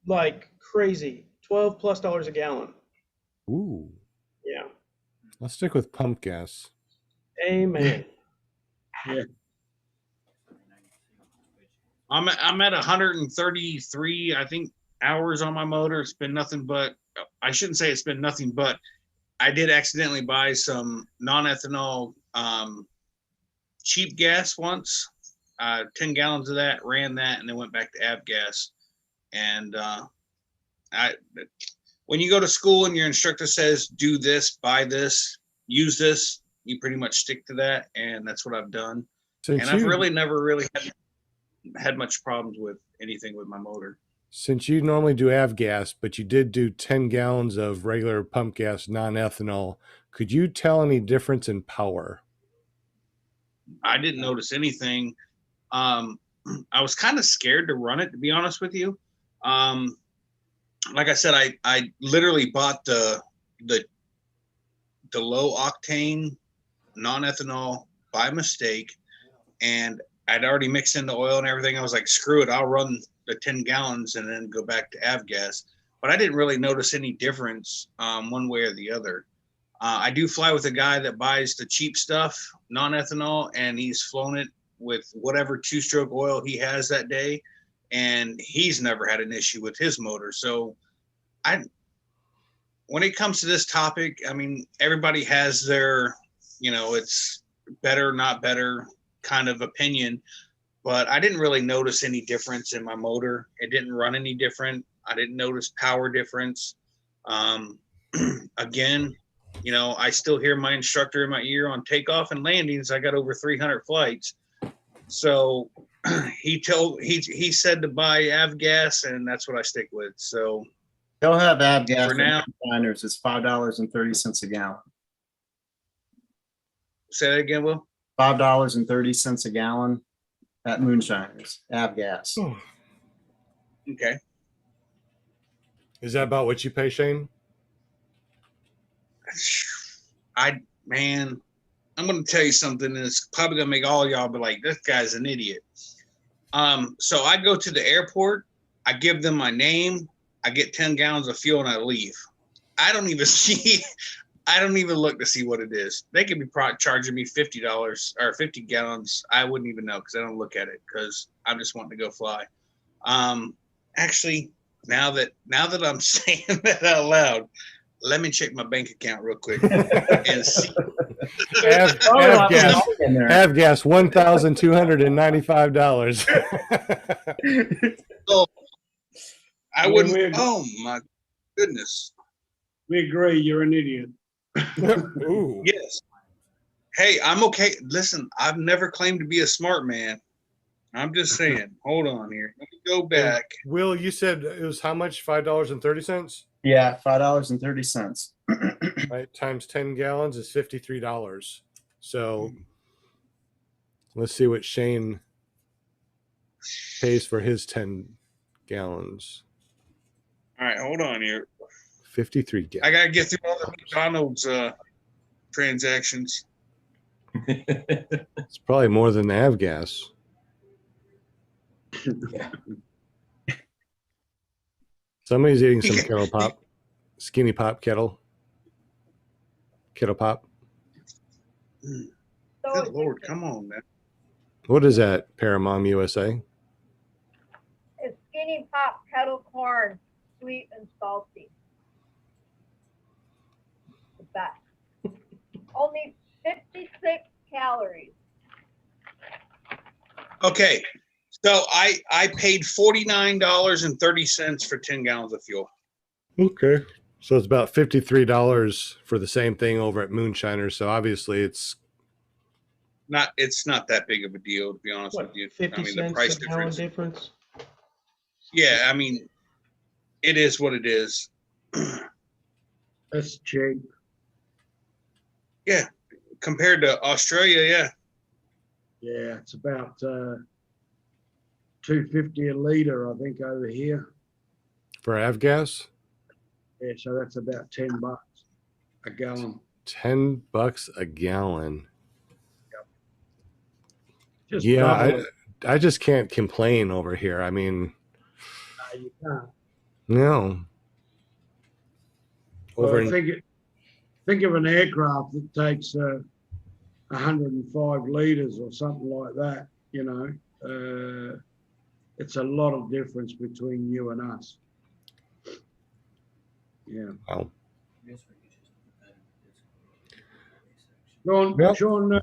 S12: like crazy, $12+ a gallon.
S1: Ooh.
S12: Yeah.
S1: Let's stick with pump gas.
S12: Amen.
S10: Yeah.
S2: I'm at 133, I think, hours on my motor. It's been nothing but, I shouldn't say it's been nothing but, I did accidentally buy some non-ethanol cheap gas once. 10 gallons of that, ran that, and then went back to avgas. And when you go to school and your instructor says, do this, buy this, use this, you pretty much stick to that. And that's what I've done. I've really never had much problems with anything with my motor.
S1: Since you normally do avgas, but you did do 10 gallons of regular pump gas, non-ethanol, could you tell any difference in power?
S2: I didn't notice anything. I was kind of scared to run it, to be honest with you. Like I said, I literally bought the low octane non-ethanol by mistake, and I'd already mixed in the oil and everything. I was like, screw it, I'll run the 10 gallons and then go back to avgas. But I didn't really notice any difference one way or the other. I do fly with a guy that buys the cheap stuff, non-ethanol, and he's flown it with whatever two-stroke oil he has that day. and he's never had an issue with his motor. So when it comes to this topic, I mean, everybody has their, it's better, not better kind of opinion, but I didn't really notice any difference in my motor. It didn't run any different. I didn't notice power difference. Again, I still hear my instructor in my ear on takeoff and landings. I got over 300 flights. So he said to buy avgas, and that's what I stick with. So
S6: They'll have avgas
S2: for now.
S6: Moonshiners. It's $5.30 a gallon.
S2: Say that again, Will.
S6: $5.30 a gallon at Moonshiners. Avgas.
S2: Okay.
S1: Is that about what you pay, Shane?
S2: I'm going to tell you something that's probably going to make all y'all be like, this guy's an idiot. So I go to the airport, I give them my name, I get 10 gallons of fuel, and I leave. I don't even look to see what it is. They could be charging me $50 or 50 gallons. I wouldn't even know because I don't look at it because I'm just wanting to go fly. Actually, now that I'm saying that out loud, let me check my bank account real quick and see.
S1: Avgas $1,295.
S2: So I wouldn't. Oh my goodness.
S10: We agree. You're an idiot.
S1: Ooh.
S2: Yes. Hey, I'm okay. Listen, I've never claimed to be a smart man. I'm just saying. Hold on here. Let me go back.
S1: Will, you said it was how much? $5.30?
S6: Yeah, $5.30.
S1: Right, times 10 gallons is $53. So let's see what Shane pays for his 10 gallons.
S2: All right, hold on here.
S1: 53 gallons.
S2: I gotta get through all the McDonald's transactions.
S1: It's probably more than the avgas. Somebody's eating some kettle pop, skinny pop kettle pop.
S2: Good Lord, come on, man.
S1: What is that, Paramom USA?
S11: It's skinny pop kettle corn, sweet and salty. The best. Only 56 calories.
S2: Okay, so I paid $49.30 for 10 gallons of fuel.
S1: Okay. So it's about $53 for the same thing over at Moonshiner. So obviously it's
S2: not that big of a deal, to be honest with you.
S12: 50
S2: I mean,
S12: cents
S2: the price
S12: a gallon difference.
S2: Yeah, I mean, it is what it is.
S10: That's cheap.
S2: Yeah, compared to Australia, yeah.
S10: Yeah, it's about $2.50 a liter, I think, over here.
S1: for avgas.
S10: Yeah, so that's about $10 a gallon.
S1: $10 a gallon.
S10: Just
S1: yeah, I just can't complain over here. I mean,
S10: no, you can't.
S1: no.
S10: Well, think of an aircraft that takes 105 liters or something like that. You know, it's a lot of difference between you and us. Yeah.
S1: Wow.
S10: Sean,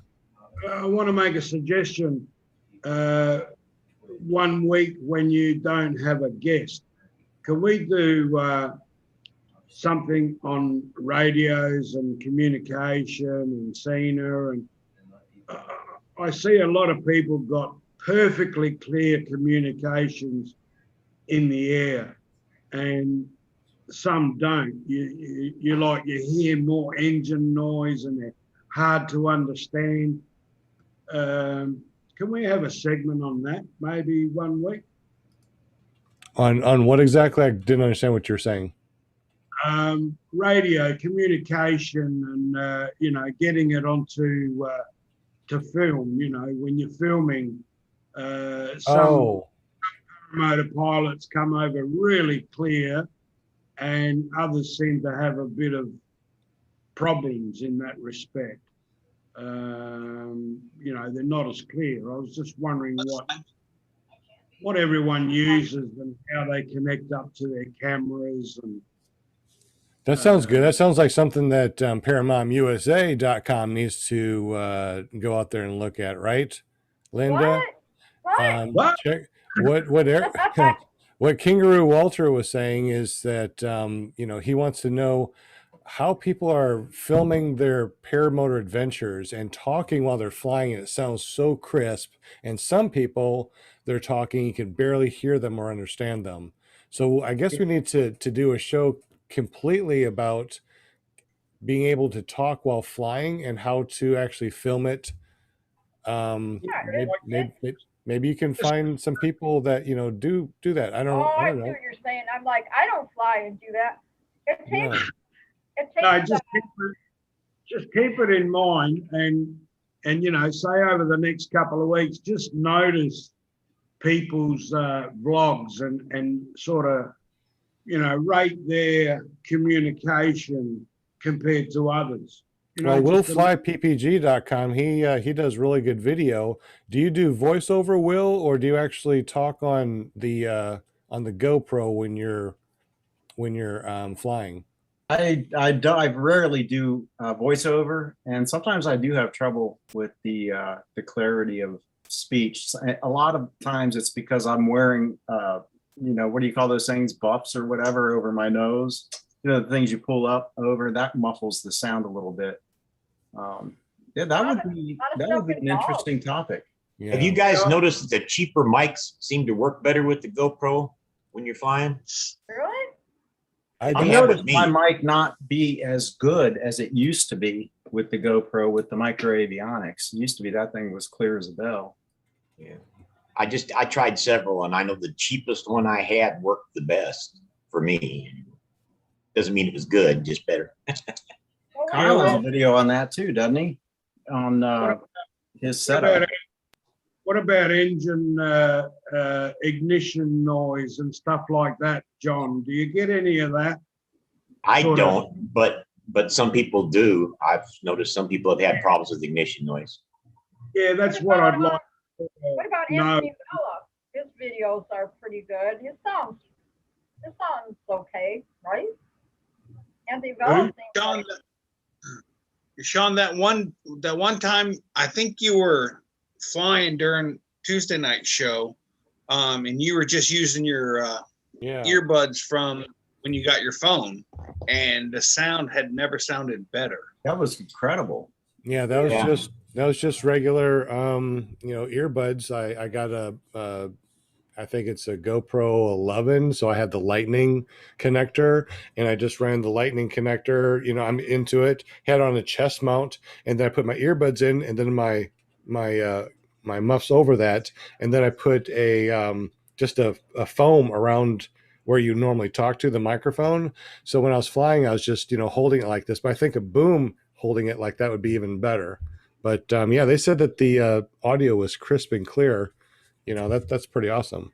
S10: I want to make a suggestion. One week when you don't have a guest, can we do something on radios and communication and scenery? And I see a lot of people got perfectly clear communications in the air, and some don't. You hear more engine noise and they're hard to understand. Can we have a segment on that maybe one week?
S1: On what exactly? I didn't understand what you're saying.
S10: Radio communication and getting it onto to film. You know, when you're filming, some paramotor pilots come over really clear, and others seem to have a bit of problems in that respect. They're not as clear. I was just wondering what everyone uses and how they connect up to their cameras. And
S1: That sounds good. That sounds like something that ParamontUSA.com needs to go out there and look at, right, Linda?
S11: What?
S1: Check what Kangaroo Walter was saying is that he wants to know how people are filming their paramotor adventures and talking while they're flying, and it sounds so crisp. And some people, they're talking, you can barely hear them or understand them. So I guess we need to do a show completely about being able to talk while flying and how to actually film it. Maybe you can find some people that do that. I don't
S11: I see
S1: know.
S11: what you're saying. I'm like, I don't fly and do that. It takes.
S1: No.
S11: It takes.
S10: No, just keep it in mind, and say over the next couple of weeks, just notice people's vlogs and sort of rate their communication compared to others.
S1: Well, WillFlyPPG.com, he does really good video. Do you do voiceover, Will, or do you actually talk on the GoPro when you're flying?
S6: I rarely do voiceover, and sometimes I do have trouble with the clarity of speech. A lot of times it's because I'm wearing what do you call those things, buffs or whatever, over my nose. The things you pull up over, that muffles the sound a little bit. That would be an interesting topic.
S1: Yeah.
S15: Have you guys noticed that the cheaper mics seem to work better with the GoPro when you're flying?
S11: Really?
S6: I noticed my mic not be as good as it used to be with the GoPro with the micro avionics. It used to be that thing was clear as a bell.
S15: Yeah. I tried several, and I know the cheapest one I had worked the best for me. Doesn't mean it was good, just better.
S6: Kyle has a video on that too, doesn't he? On his setup.
S10: What about engine ignition noise and stuff like that, John? Do you get any of that?
S15: I don't, but some people do. I've noticed some people have had problems with ignition noise.
S10: Yeah, that's what I'd like.
S11: What about Anthony Bella? His videos are pretty good. His sounds okay, right? Anthony Bella.
S2: Sean, that one time, I think you were flying during Tuesday night show, and you were just using your earbuds from when you got your phone, and the sound had never sounded better.
S6: That was incredible.
S1: Yeah, that was just regular earbuds. I got I think it's a GoPro 11, so I had the lightning connector, and I just ran the lightning connector. I'm into it. Had on a chest mount, and then I put my earbuds in, and then my muffs over that, and then I put just a foam around where you normally talk to the microphone. So when I was flying, I was just holding it like this. But I think a boom holding it like that would be even better. But they said that the audio was crisp and clear. That's pretty awesome.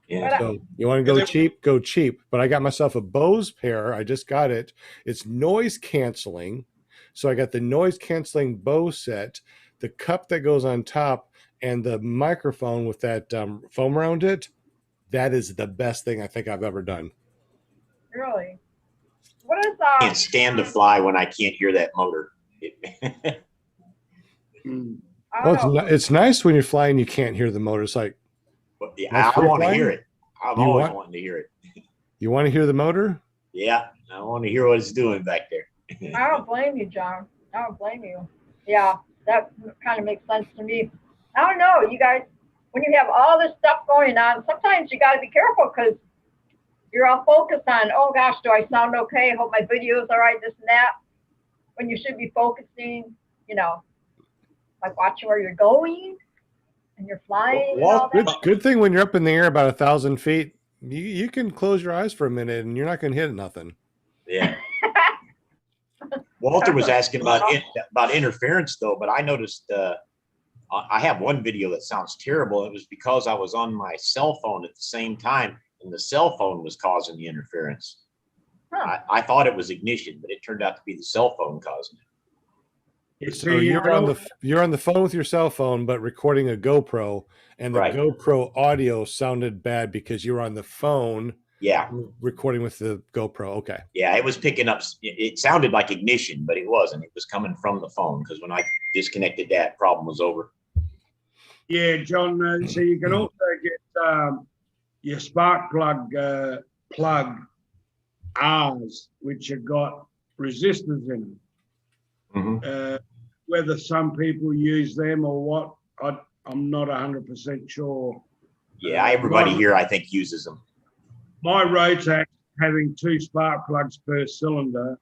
S15: Yeah.
S1: So you want to go cheap, go cheap. But I got myself a Bose pair. I just got it. It's noise canceling. So I got the noise canceling Bose set, the cup that goes on top, and the microphone with that foam around it. That is the best thing I think I've ever done.
S11: Really? What is
S15: I can't stand to fly when I can't hear that motor.
S1: Well, it's nice when you're flying, you can't hear the motor. It's like,
S15: I want to hear it. I'm always wanting to hear it.
S1: You want to hear the motor?
S15: Yeah, I want to hear what it's doing back there.
S11: I don't blame you, John. I don't blame you. Yeah, that kind of makes sense to me. I don't know, you guys, when you have all this stuff going on, sometimes you got to be careful because you're all focused on, oh gosh, do I sound okay? Hope my video's all right, this and that. When you should be focusing, like watching where you're going and you're flying.
S1: Well, good thing when you're up in the air about 1,000 feet, you can close your eyes for a minute and you're not going to hit nothing.
S15: Yeah. Walter was asking about interference though, but I noticed I have one video that sounds terrible. It was because I was on my cell phone at the same time, and the cell phone was causing the interference. I thought it was ignition, but it turned out to be the cell phone causing it.
S1: So you're on the phone with your cell phone, but recording a GoPro, and the
S15: Right.
S1: GoPro audio sounded bad because you were on the phone.
S15: Yeah.
S1: Recording with the GoPro. Okay.
S15: Yeah, it was picking up. It sounded like ignition, but it wasn't. It was coming from the phone because when I disconnected that, problem was over.
S10: Yeah, John. So you can also get your spark plug R's, which have got resistors in them. Whether some people use them or what, I'm not 100% sure.
S15: Yeah, everybody here, I think, uses them.
S10: My Rotax having 2 spark plugs per cylinder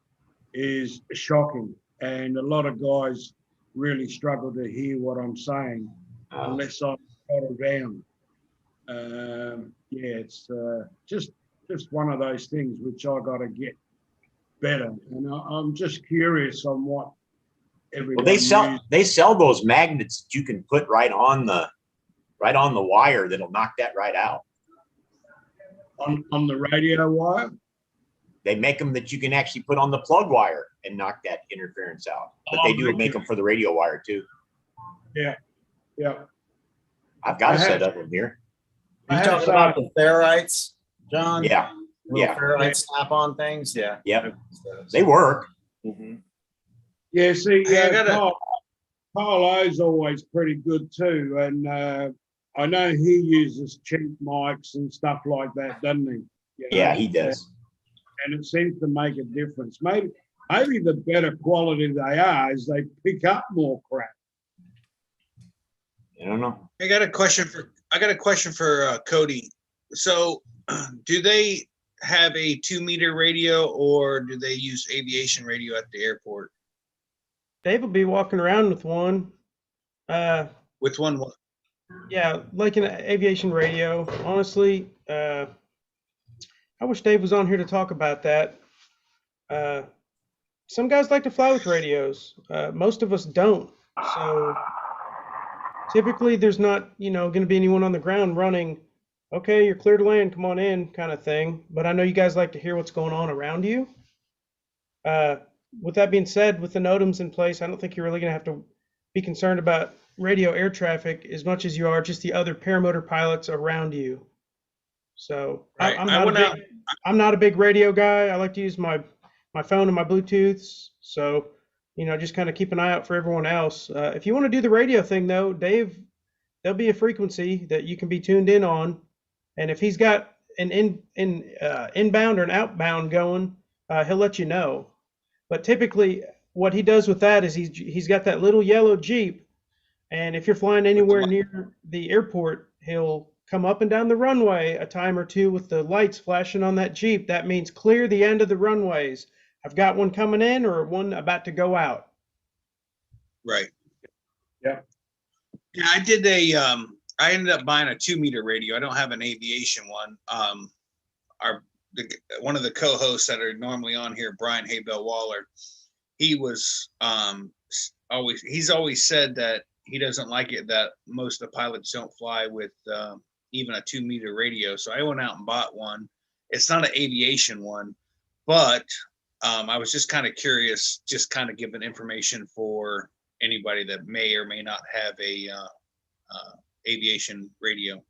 S10: is shocking, and a lot of guys really struggle to hear what I'm saying unless I throttle down. Yeah, it's just one of those things which I got to get better, and I'm just curious on what everyone.
S15: Well, they sell those magnets that you can put right on the wire that'll knock that right out.
S10: On the radio wire?
S15: They make them that you can actually put on the plug wire and knock that interference out. But they do make them for the radio wire too.
S10: Yeah.
S15: I've got a set of them here.
S6: You talking about the ferrites, John?
S15: Yeah.
S6: Little ferrite snap-on things? Yeah.
S15: Yep. They work.
S10: Yeah, see, Carl O's always pretty good too, and I know he uses cheap mics and stuff like that, doesn't he?
S15: Yeah, he does.
S10: And it seems to make a difference. Maybe the better quality they are is they pick up more crap.
S15: I don't know.
S2: I got a question for Cody. So, do they have a 2-meter radio, or do they use aviation radio at the airport?
S12: Dave will be walking around with one.
S2: With one what?
S12: Yeah, like an aviation radio. Honestly, I wish Dave was on here to talk about that. Some guys like to fly with radios. Most of us don't. So typically there's not, going to be anyone on the ground running, okay, you're clear to land, come on in kind of thing. But I know you guys like to hear what's going on around you. With that being said, with the NOTAMs in place, I don't think you're really going to have to be concerned about radio air traffic as much as you are just the other paramotor pilots around you. So right. I'm not a big radio guy. I like to use my phone and my Bluetooths. So, just kind of keep an eye out for everyone else. If you want to do the radio thing though, Dave, there'll be a frequency that you can be tuned in on. And if he's got an inbound or an outbound going, he'll let you know. But typically what he does with that is he's got that little yellow Jeep. And if you're flying anywhere near the airport, he'll come up and down the runway a time or two with the lights flashing on that Jeep. That means clear the end of the runways. I've got one coming in or one about to go out.
S2: Right.
S10: Yeah.
S2: Yeah, I ended up buying a 2-meter radio. I don't have an aviation one. One of the co-hosts that are normally on here, Brian Haybell Waller, he's always said that he doesn't like it that most of the pilots don't fly with even a 2-meter radio. So I went out and bought one. It's not an aviation one, but I was just kind of curious, just kind of giving information for anybody that may or may not have a aviation radio.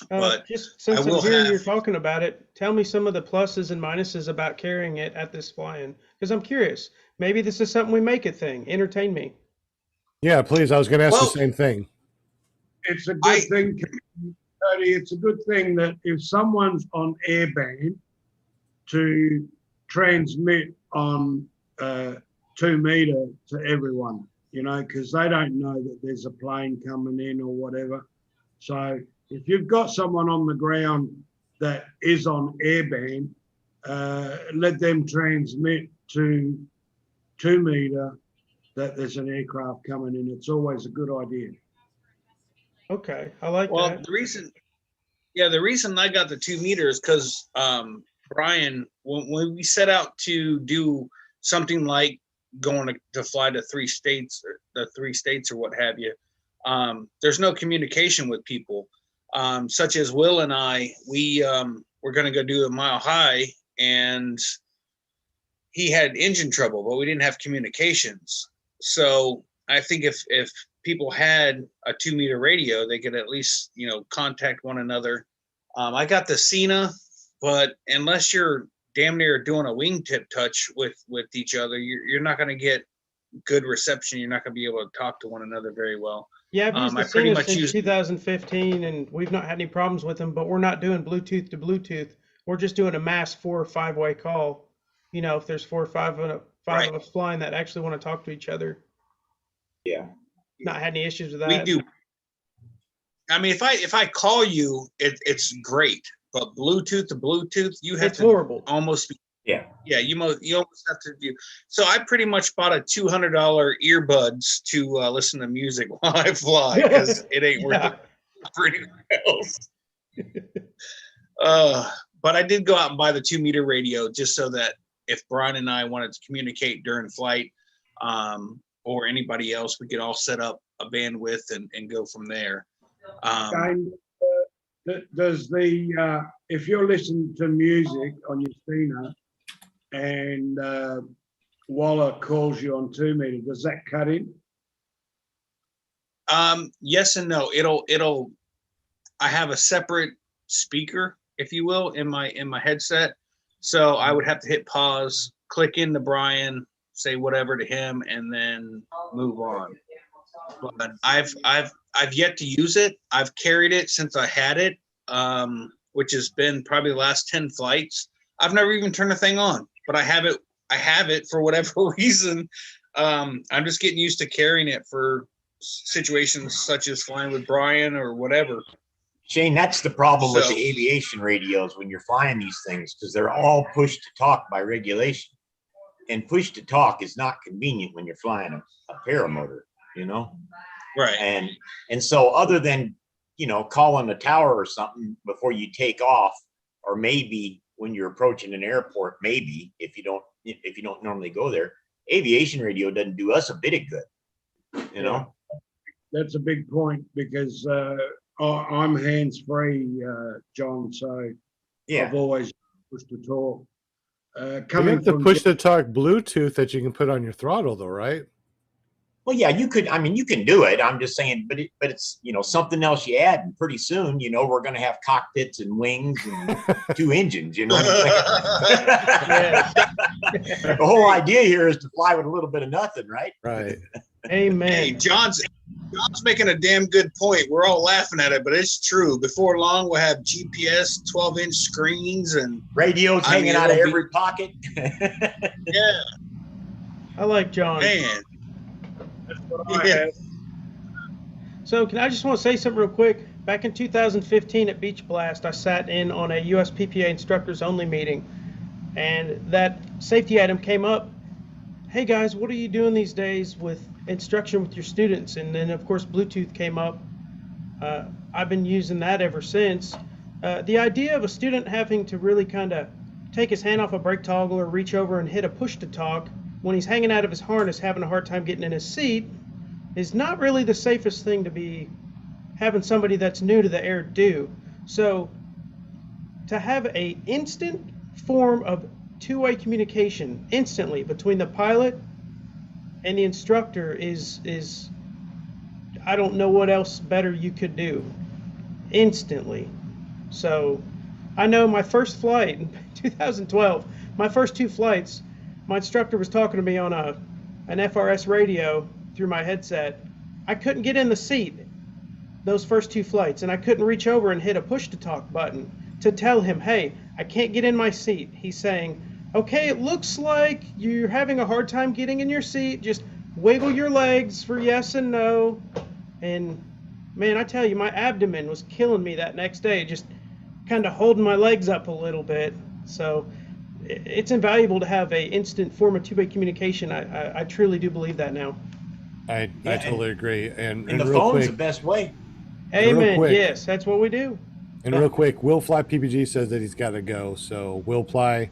S2: But
S12: just since I'm hearing you're talking about it, tell me some of the pluses and minuses about carrying it at this fly-in, because I'm curious. Maybe this is something we make a thing. Entertain me.
S1: Yeah, please. I was going to ask the same thing.
S10: It's a good thing, Cody. It's a good thing that if someone's on airband to transmit on 2-meter to everyone, because they don't know that there's a plane coming in or whatever. So if you've got someone on the ground that is on airband, let them transmit to 2-meter that there's an aircraft coming in. It's always a good idea.
S12: Okay, I like that.
S2: Well, the reason I got the 2-meter is because Brian, when we set out to do something like going to fly to 3 states or the 3 states or what have you, there's no communication with people. Such as Will and I, we were going to go do a Mile High, and he had engine trouble, but we didn't have communications. So I think if people had a 2-meter radio, they could at least, contact one another. I got the Cena, but unless you're damn near doing a wingtip touch with each other, you're not going to get good reception. You're not going to be able to talk to one another very well.
S12: Yeah, I've used the
S2: I pretty
S12: Symons
S2: much
S12: since
S2: use
S12: 2015, and we've not had any problems with them, but we're not doing Bluetooth to Bluetooth. We're just doing a mass 4 or 5-way call. If there's 4 or 5 of us flying that actually want to talk to each other.
S15: Yeah.
S12: Not had any issues with that.
S2: we do. I mean, if I call you, it's great, but Bluetooth to Bluetooth, you have
S12: It's
S2: to
S12: horrible.
S2: almost be.
S15: Yeah.
S2: Yeah, you almost have to do. So I pretty much bought a $200 earbuds to listen to music while I fly because it ain't worth it for anything else. But I did go out and buy the 2-meter radio just so that if Brian and I wanted to communicate during flight, or anybody else, we could all set up a bandwidth and go from there.
S10: Does if you're listening to music on your Cena and Waller calls you on 2-meter, does that cut in?
S2: Yes and no. I have a separate speaker, if you will, in my headset. So I would have to hit pause, click into Brian, say whatever to him, and then move on. But I've yet to use it. I've carried it since I had it, which has been probably the last 10 flights. I've never even turned the thing on, but I have it for whatever reason. I'm just getting used to carrying it for situations such as flying with Brian or whatever.
S15: Shane, that's the problem with the aviation radios when you're flying these things, because they're all push to talk by regulation. And push to talk is not convenient when you're flying a paramotor,
S2: Right.
S15: And so other than, calling a tower or something before you take off, or maybe when you're approaching an airport, maybe if you don't normally go there, aviation radio doesn't do us a bit of good,
S10: That's a big point because I'm hands-free, John, so
S15: yeah.
S10: I've always pushed to talk.
S1: You have the push-to-talk Bluetooth that you can put on your throttle, though, right?
S15: Well, yeah, you could. I mean, you can do it. I'm just saying, but it's something else you add, and pretty soon, we're going to have cockpits and wings and 2 engines. The whole idea here is to fly with a little bit of nothing, right?
S1: Right.
S12: Amen.
S2: Hey, John's making a damn good point. We're all laughing at it, but it's true. Before long, we'll have GPS 12-inch screens and
S15: radios hanging out of every pocket.
S2: Yeah.
S12: I like John.
S2: Man.
S10: That's what I have.
S12: So I just want to say something real quick. Back in 2015 at Beach Blast, I sat in on a USPPA instructors only meeting, and that safety item came up. Hey guys, what are you doing these days with instruction with your students? And then of course Bluetooth came up. I've been using that ever since. The idea of a student having to really kind of take his hand off a brake toggle or reach over and hit a push to talk when he's hanging out of his harness having a hard time getting in his seat is not really the safest thing to be having somebody that's new to the air do. So to have a instant form of 2-way communication instantly between the pilot and the instructor is I don't know what else better you could do instantly. So I know my first flight in 2012, my first 2 flights, my instructor was talking to me on an FRS radio through my headset. I couldn't get in the seat those first 2 flights, and I couldn't reach over and hit a push to talk button to tell him, hey, I can't get in my seat. He's saying, okay, it looks like you're having a hard time getting in your seat. Just wiggle your legs for yes and no. And man, I tell you, my abdomen was killing me that next day, just kind of holding my legs up a little bit. So it's invaluable to have a instant form of 2-way communication. I truly do believe that now.
S1: I totally agree. And
S15: the
S1: real
S15: phone's
S1: quick,
S15: the best way.
S12: Amen. Yes, that's what we do.
S1: And real quick, Will Fly PPG says that he's got to go. So Will Fly,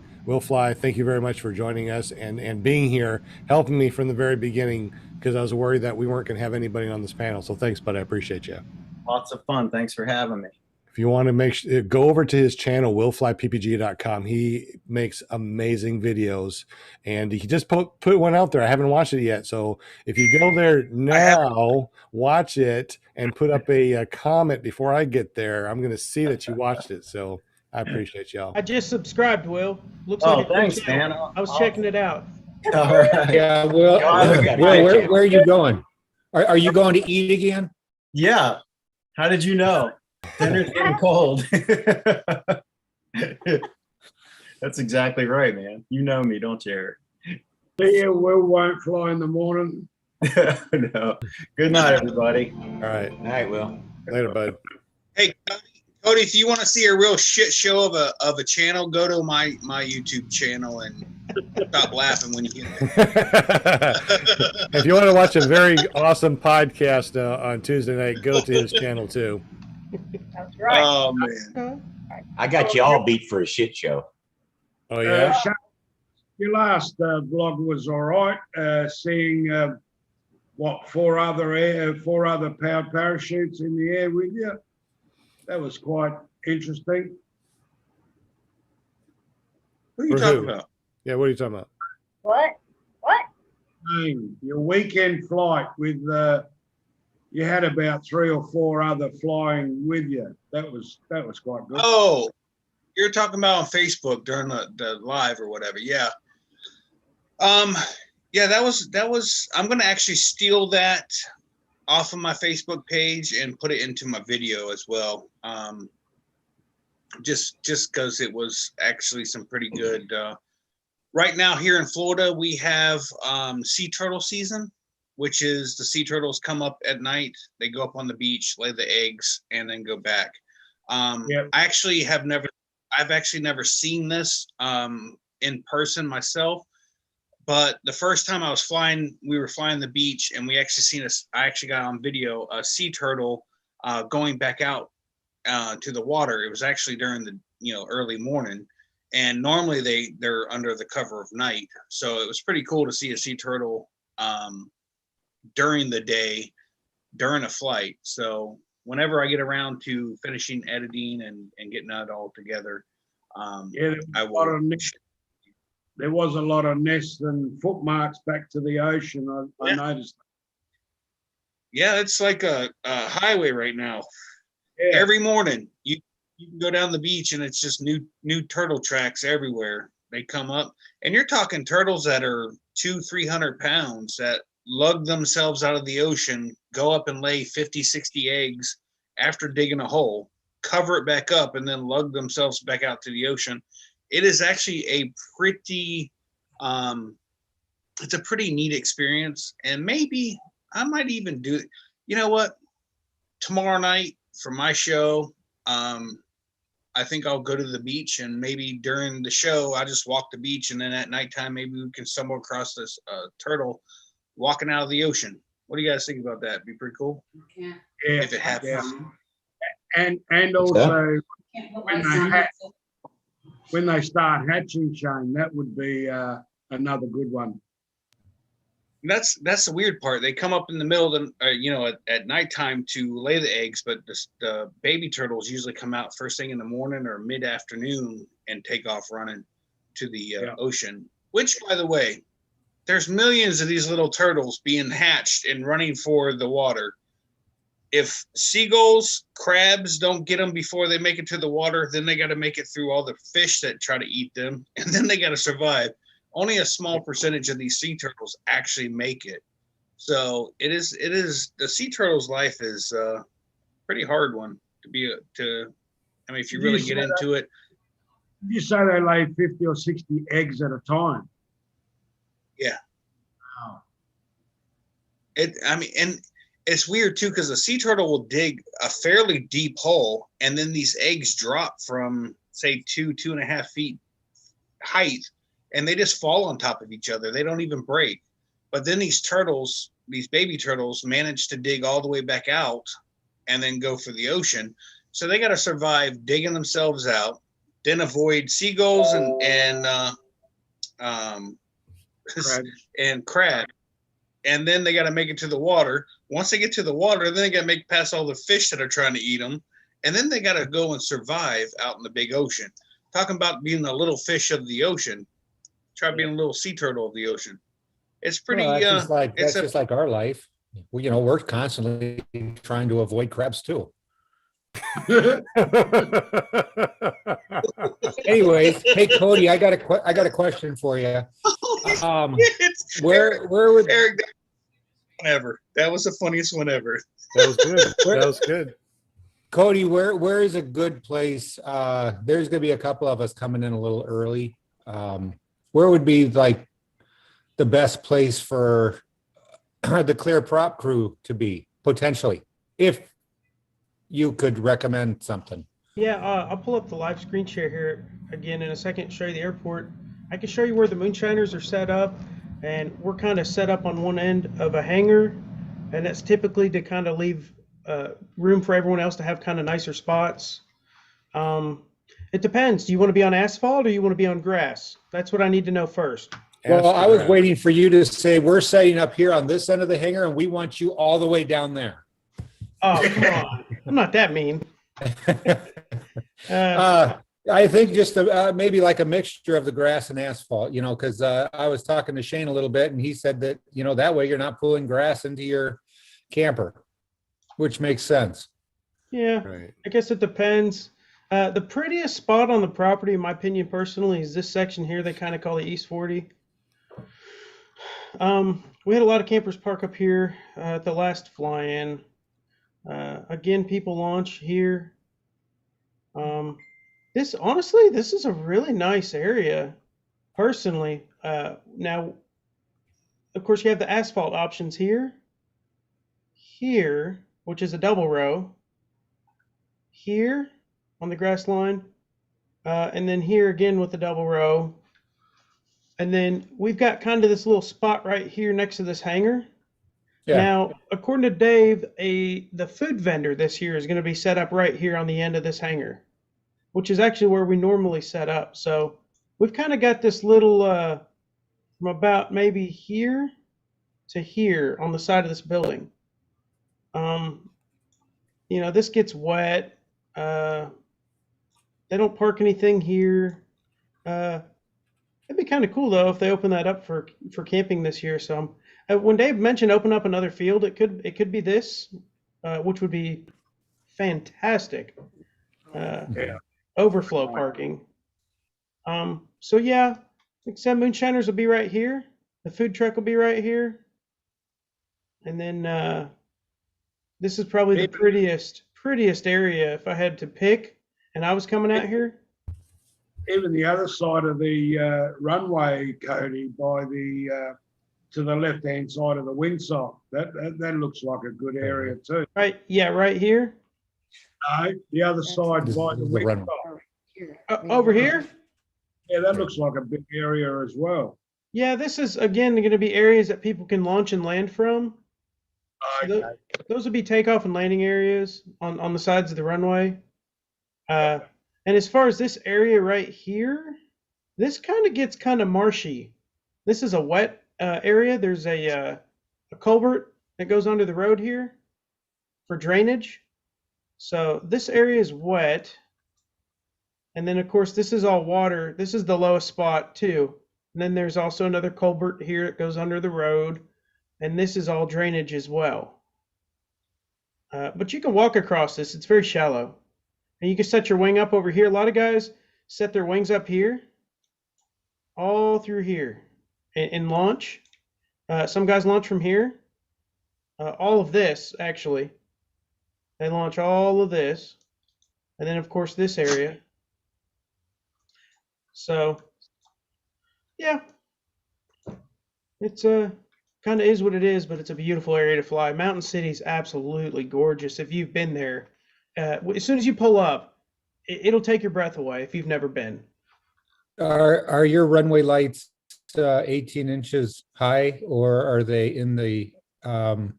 S1: thank you very much for joining us and being here, helping me from the very beginning, because I was worried that we weren't going to have anybody on this panel. So thanks, bud. I appreciate you.
S6: Lots of fun. Thanks for having me.
S1: If you want to go over to his channel, willflyppg.com. He makes amazing videos, and he just put one out there. I haven't watched it yet. So if you go there now, watch it and put up a comment before I get there. I'm going to see that you watched it. So I appreciate y'all.
S12: I just subscribed, Will. Looks
S6: Oh,
S12: like a cool
S6: thanks,
S12: channel.
S6: man.
S12: I was checking it out.
S6: All right.
S13: Yeah, Will, where are you going? Are you going to eat again?
S6: Yeah. How did you know? Dinner's getting cold. That's exactly right, man. You know me, don't you, Eric?
S10: See you, Will won't fly in the morning.
S6: No. Good night, everybody.
S1: All right.
S15: All right, Will.
S1: Later, bud.
S2: Hey, Cody, if you want to see a real shit show of a channel, go to my YouTube channel and stop laughing when you get there.
S1: If you want to watch a very awesome podcast on Tuesday night, go to his channel too.
S11: That's right.
S2: Oh man,
S15: I got you all beat for a shit show.
S1: Oh yeah.
S10: Your last vlog was all right. Seeing four other powered parachutes in the air with you. That was quite interesting.
S2: what are you talking about?
S1: Yeah, what are you talking about?
S11: What?
S10: Your weekend flight with you had about 3 or 4 other flying with you. That was quite good.
S2: Oh, you're talking about on Facebook during the live or whatever. Yeah. Yeah, that was I'm gonna actually steal that off of my Facebook page and put it into my video as well. Just because it was actually some pretty good. Right now here in Florida, we have sea turtle season, which is the sea turtles come up at night. They go up on the beach, lay the eggs, and then go back. I've actually never seen this in person myself. But the first time I was flying, we were flying the beach, and I actually got on video a sea turtle going back out to the water. It was actually during the early morning, and normally they're under the cover of night. So it was pretty cool to see a sea turtle during the day, during a flight. So whenever I get around to finishing editing and getting that all together,
S10: there was a lot of nests and footmarks back to the ocean. I noticed.
S2: Yeah, it's like a highway right now.
S10: Yeah.
S2: Every morning you can go down the beach and it's just new turtle tracks everywhere. They come up, and you're talking turtles that are 200-300 pounds that lug themselves out of the ocean, go up and lay 50-60 eggs after digging a hole, cover it back up, and then lug themselves back out to the ocean. It is actually a pretty it's a pretty neat experience, and maybe I might even do it. You know what? Tomorrow night for my show, I think I'll go to the beach, and maybe during the show I just walk the beach, and then at nighttime maybe we can stumble across this turtle walking out of the ocean. What do you guys think about that? Be pretty cool.
S10: Yeah,
S2: if it happens.
S10: Yeah. And also when they start hatching, Shane, that would be another good one.
S2: That's the weird part. They come up in the middle of the, at nighttime to lay the eggs, but the baby turtles usually come out first thing in the morning or mid-afternoon and take off running to the ocean. Which, by the way, there's millions of these little turtles being hatched and running for the water. If seagulls, crabs don't get them before they make it to the water, then they got to make it through all the fish that try to eat them, and then they got to survive. Only a small percentage of these sea turtles actually make it. So it is the sea turtle's life is a pretty hard one I mean, if you really get into it.
S10: You say they lay 50 or 60 eggs at a time.
S2: Yeah.
S10: Wow.
S2: And it's weird too, because a sea turtle will dig a fairly deep hole, and then these eggs drop from say 2.5 feet height, and they just fall on top of each other. They don't even break. But then these baby turtles manage to dig all the way back out and then go for the ocean. So they got to survive digging themselves out, then avoid seagulls and crab. And then they got to make it to the water. Once they get to the water, then they got to make past all the fish that are trying to eat them. and then they got to go and survive out in the big ocean. Talking about being a little fish of the ocean, try being a little sea turtle of the ocean. It's pretty.
S13: Well, that's
S2: it's
S13: just like our life. We're constantly trying to avoid crabs too. Anyways, hey Cody, I got a question for you. Where would
S2: Eric? Ever. That was the funniest one ever.
S1: That was good. That was good.
S13: Cody, where is a good place? There's going to be a couple of us coming in a little early. Where would be like the best place for the Clear Prop crew to be potentially, if you could recommend something?
S12: Yeah, I'll pull up the live screen share here again in a second, show you the airport. I can show you where the moonshiners are set up, and we're kind of set up on one end of a hangar, and that's typically to kind of leave room for everyone else to have kind of nicer spots. It depends. Do you want to be on asphalt or you want to be on grass? That's what I need to know first.
S13: Well, I was waiting for you to say we're setting up here on this end of the hangar and we want you all the way down there.
S12: Oh, come on. I'm not that mean.
S13: I think just maybe like a mixture of the grass and asphalt, because I was talking to Shane a little bit and he said that, that way you're not pulling grass into your camper, which makes sense.
S12: Yeah,
S1: Right.
S12: I guess it depends. The prettiest spot on the property, in my opinion, personally, is this section here. They kind of call it East 40. We had a lot of campers park up here at the last fly-in. Again, people launch here. This is a really nice area, personally. Now, of course, you have the asphalt options here, which is a double row, here on the grass line, and then here again with the double row. And then we've got kind of this little spot right here next to this hangar. Yeah. Now, according to Dave, the food vendor this year is going to be set up right here on the end of this hangar, which is actually where we normally set up. So we've kind of got this little, from about maybe here to here on the side of this building. This gets wet. They don't park anything here. It'd be kind of cool though if they open that up for camping this year. So when Dave mentioned open up another field, it could be this, which would be fantastic. Overflow parking. So yeah, like some moonshiners will be right here. The food truck will be right here, and then this is probably the prettiest area if I had to pick, and I was coming out here.
S10: Even the other side of the runway, Cody, by the to the left-hand side of the windsock, that looks like a good area too.
S12: Right, yeah, right here.
S10: No, the other side by the windsock.
S12: Over here?
S10: Yeah, that looks like a big area as well.
S12: Yeah, this is again going to be areas that people can launch and land from.
S10: Okay.
S12: So those would be takeoff and landing areas on the sides of the runway. And as far as this area right here, this kind of gets kind of marshy. This is a wet area. There's a culvert that goes under the road here for drainage. So this area is wet. And then, of course, this is all water. This is the lowest spot, too. And then there's also another culvert here that goes under the road. And this is all drainage as well. But you can walk across this. It's very shallow. And you can set your wing up over here. A lot of guys set their wings up here, all through here, and launch. Some guys launch from here. All of this, actually. They launch all of this. And then, of course, this area. So, yeah. It's kind of is what it is, but it's a beautiful area to fly. Mountain City's absolutely gorgeous if you've been there. As soon as you pull up, it'll take your breath away if you've never been.
S13: Are your runway lights 18 inches high, or are they in the under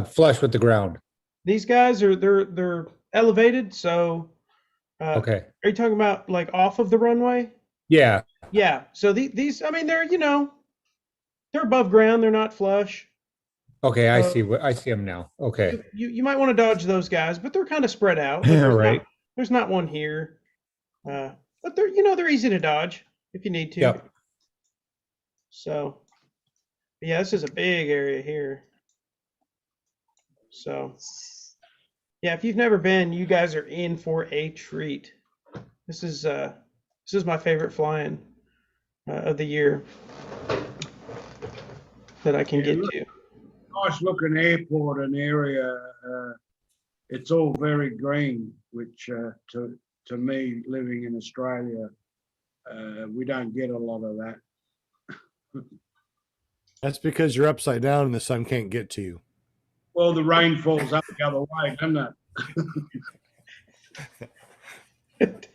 S13: flush with the ground?
S12: These guys they're elevated, so
S13: okay.
S12: Are you talking about like off of the runway?
S13: Yeah.
S12: Yeah. So these, I mean, they're they're above ground. They're not flush.
S13: Okay, I see them now. Okay.
S12: You might want to dodge those guys, but they're kind of spread out.
S13: Yeah, right.
S12: There's not one here, but they're they're easy to dodge if you need to.
S13: Yep.
S12: So, yeah, this is a big area here. So, yeah, if you've never been, you guys are in for a treat. This is my favorite flying of the year that I can get to.
S10: Nice looking airport and area. It's all very green, which to me, living in Australia, we don't get a lot of that.
S1: That's because you're upside down and the sun can't get to you.
S10: Well, the rain falls up the other way, doesn't it?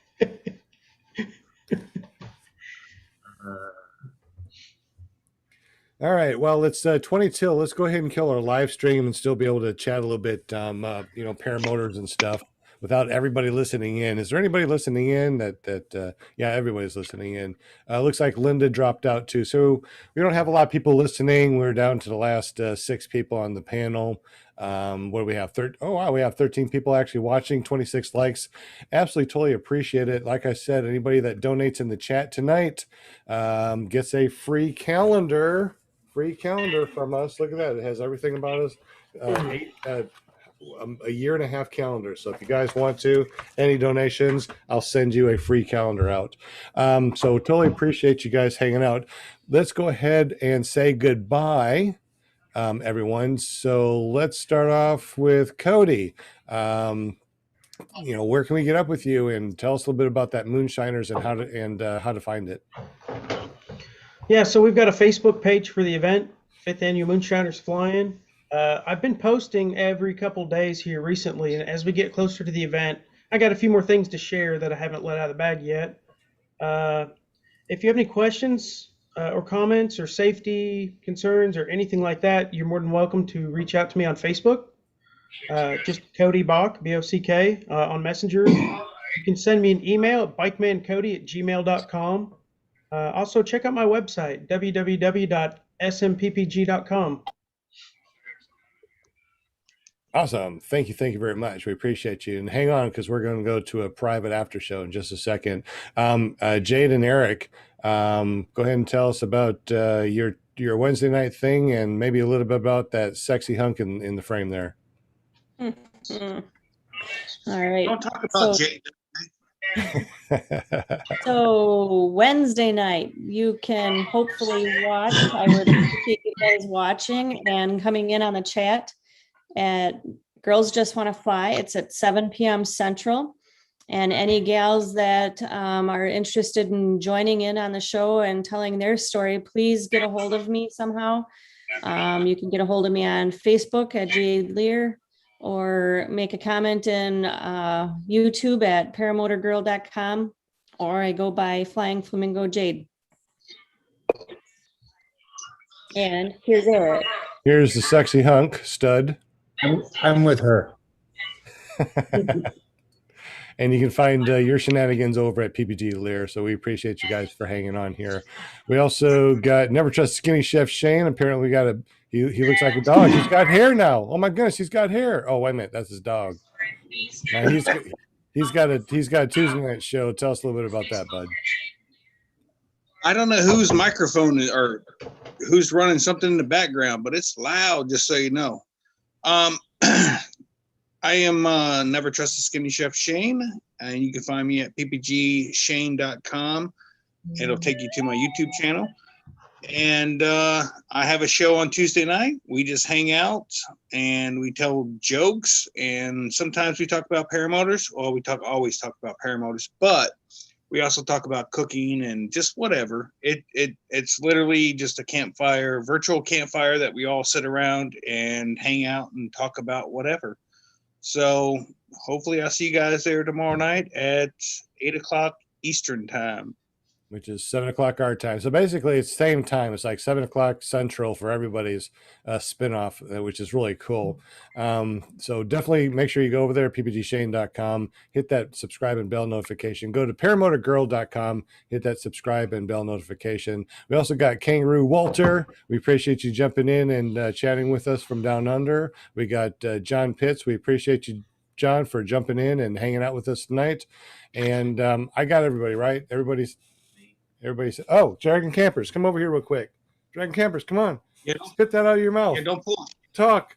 S1: All right. Well, it's 20 till. Let's go ahead and kill our live stream and still be able to chat a little bit, paramotors and stuff without everybody listening in. Is there anybody listening in yeah, everybody's listening in. Looks like Linda dropped out too. So we don't have a lot of people listening. We're down to the last 6 people on the panel. What do we have? Oh, wow. We have 13 people actually watching, 26 likes. Absolutely, totally appreciate it. Like I said, anybody that donates in the chat tonight gets a free calendar. Free calendar from us. Look at that. It has everything about us. A year and a half calendar. So if you guys want any donations, I'll send you a free calendar out. So totally appreciate you guys hanging out. Let's go ahead and say goodbye, everyone. So let's start off with Cody. Where can we get up with you, and tell us a little bit about that Moonshiners and how to find it.
S12: Yeah, so we've got a Facebook page for the event, 5th Annual Moonshiners Flying. I've been posting every couple days here recently, and as we get closer to the event, I got a few more things to share that I haven't let out of the bag yet. If you have any questions or comments or safety concerns or anything like that, you're more than welcome to reach out to me on Facebook. Just Cody Bock, B-O-C-K, on Messenger. You can send me an email at bikemancody@gmail.com. Also, check out my website, www.smppg.com.
S1: Awesome. Thank you very much. We appreciate you. And hang on, because we're going to go to a private after show in just a second. Jade and Eric, go ahead and tell us about your Wednesday night thing, and maybe a little bit about that sexy hunk in the frame there.
S14: All right.
S2: Don't talk about Jade.
S14: So Wednesday night, you can hopefully watch. I would appreciate you guys watching and coming in on the chat at Girls Just Want to Fly. It's at 7 p.m. Central. And any gals that are interested in joining in on the show and telling their story, please get a hold of me somehow. You can get a hold of me on Facebook at Jade Lear, or make a comment in YouTube at paramotorgirl.com, or I go by Flying Flamingo Jade. And here's Eric.
S1: Here's the sexy hunk, Stud.
S13: I'm with her.
S1: And you can find your shenanigans over at PPG Lear. So we appreciate you guys for hanging on here. We also got Never Trust Skinny Chef Shane. Apparently we got he looks like a dog. He's got hair now. Oh my goodness, he's got hair. Oh, wait a minute, that's his dog. Now he's got a Tuesday night show. Tell us a little bit about that, bud.
S2: I don't know whose microphone or who's running something in the background, but it's loud, just so you know. I am Never Trust the Skinny Chef Shane, and you can find me at ppgshane.com. It'll take you to my YouTube channel. And I have a show on Tuesday night. We just hang out and we tell jokes, and sometimes we talk about paramotors. Well, we always talk about paramotors, but we also talk about cooking and just whatever. It's literally just a campfire, virtual campfire that we all sit around and hang out and talk about whatever. So hopefully I'll see you guys there tomorrow night at 8 o'clock Eastern time.
S1: which is 7 o'clock our time. So basically, it's same time. It's like 7 o'clock Central for everybody's spinoff, which is really cool. So definitely make sure you go over there, ppgshane.com, hit that subscribe and bell notification. Go to paramotorgirl.com, hit that subscribe and bell notification. We also got Kangaroo Walter. We appreciate you jumping in and chatting with us from down under. We got John Pitts. We appreciate you, John, for jumping in and hanging out with us tonight. And I got everybody, right? Everybody said, oh, Dragon Campers, come over here real quick. Dragon Campers, come on. Spit that out of your mouth.
S2: Yeah, don't pull.
S1: Talk.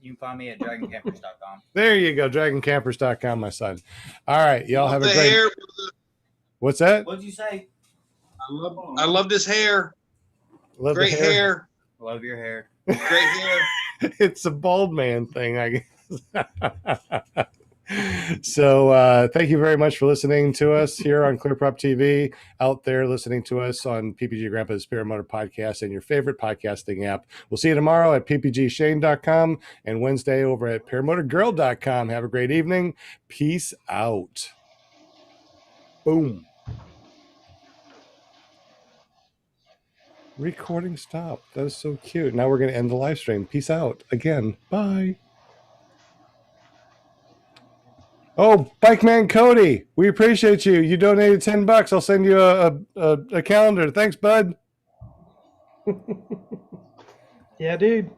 S16: You can find me at dragoncampers.com.
S1: There you go, dragoncampers.com, my son. All right, y'all have a great.
S2: Hair.
S1: What's that?
S16: What'd you say?
S2: I love this hair.
S1: Love
S2: Great
S1: the hair.
S2: hair.
S16: Love your hair.
S2: Great hair.
S1: It's a bald man thing, I guess. So thank you very much for listening to us here on ClearProp TV, out there listening to us on PPG Grandpa's Paramotor Podcast and your favorite podcasting app. We'll see you tomorrow at ppgshane.com and Wednesday over at paramotorgirl.com. Have a great evening. Peace out. Boom. Recording stopped. That was so cute. Now we're going to end the live stream. Peace out again. Bye. Oh, Bike Man Cody, we appreciate you. You donated $10. I'll send you a calendar. Thanks, bud.
S12: Yeah, dude.